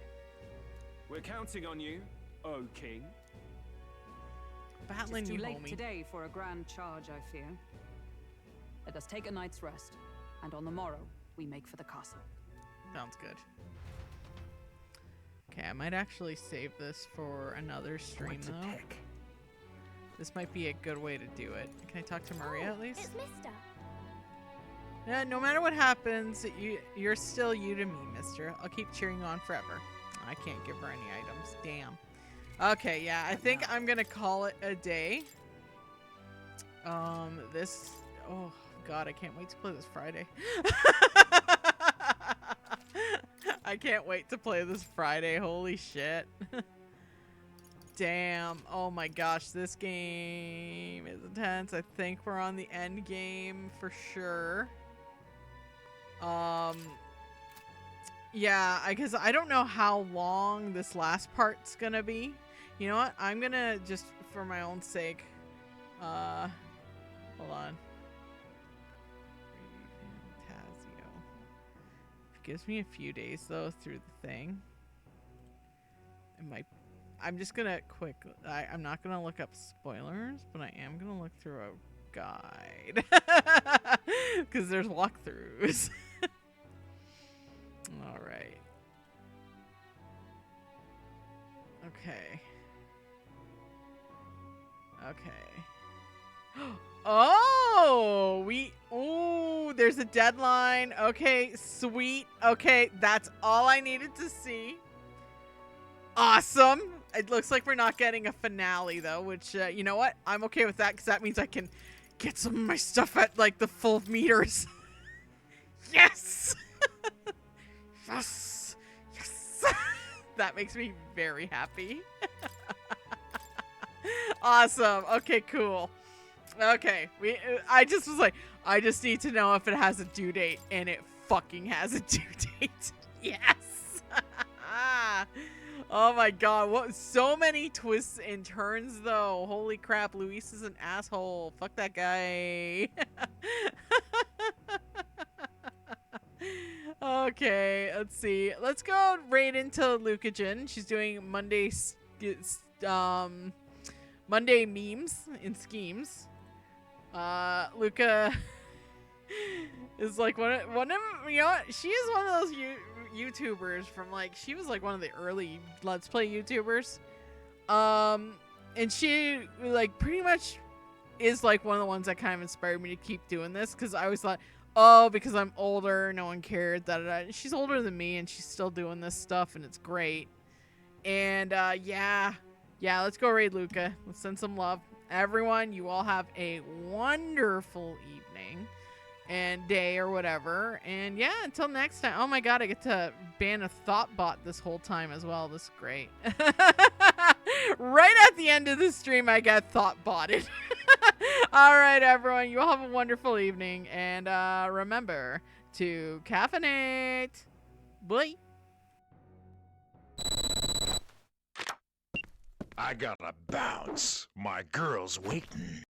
We're counting on you, O king. Battling It's too you, late homie. today for a grand charge, I fear. Let us take a night's rest, and on the morrow, we make for the castle. Sounds good. Okay, I might actually save this for another stream, though. This might be a good way to do it. Can I talk to Maria at least? It's Mister. Yeah, no matter what happens, you're still you to me, mister. I'll keep cheering you on forever. I can't give her any items. Damn. Okay, yeah, I think I'm gonna call it a day. Oh god, I can't wait to play this Friday. I can't wait to play this Friday. Holy shit. Damn. Oh my gosh, this game is intense. I think we're on the end game for sure. Yeah, because I don't know how long this last part's gonna be. You know what? I'm gonna just, for my own sake, hold on. ReFantazio. It gives me a few days though through the thing. It might. I'm just gonna I'm not gonna look up spoilers, but I am gonna look through a guide because there's walkthroughs. All right. Okay. Okay. Oh! Oh, ooh, there's a deadline. Okay, sweet. Okay, that's all I needed to see. Awesome. It looks like we're not getting a finale though, which, you know what? I'm okay with that because that means I can get some of my stuff at like the full meters. Yes. Yes. Yes. That makes me very happy. Awesome. Okay, cool. Okay, I just was like, I just need to know if it has a due date, and it fucking has a due date. Yes. Oh my god, what? So many twists and turns though. Holy crap, Luis is an asshole. Fuck that guy. Okay, let's see. Let's go right into Lucajin. She's doing Monday memes and schemes. Luca is like one of, you know what? She is one of those YouTubers from like, she was like one of the early Let's Play YouTubers. And she like pretty much is like one of the ones that kind of inspired me to keep doing this, because I always thought, oh, because I'm older, no one cared. She's older than me and she's still doing this stuff and it's great. And yeah, let's go raid Luca. Let's send some love. Everyone, you all have a wonderful evening and day or whatever. And yeah, until next time. Oh my god, I get to ban a thought bot this whole time as well. This is great. Right at the end of the stream, I got thought botted. All right, everyone, you all have a wonderful evening. And remember to caffeinate. Bye. I gotta bounce. My girl's waiting.